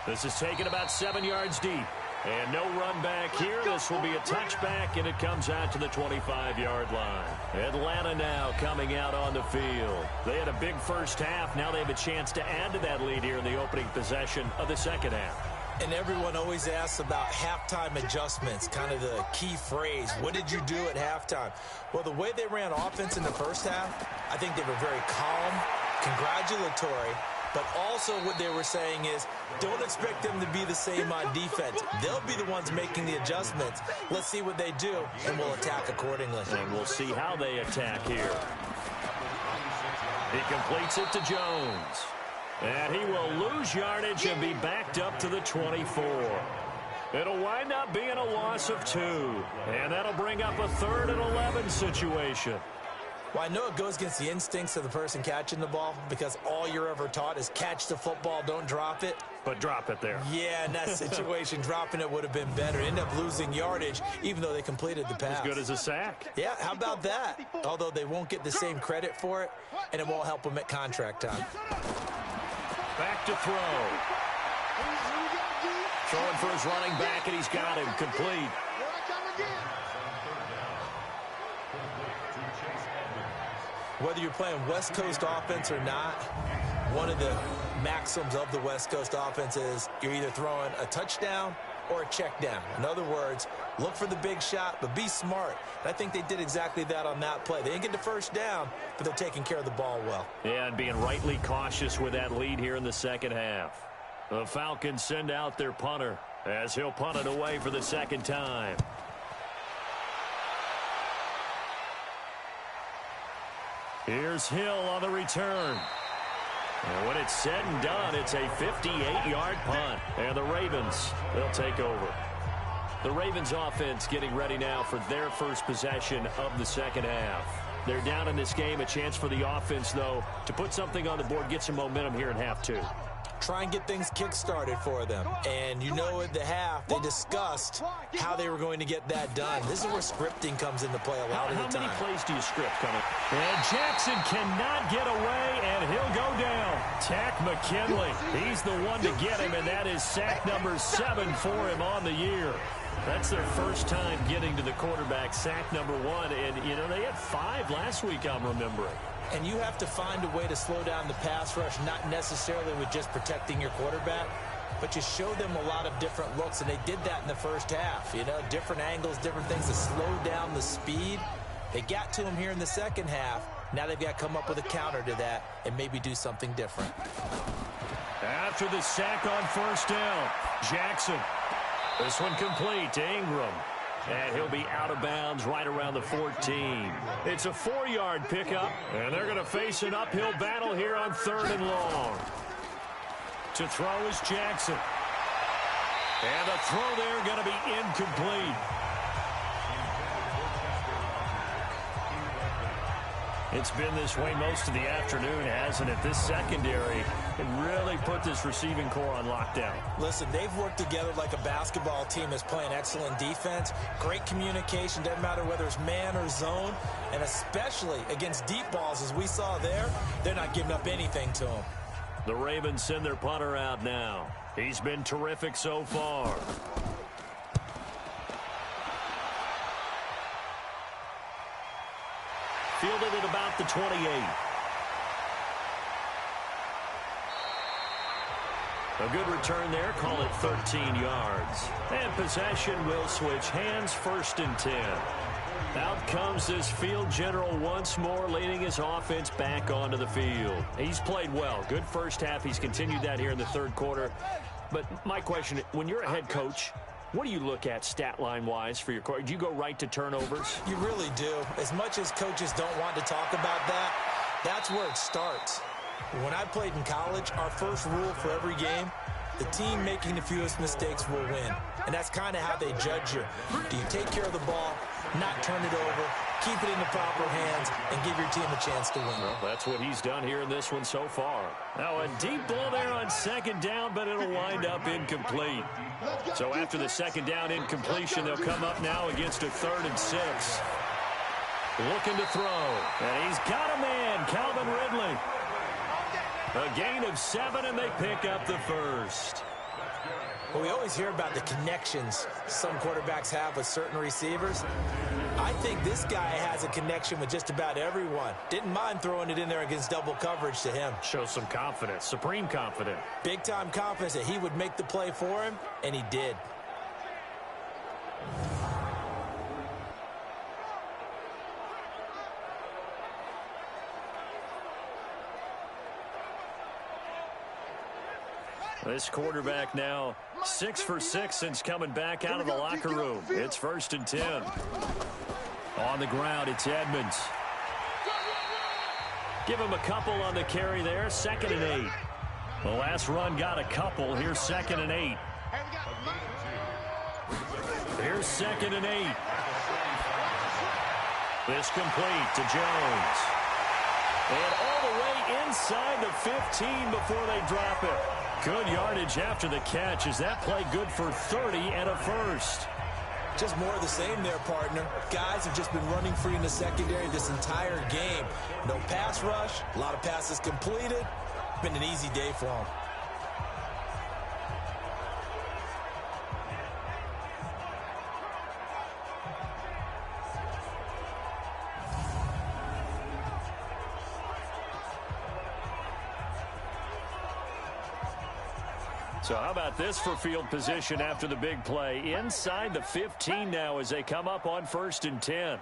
This is taken about 7 yards deep, and no run back here. This will be a touchback, and it comes out to the 25-yard line. Atlanta now coming out on the field. They had a big first half. Now they have a chance to add to that lead here in the opening possession of the second half. And everyone always asks about halftime adjustments, kind of the key phrase. What did you do at halftime? Well, the way they ran offense in the first half, I think they were very calm, congratulatory, but also what they were saying is don't expect them to be the same on defense. They'll be the ones making the adjustments. Let's see what they do, and we'll attack accordingly. And we'll see how they attack here. He completes it to Jones. And he will lose yardage and be backed up to the 24. It'll wind up being a loss of 2. And that'll bring up a 3rd and 11 situation. Well, I know it goes against the instincts of the person catching the ball because all you're ever taught is catch the football, don't drop it. But drop it there. Yeah, in that situation, dropping it would have been better. End up losing yardage, even though they completed the pass. As good as a sack. Yeah, how about that? Although they won't get the same credit for it, and it won't help them at contract time. Back to throw. Throwing for his running back, and he's got him complete. Whether you're playing West Coast offense or not, one of the maxims of the West Coast offense is you're either throwing a touchdown or a check down. In other words, look for the big shot, but be smart. And I think they did exactly that on that play. They didn't get the first down, but they're taking care of the ball well. Yeah, and being rightly cautious with that lead here in the second half. The Falcons send out their punter as he'll punt it away for the second time. Here's Hill on the return. And when it's said and done, it's a 58-yard punt. And the Ravens, they'll take over. The Ravens offense getting ready now for their first possession of the second half. They're down in this game. A chance for the offense, though, to put something on the board, get some momentum here in half 2. Try and get things kick-started for them. And you know at the half, they discussed how they were going to get that done. This is where scripting comes into play a lot of the time. How many plays do you script coming? And Jackson cannot get away, and he'll go down. Tack McKinley, he's the one to get him, and that is sack number 7 for him on the year. That's their first time getting to the quarterback, sack number 1. And, you know, they had 5 last week, I'm remembering. And you have to find a way to slow down the pass rush, not necessarily with just protecting your quarterback, but you show them a lot of different looks, and they did that in the first half. You know, different angles, different things to slow down the speed. They got to him here in the second half. Now they've got to come up with a counter to that and maybe do something different. After the sack on first down, Jackson. This one complete to Ingram. And he'll be out of bounds right around the 14. It's a 4-yard pickup, and they're going to face an uphill battle here on 3rd and long. To throw is Jackson. And the throw there going to be incomplete. It's been this way most of the afternoon, hasn't it? This secondary really put this receiving core on lockdown. Listen, they've worked together like a basketball team that's playing excellent defense. Great communication, doesn't matter whether it's man or zone. And especially against deep balls, as we saw there, they're not giving up anything to them. The Ravens send their punter out now. He's been terrific so far. Fielded at about the 28. A good return there, call it 13 yards. And possession will switch hands, 1st and 10. Out comes this field general once more, leading his offense back onto the field. He's played well. Good first half. He's continued that here in the 3rd quarter. But my question, when you're a head coach, what do you look at stat line-wise for your coach? Do you go right to turnovers? You really do. As much as coaches don't want to talk about that, that's where it starts. When I played in college, our first rule for every game, the team making the fewest mistakes will win. And that's kind of how they judge you. Do you take care of the ball, not turn it over, keep it in the proper hands, and give your team a chance to win? Well, that's what he's done here in this one so far. Now a deep ball there on 2nd down, but it'll wind up incomplete. So after the 2nd down incompletion, they'll come up now against a 3rd and 6. Looking to throw. And he's got a man, Calvin Ridley. A gain of 7, and they pick up the 1st. Well, we always hear about the connections some quarterbacks have with certain receivers. I think this guy has a connection with just about everyone. Didn't mind throwing it in there against double coverage to him. Shows some confidence, supreme confidence. Big-time confidence that he would make the play for him, and he did. This quarterback now 6 for 6 since coming back out of the locker room. It's 1st and 10. On the ground, it's Edmonds. Give him a couple on the carry there. 2nd and 8. The last run got a couple. Here's 2nd and 8. Here's 2nd and 8. This complete to Jones. And all the way inside the 15 before they drop it. Good yardage after the catch. Is that play good for 30 and a first? Just more of the same there, partner. Guys have just been running free in the secondary this entire game. No pass rush, a lot of passes completed. Been an easy day for them. So how about this for field position after the big play? Inside the 15 now as they come up on 1st and 10.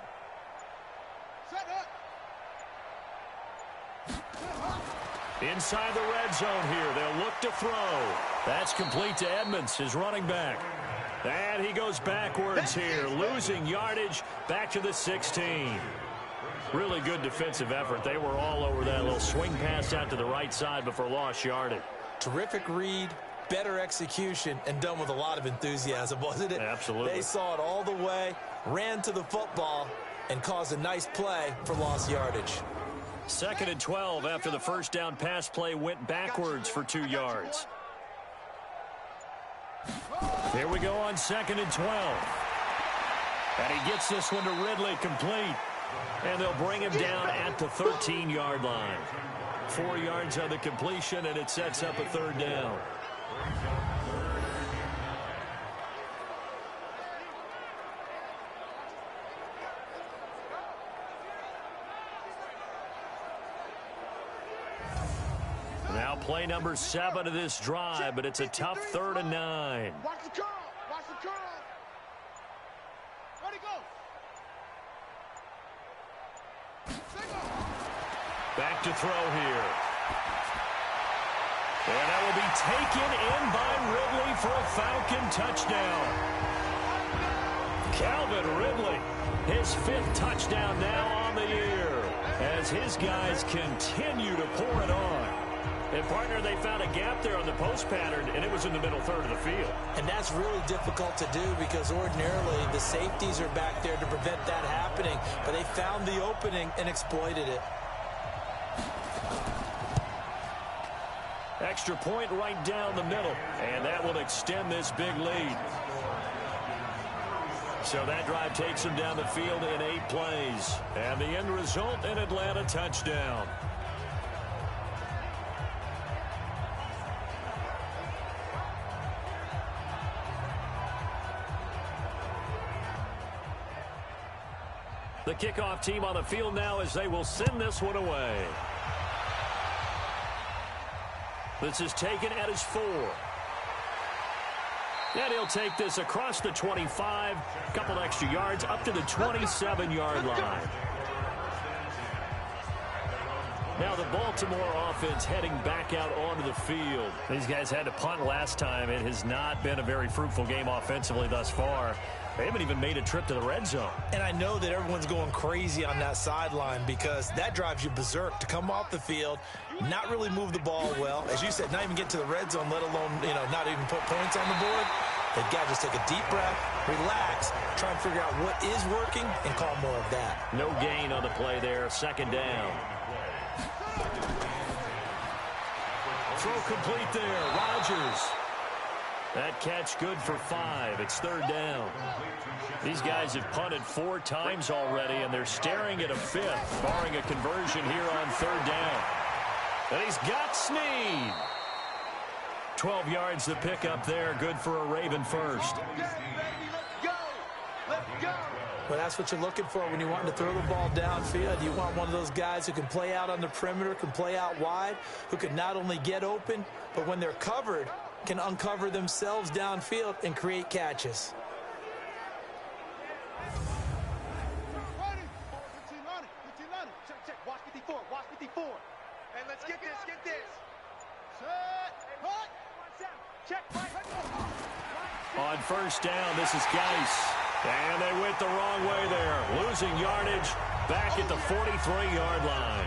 Inside the red zone here. They'll look to throw. That's complete to Edmonds, his running back. And he goes backwards here, losing yardage back to the 16. Really good defensive effort. They were all over that little swing pass out to the right side before lost yardage. Terrific read, better execution, and done with a lot of enthusiasm, wasn't it? Absolutely. They saw it all the way, ran to the football, and caused a nice play for lost yardage. 2nd and 12 after the first down pass play went backwards for 2 yards. Here we go on 2nd and 12. And he gets this one to Ridley complete. And they'll bring him down at the 13-yard line. 4 yards on the completion, and it sets up a 3rd down. Now play number 7 of this drive, but it's a tough 3rd and 9. Watch the curl. Watch the curl. Where'd he go? Back to throw here. And that will be taken in by Ridley for a Falcon touchdown. Calvin Ridley, his 5th touchdown now on the year as his guys continue to pour it on. And, partner, they found a gap there on the post pattern, and it was in the middle 3rd of the field. And that's really difficult to do because ordinarily the safeties are back there to prevent that happening. But they found the opening and exploited it. Extra point right down the middle, and that will extend this big lead. So that drive takes them down the field in 8 plays. And the end result, an Atlanta touchdown. The kickoff team on the field now as they will send this one away. This is taken at his 4. And he'll take this across the 25, a couple extra yards, up to the 27-yard line. Now the Baltimore offense heading back out onto the field. These guys had to punt last time. It has not been a very fruitful game offensively thus far. They haven't even made a trip to the red zone. And I know that everyone's going crazy on that sideline because that drives you berserk to come off the field, not really move the ball well. As you said, not even get to the red zone, let alone, not even put points on the board. They've got to just take a deep breath, relax, try and figure out what is working, and call more of that. No gain on the play there. 2nd down. Throw complete there. Rodgers. That catch good for 5. It's 3rd down. These guys have punted 4 times already, and they're staring at a 5th, barring a conversion here on 3rd down. And he's got Snead. 12 yards to pick up there. Good for a Raven first. Well, that's what you're looking for when you want to throw the ball downfield. You want one of those guys who can play out on the perimeter, can play out wide, who can not only get open, but when they're covered, can uncover themselves downfield and create catches. Check. Watch 54. Watch 54. Hey, let's get this. Set. Cut. Check. On first down, this is Geis. And they went the wrong way there. Losing yardage back at the 43-yard line.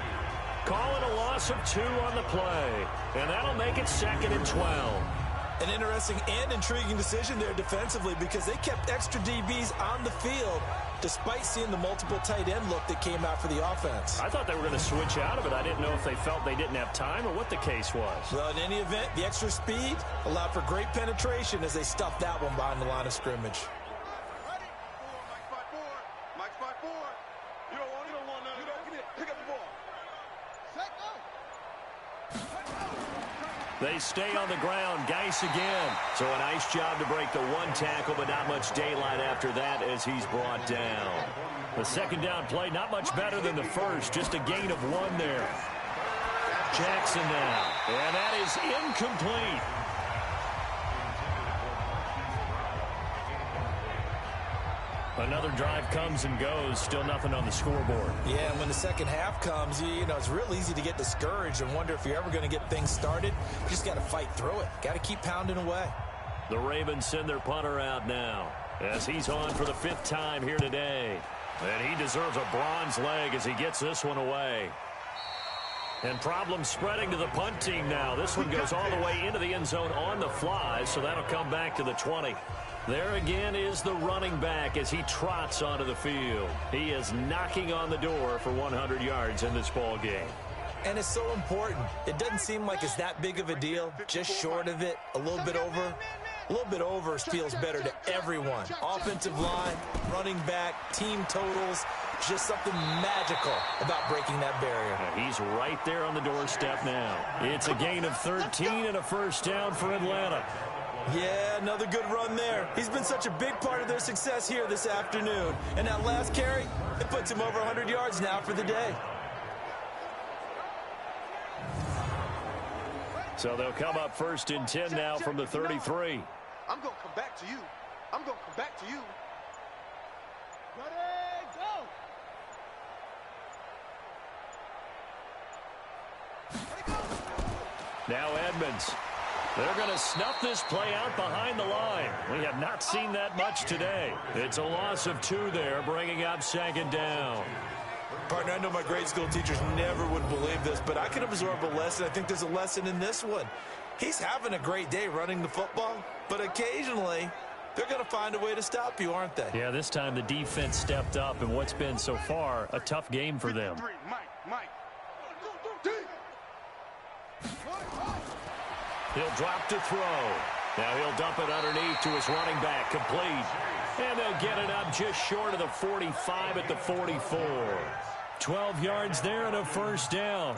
Calling a loss of 2 on the play. And that'll make it 2nd and 12. An interesting and intriguing decision there defensively because they kept extra DBs on the field despite seeing the multiple tight end look that came out for the offense. I thought they were going to switch out of it. I didn't know if they felt they didn't have time or what the case was. Well, in any event, the extra speed allowed for great penetration as they stuffed that one behind the line of scrimmage. Mike's 5-4. You don't want none. You don't get it. Pick up the ball. Set, go. They stay on the ground. Geis again. So a nice job to break the 1 tackle, but not much daylight after that as he's brought down. The second down play, not much better than the first. Just a gain of 1 there. Jackson now. And that is incomplete. Another drive comes and goes. Still nothing on the scoreboard. Yeah, and when the second half comes, you know, it's real easy to get discouraged and wonder if you're ever going to get things started. You just got to fight through it. Got to keep pounding away. The Ravens send their punter out now as he's on for the 5th time here today. And he deserves a bronze leg as he gets this one away. And problems spreading to the punt team now. This one goes all the way into the end zone on the fly, so that'll come back to the 20. There again is the running back as he trots onto the field. He is knocking on the door for 100 yards in this ball game. And it's so important. It doesn't seem like it's that big of a deal. Just short of it, a little bit over. A little bit over feels better to everyone. Offensive line, running back, team totals. Just something magical about breaking that barrier. And he's right there on the doorstep now. It's a gain of 13 and a first down for Atlanta. Yeah, another good run there. He's been such a big part of their success here this afternoon. And that last carry, it puts him over 100 yards now for the day. So they'll come up 1st and 10 now from the 33. I'm going to come back to you. Ready, go. Now Edmonds. They're going to snuff this play out behind the line. We have not seen that much today. It's a loss of 2 there, bringing up 2nd down. Partner, I know my grade school teachers never would believe this, but I can absorb a lesson. I think there's a lesson in this one. He's having a great day running the football, but occasionally they're going to find a way to stop you, aren't they? Yeah, this time the defense stepped up in what's been so far a tough game for them. Mike. He'll drop to throw. Now he'll dump it underneath to his running back, complete. And they'll get it up just short of the 45 at the 44. 12 yards there and a first down.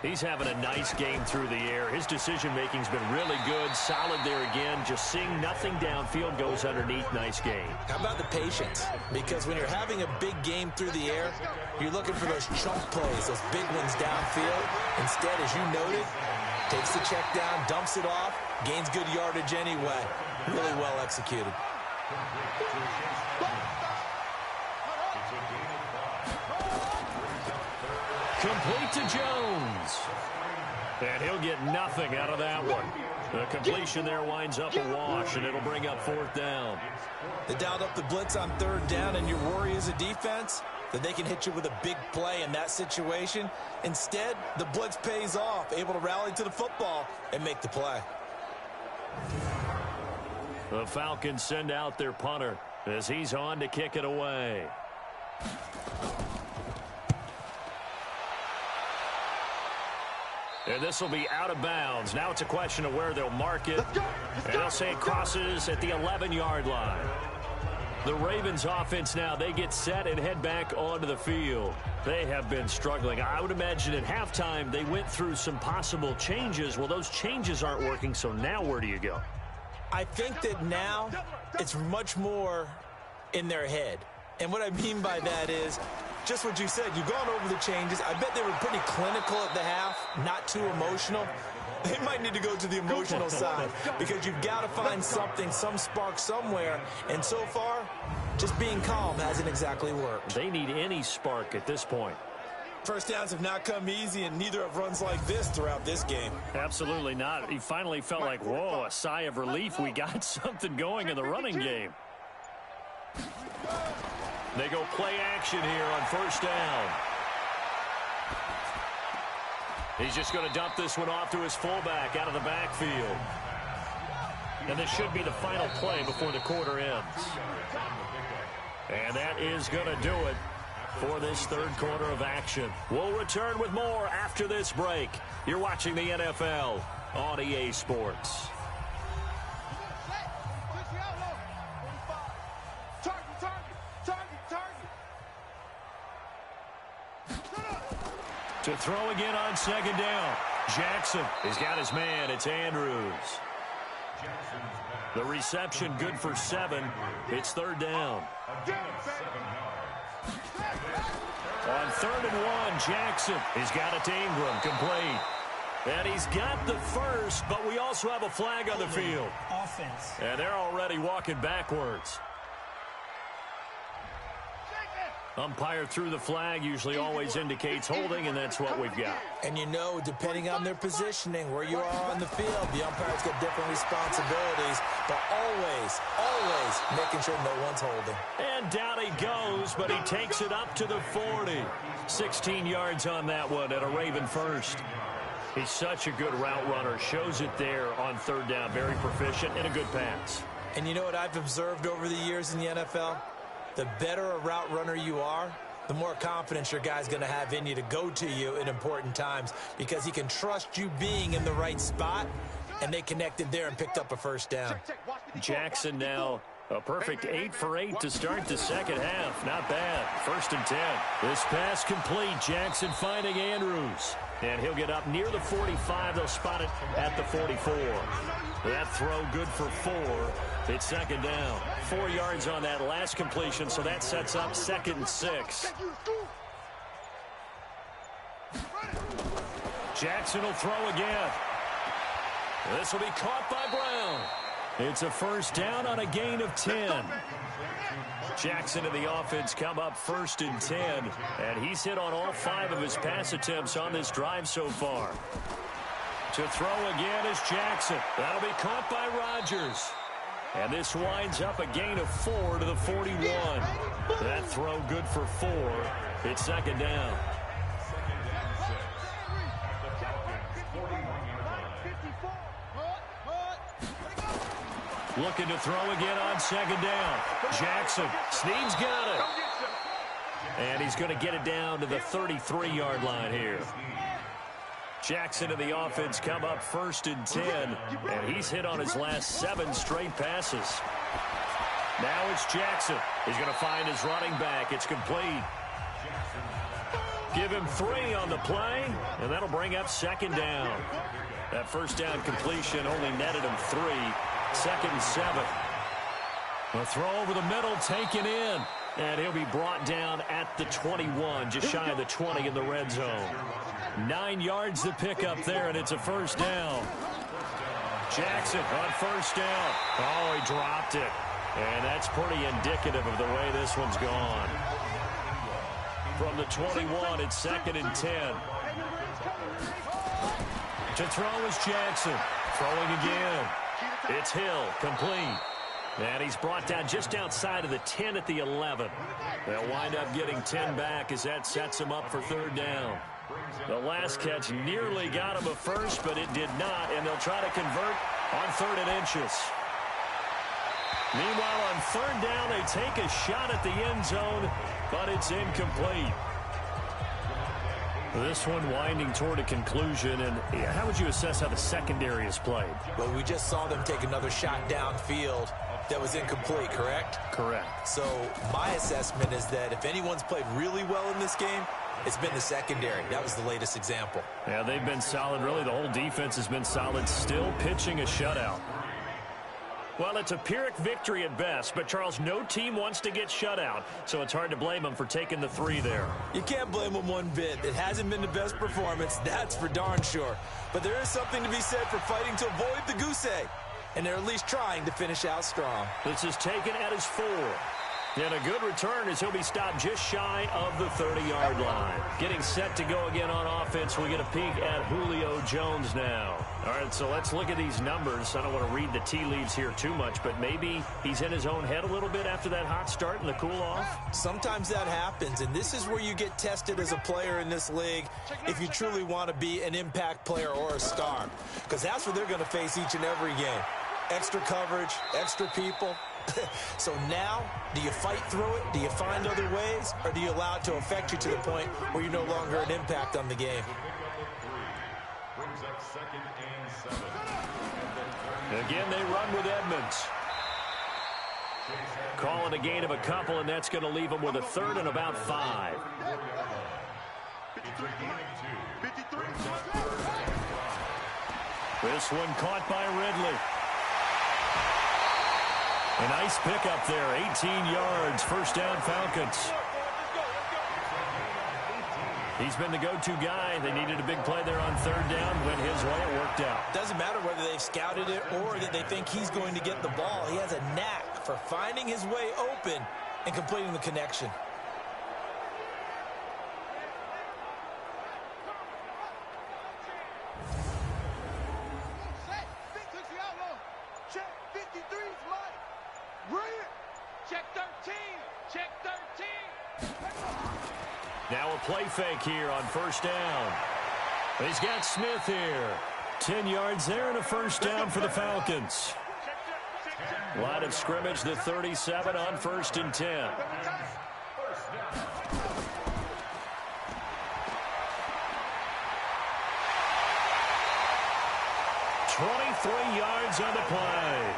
He's having a nice game through the air. His decision-making's been really good. Solid there again. Just seeing nothing downfield goes underneath. Nice game. How about the patience? Because when you're having a big game through the air, you're looking for those chunk plays, those big ones downfield. Instead, as you noted, takes the check down, dumps it off, gains good yardage anyway. Really well executed. Complete to Jones. And he'll get nothing out of that one. The completion there winds up a wash, and it'll bring up 4th down. They dialed up the blitz on 3rd down, and your worry as a defense that they can hit you with a big play in that situation. Instead, the blitz pays off, able to rally to the football and make the play. The Falcons send out their punter as he's on to kick it away. And this will be out of bounds. Now it's a question of where they'll mark it. And they'll say it crosses at the 11-yard line. The Ravens offense now, they get set and head back onto the field. They have been struggling. I would imagine at halftime they went through some possible changes. Well, those changes aren't working, so now where do you go? I think that now it's much more in their head. And what I mean by that is just what you said. You've gone over the changes. I bet they were pretty clinical at the half, not too emotional. They might need to go to the emotional side because you've got to find something, some spark somewhere. And so far, just being calm hasn't exactly worked. They need any spark at this point. First downs have not come easy, and neither have runs like this throughout this game. Absolutely not. He finally felt like, whoa, a sigh of relief. We got something going in the running game. They go play action here on first down. He's just going to dump this one off to his fullback out of the backfield. And this should be the final play before the quarter ends. And that is going to do it for this third quarter of action. We'll return with more after this break. You're watching the NFL on EA Sports. To throw again on second down. Jackson has got his man. It's Andrews. The reception good for 7. It's third down. On 3rd and 1, Jackson has got it to Ingram, complete. And he's got the first, but we also have a flag on the field. Offense. And they're already walking backwards. Umpire threw the flag, usually always indicates holding, and that's what we've got. And you know, depending on their positioning, where you are on the field, the umpire's got different responsibilities, but always making sure no one's holding. And down he goes, but he takes it up to the 40. 16 yards on that one at a Raven first. He's such a good route runner. Shows it there on third down. Very proficient and a good pass. And you know what I've observed over the years in the NFL? The better a route runner you are, the more confidence your guy's going to have in you to go to you in important times because he can trust you being in the right spot, and they connected there and picked up a first down. Jackson now a perfect 8 for 8 to start the second half. Not bad. 1st and 10. This pass complete. Jackson finding Andrews. And he'll get up near the 45. They'll spot it at the 44. That throw good for 4. It's second down. 4 yards on that last completion, so that sets up 2nd and 6. Jackson will throw again. This will be caught by Brown. It's a first down on a gain of 10. Jackson and the offense come up 1st and 10, and he's hit on all 5 of his pass attempts on this drive so far. To throw again is Jackson. That'll be caught by Rodgers. And this winds up a gain of 4 to the 41. That throw good for 4. It's second down. Looking to throw again on second down. Jackson. Snead's got it. And he's going to get it down to the 33-yard line here. Jackson and the offense come up 1st and 10, and he's hit on his last 7 straight passes. Now it's Jackson. He's going to find his running back. It's complete. Give him 3 on the play, and that'll bring up second down. That first down completion only netted him 3. 2nd and 7. A throw over the middle, taken in. And he'll be brought down at the 21, just shy of the 20 in the red zone. 9 yards to pick up there, and it's a first down. Jackson on first down. Oh, he dropped it. And that's pretty indicative of the way this one's gone. From the 21, it's 2nd and 10. To throw is Jackson. Throwing again. It's Hill, complete. And he's brought down just outside of the 10 at the 11. They'll wind up getting 10 back as that sets him up for third down. The last catch nearly got him a first, but it did not, and they'll try to convert on 3rd and inches. Meanwhile, on 3rd down, they take a shot at the end zone, but it's incomplete. This one winding toward a conclusion, and how would you assess how the secondary has played? Well, we just saw them take another shot downfield that was incomplete, correct? Correct. So my assessment is that if anyone's played really well in this game, it's been the secondary. That was the latest example. Yeah, they've been solid. Really, the whole defense has been solid. Still pitching a shutout. Well, it's a Pyrrhic victory at best, but, Charles, no team wants to get shut out, so it's hard to blame them for taking the 3 there. You can't blame them one bit. It hasn't been the best performance, that's for darn sure. But there is something to be said for fighting to avoid the goose egg, and they're at least trying to finish out strong. This is taken at his 4. And a good return as he'll be stopped just shy of the 30-yard line. Getting set to go again on offense. We get a peek at Julio Jones now. All right, so let's look at these numbers. I don't want to read the tea leaves here too much, but maybe he's in his own head a little bit after that hot start and the cool-off. Sometimes that happens, and this is where you get tested as a player in this league if you truly want to be an impact player or a star, because that's what they're going to face each and every game. Extra coverage, extra people. So now, do you fight through it? Do you find other ways? Or do you allow it to affect you to the point where you're no longer an impact on the game? Again, they run with Edmonds. Call it a gain of a couple, and that's going to leave them with a 3rd and about 5. This one caught by Ridley. A nice pickup there, 18 yards, first down Falcons. He's been the go-to guy. They needed a big play there on 3rd down. Went his way, it worked out. Doesn't matter whether they've scouted it or that they think he's going to get the ball. He has a knack for finding his way open and completing the connection. Now a play fake here on 1st down. He's got Smith here. 10 yards there and a 1st down for the Falcons. Line of scrimmage, the 37 on 1st and 10. "23 yards on the play."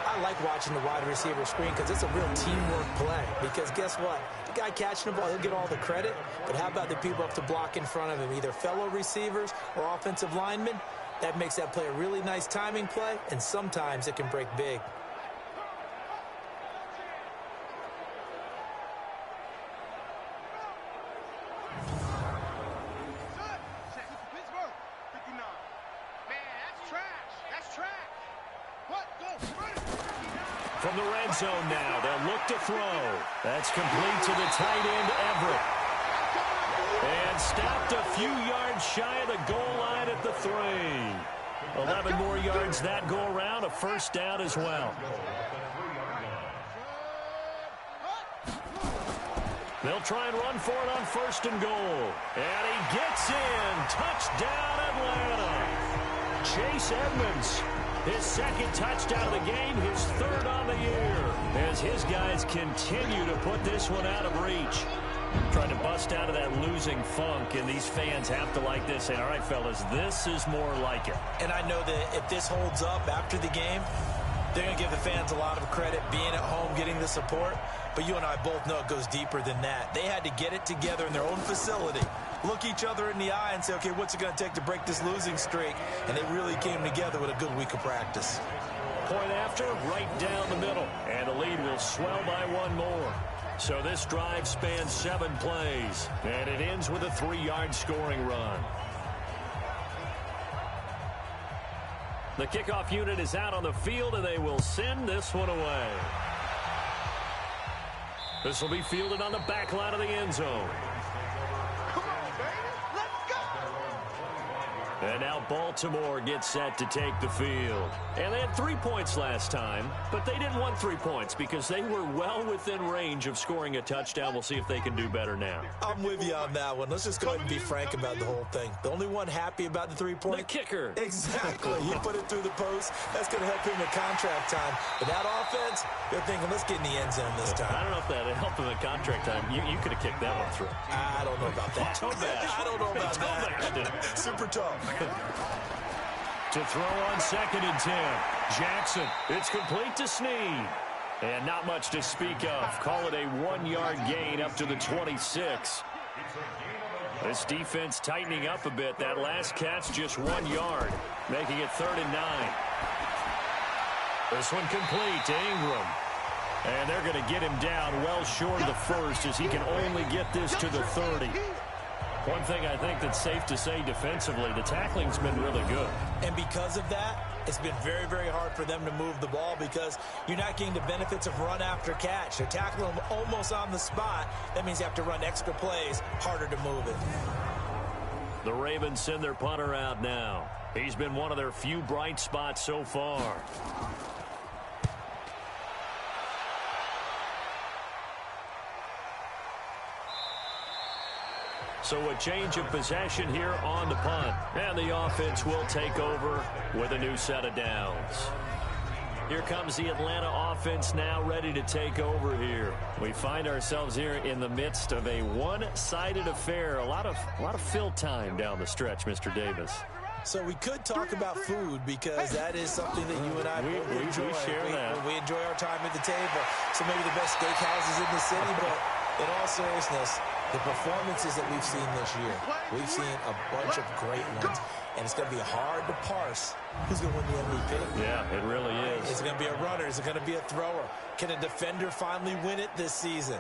I like watching the wide receiver screen because it's a real teamwork play. Because guess what? The guy catching the ball, he'll get all the credit. But how about the people up to block in front of him, either fellow receivers or offensive linemen? That makes that play a really nice timing play, and sometimes it can break big. From the red zone now, they'll look to throw. That's complete to the tight end, Everett. And stopped a few yards shy of the goal line at the 3. 11 more yards that go around, a 1st down as well. They'll try and run for it on 1st and goal. And he gets in. Touchdown, Atlanta. Chase Edmonds. His 2nd touchdown of the game, his 3rd on the year, as his guys continue to put this one out of reach. Trying to bust out of that losing funk, and these fans have to like this. Say, all right, fellas, this is more like it. And I know that if this holds up after the game, they're going to give the fans a lot of credit, being at home, getting the support. But you and I both know it goes deeper than that. They had to get it together in their own facility, look each other in the eye and say, okay, what's it going to take to break this losing streak? And they really came together with a good week of practice. Point after, right down the middle. And the lead will swell by 1 more. So this drive spans 7 plays. And it ends with a 3-yard scoring run. The kickoff unit is out on the field, and they will send this one away. This will be fielded on the back line of the end zone. And now Baltimore gets set to take the field. And they had 3 points last time, but they didn't want 3 points because they were well within range of scoring a touchdown. We'll see if they can do better now. I'm with you on that one. Let's just go ahead and be frank about the whole thing. The only one happy about the 3-point? The kicker. Exactly. He put it through the post. That's going to help him at contract time. But that offense, they're thinking, let's get in the end zone this time. I don't know if that helped him at contract time. You could have kicked that one through. I don't know about that. I don't know about that. Super tough. To throw on 2nd and 10. Jackson. It's complete to Snead. And not much to speak of. Call it a 1-yard gain up to the 26. This defense tightening up a bit. That last catch just 1 yard, making it 3rd and 9. This one complete to Ingram. And they're going to get him down well short of the first as he can only get this to the 30. One thing I think that's safe to say defensively, the tackling's been really good. And because of that, it's been very, very hard for them to move the ball because you're not getting the benefits of run after catch. They're tackling them almost on the spot. That means you have to run extra plays, harder to move it. The Ravens send their punter out now. He's been one of their few bright spots so far. So a change of possession here on the punt. And the offense will take over with a new set of downs. Here comes the Atlanta offense now ready to take over here. We find ourselves here in the midst of a one-sided affair. A lot of fill time down the stretch, Mr. Davis. So we could talk about food because that is something that you and I enjoy. We share that. We enjoy our time at the table. So maybe the best steakhouses in the city, but in all seriousness, the performances that we've seen this year, we've seen a bunch of great ones, and it's going to be hard to parse who's going to win the MVP. Yeah, it really is. Is it going to be a runner? Is it going to be a thrower? Can a defender finally win it this season?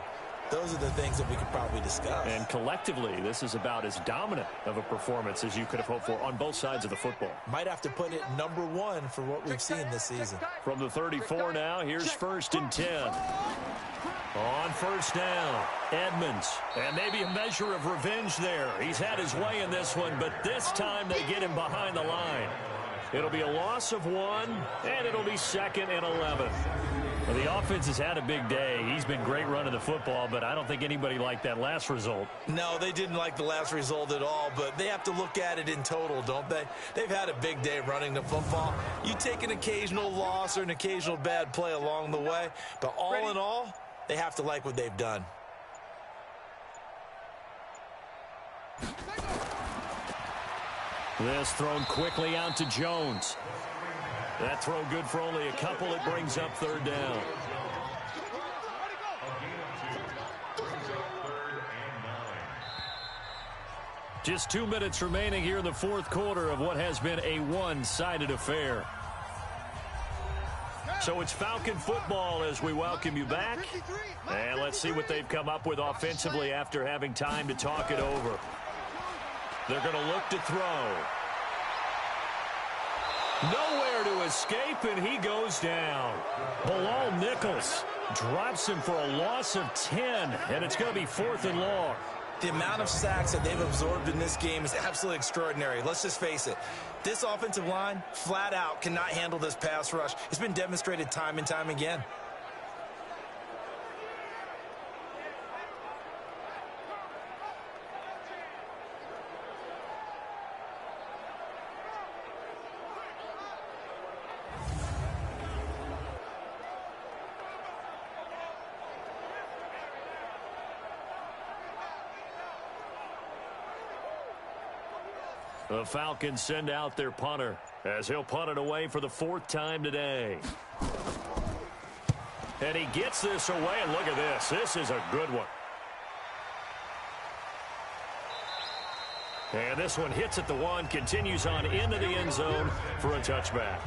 Those are the things that we could probably discuss. And collectively, this is about as dominant of a performance as you could have hoped for on both sides of the football. Might have to put it #1 for what we've seen this season. From the 34 now, here's 1st and 10. On 1st down, Edmonds. And maybe a measure of revenge there. He's had his way in this one, but this time they get him behind the line. It'll be a loss of 1, and it'll be 2nd and 11. Well, the offense has had a big day. He's been great running the football, but I don't think anybody liked that last result. No, they didn't like the last result at all, but they have to look at it in total, don't they? They've had a big day running the football. You take an occasional loss or an occasional bad play along the way, but all in all, they have to like what they've done. This thrown quickly out to Jones. That throw good for only a couple. It brings up 3rd down. Just 2 minutes remaining here in the 4th quarter of what has been a one-sided affair. So it's Falcon football as we welcome you back. And let's see what they've come up with offensively after having time to talk it over. They're going to look to throw. Nowhere to escape, and he goes down. Bilal Nichols drops him for a loss of 10, and it's going to be 4th and long. The amount of sacks that they've absorbed in this game is absolutely extraordinary. Let's just face it. This offensive line, flat out, cannot handle this pass rush. It's been demonstrated time and time again. The Falcons send out their punter as he'll punt it away for the 4th time today. And he gets this away, and look at this. This is a good one. And this one hits at the 1, continues on into the end zone for a touchback.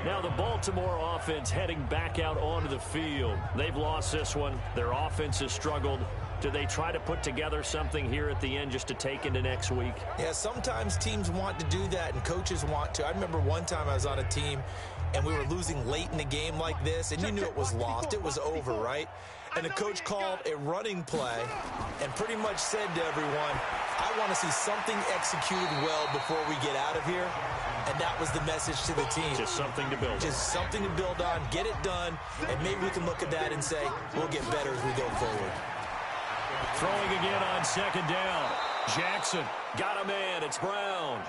Now the Baltimore offense heading back out onto the field. They've lost this one. Their offense has struggled. Do they try to put together something here at the end just to take into next week? Yeah, sometimes teams want to do that and coaches want to. I remember one time I was on a team and we were losing late in the game like this, and you knew it was lost. It was over, right? And the coach called a running play and pretty much said to everyone, I want to see something executed well before we get out of here. And that was the message to the team. Just something to build on. Just something to build on, get it done, and maybe we can look at that and say, we'll get better as we go forward. Throwing again on 2nd down. Jackson got a man. It's Brown.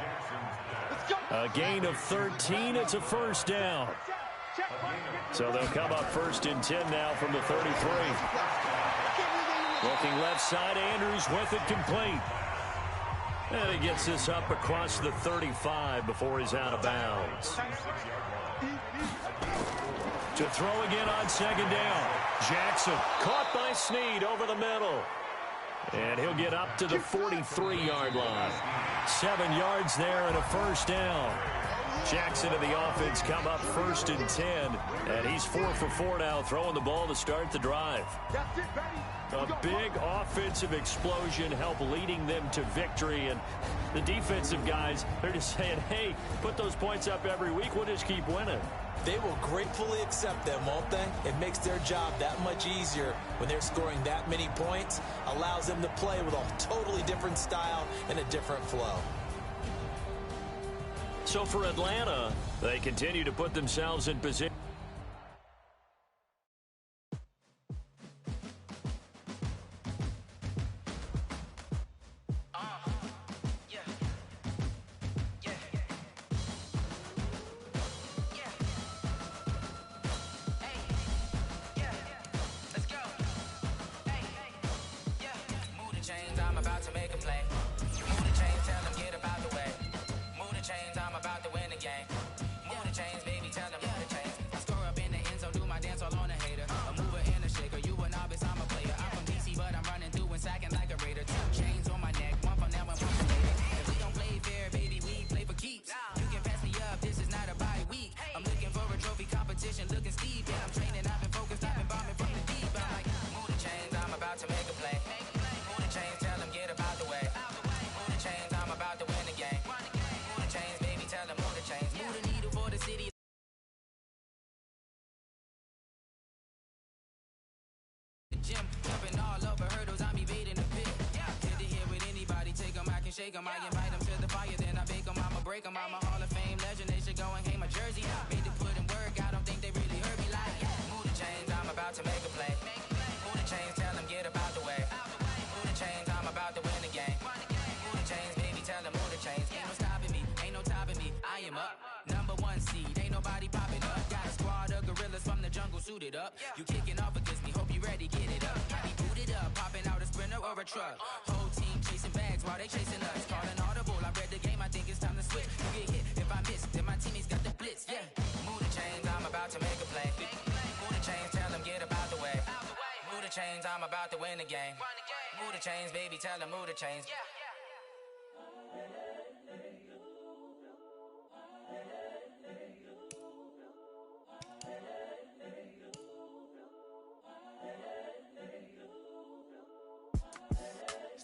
A gain of 13. It's a 1st down. So they'll come up 1st and 10 now from the 33. Looking left side, Andrews with it complete. And he gets this up across the 35 before he's out of bounds. To throw again on 2nd down. Jackson caught by Snead over the middle. And he'll get up to the 43-yard line. 7 yards there and a first down. Jackson and the offense come up 1st and 10. And he's 4 for 4 now, throwing the ball to start the drive. A big offensive explosion help leading them to victory. And the defensive guys, they're just saying, hey, put those points up every week. We'll just keep winning. They will gratefully accept them, won't they? It makes their job that much easier when they're scoring that many points. Allows them to play with a totally different style and a different flow. So for Atlanta, they continue to put themselves in position. Shake 'em, I invite 'em to the fire, then I bake 'em, I'ma break 'em, I'm a Hall of Fame legend, they should go and hang my jersey. Made to put in work, I don't think they really heard me like, move the chains, I'm about to make a play. Move the chains, tell them get up out the way. Move the chains, I'm about to win the game. Move the chains, baby, tell them move the chains. Ain't no stopping me, ain't no topping me, I am up. Number 1 seed, ain't nobody popping up. Got a squad of gorillas from the jungle suited up. You kicking off against me, hope you ready, get it up. Got me booted up, popping out a Sprinter or a truck. Whole team chasing bags while they chasing us. Calling audible, I read the game, I think it's time to switch. You get hit, if I miss, then my teammates got the blitz, yeah. Move the chains, I'm about to make a play. Move the chains, tell them get up out the way. Move the chains, I'm about to win the game. Move the chains, baby, tell them move the chains.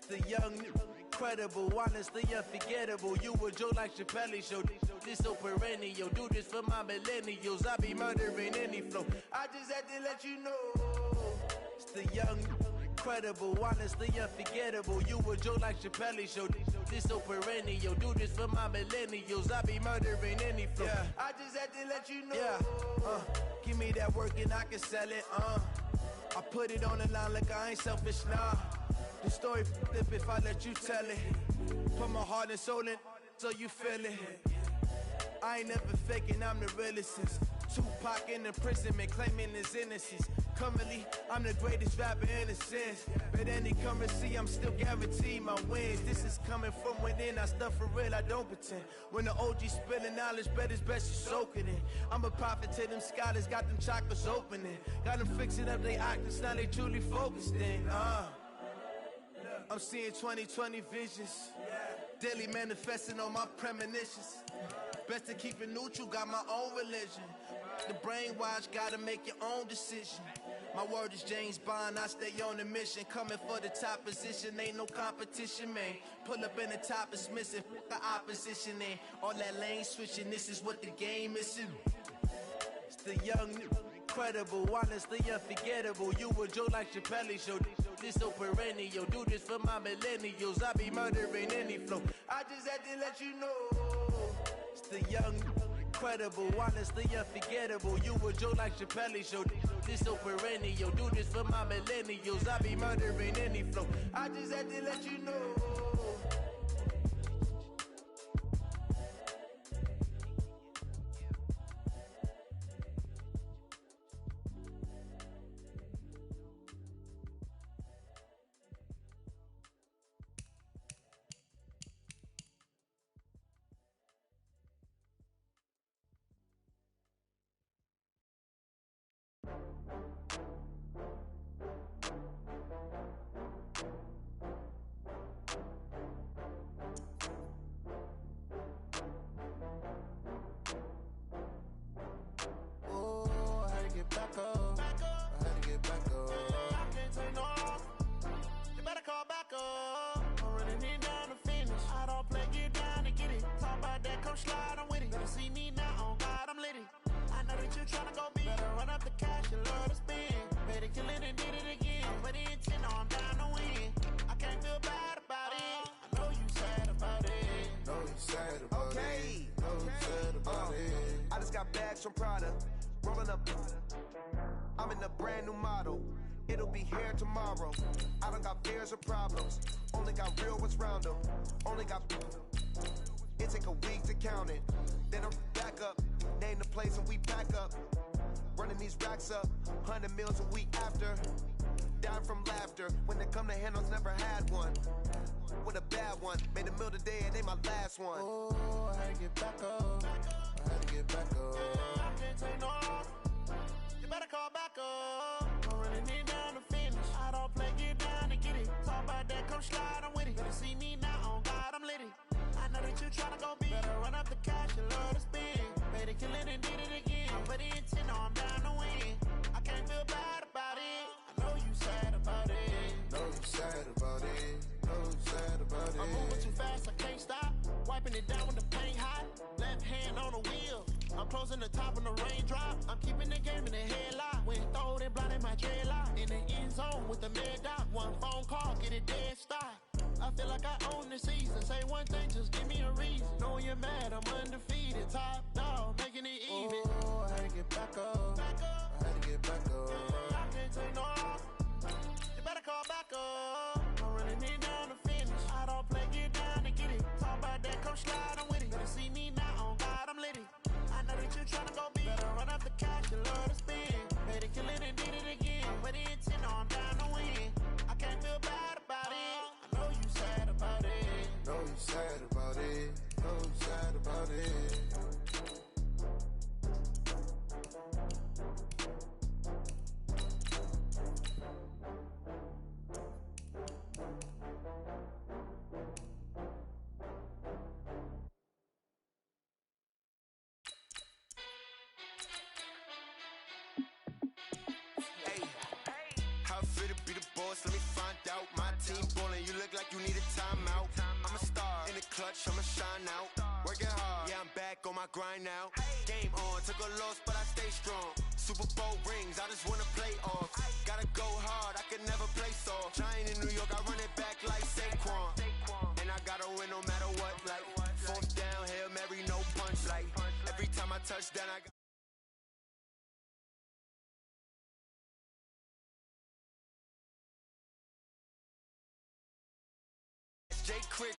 The young, incredible, honestly unforgettable. You a joke like Chappelle show. This so perennial. Do this for my millennials. I be murdering any flow. I just had to let you know. It's the young, incredible, honestly unforgettable. You a joke like Chappelle show. This so perennial. Do this for my millennials. I be murdering any flow. Yeah. I just had to let you know. Yeah. Give me that work and I can sell it. I put it on the line like I ain't selfish, nah. The story flip if I let you tell it. Put my heart and soul in so you feel it. I ain't never faking, I'm the realest since Tupac in imprisonment, claiming his innocence. Currently, I'm the greatest rapper in a sense. But any currency, I'm still guaranteed my wins. This is coming from within, I stuff for real, I don't pretend. When the OG spilling knowledge, bet it's best you soak it in. I'm a prophet to them scholars, got them chakras opening. Got them fixing up they octaves, now they truly focused in. I'm seeing 2020 visions. Daily manifesting on my premonitions. Best to keep it neutral, got my own religion. The brainwash, gotta make your own decision. My word is James Bond, I stay on a mission. Coming for the top position, ain't no competition, man. Pull up in the top is missing, the opposition in. All that lane switching, this is what the game is. It's the young, incredible, honestly unforgettable. You a joke like Chappelle show. This so perennial. Do this for my millennials. I be murdering any flow. I just had to let you know. It's the young, incredible, honestly unforgettable. You a joke like Chappelle show. This so perennial. Do this for my millennials. I be murdering any flow. I just had to let you know. come slide, I'm with it. Better see me now, on God, I'm litty. I know that you tryna go big. Better run up the cash, you love to spend. Better kill it and did it again. Put in 10, I'm down to win. I can't feel bad about it. I know you sad about it. Know you sad about it. Know you sad about it. I just got bags from Prada. Rolling up. I'm in a brand new model. It'll be here tomorrow. I don't got fears or problems. Only got real ones round them. Only got. It take a week to count it. Then I'm back up. Name the place and we back up. Running these racks up. 100 meals a week after. Dying from laughter. When they come to handles, never had one. With a bad one. Made a meal today and they my last one. Oh, I had to get back up. I had to get back up. I can't take no loss. You better call back up. I'm running it down to finish. I don't play, get down to get it. Talk about that, come slide, I'm with it. Better see me now, on God, I'm litty. I know that you tryna go big. Better run up the cash, you love to spend. Better kill it and did it again. I put in 10, I'm down to win. I can't feel bad about it. I know you sad about it. Know you sad about it. Know you sad about it. I'm moving too fast, I can't stop. Wiping it down when the paint hot. Left hand on the wheel. I'm closing the top when the raindrop. I'm keeping the game in the headlock. When throwed and blinded my dreadlock. In the end zone with the mid dot. One phone call, get it dead stop. I feel like I own the season. Say one thing, just give me a reason. Knowing you're mad, I'm undefeated. Top dog, making it even. Oh, I had to get back up. I had to get back up. I can't take no loss. You better call back up. I'm running it down to finish. I don't play, get down to get it. Talk about that, come slide, I'm with it. Better see me now, on God, I'm litty. I know that you tryna go big. Better run up the cash, you love to spend. Better kill it and did it again. Put in 10, I'm down to win. I can't feel bad about it. I know you sad about it. Know you sad about it. Know you sad about it. How fit to be the boss? Let me find out. My team ballin', you look like you need a timeout. I'm a star in the clutch, I'ma shine out. Working hard, yeah, I'm back on my grind now. Game on, took a loss, but I stay strong. Super Bowl rings, I just wanna play off. Gotta go hard, I can never play soft. Giant in New York, I run it back like Saquon. And I gotta win no matter what, like fourth down, Hail Mary, no punch. Like every time I touch down, I got Jay Crick.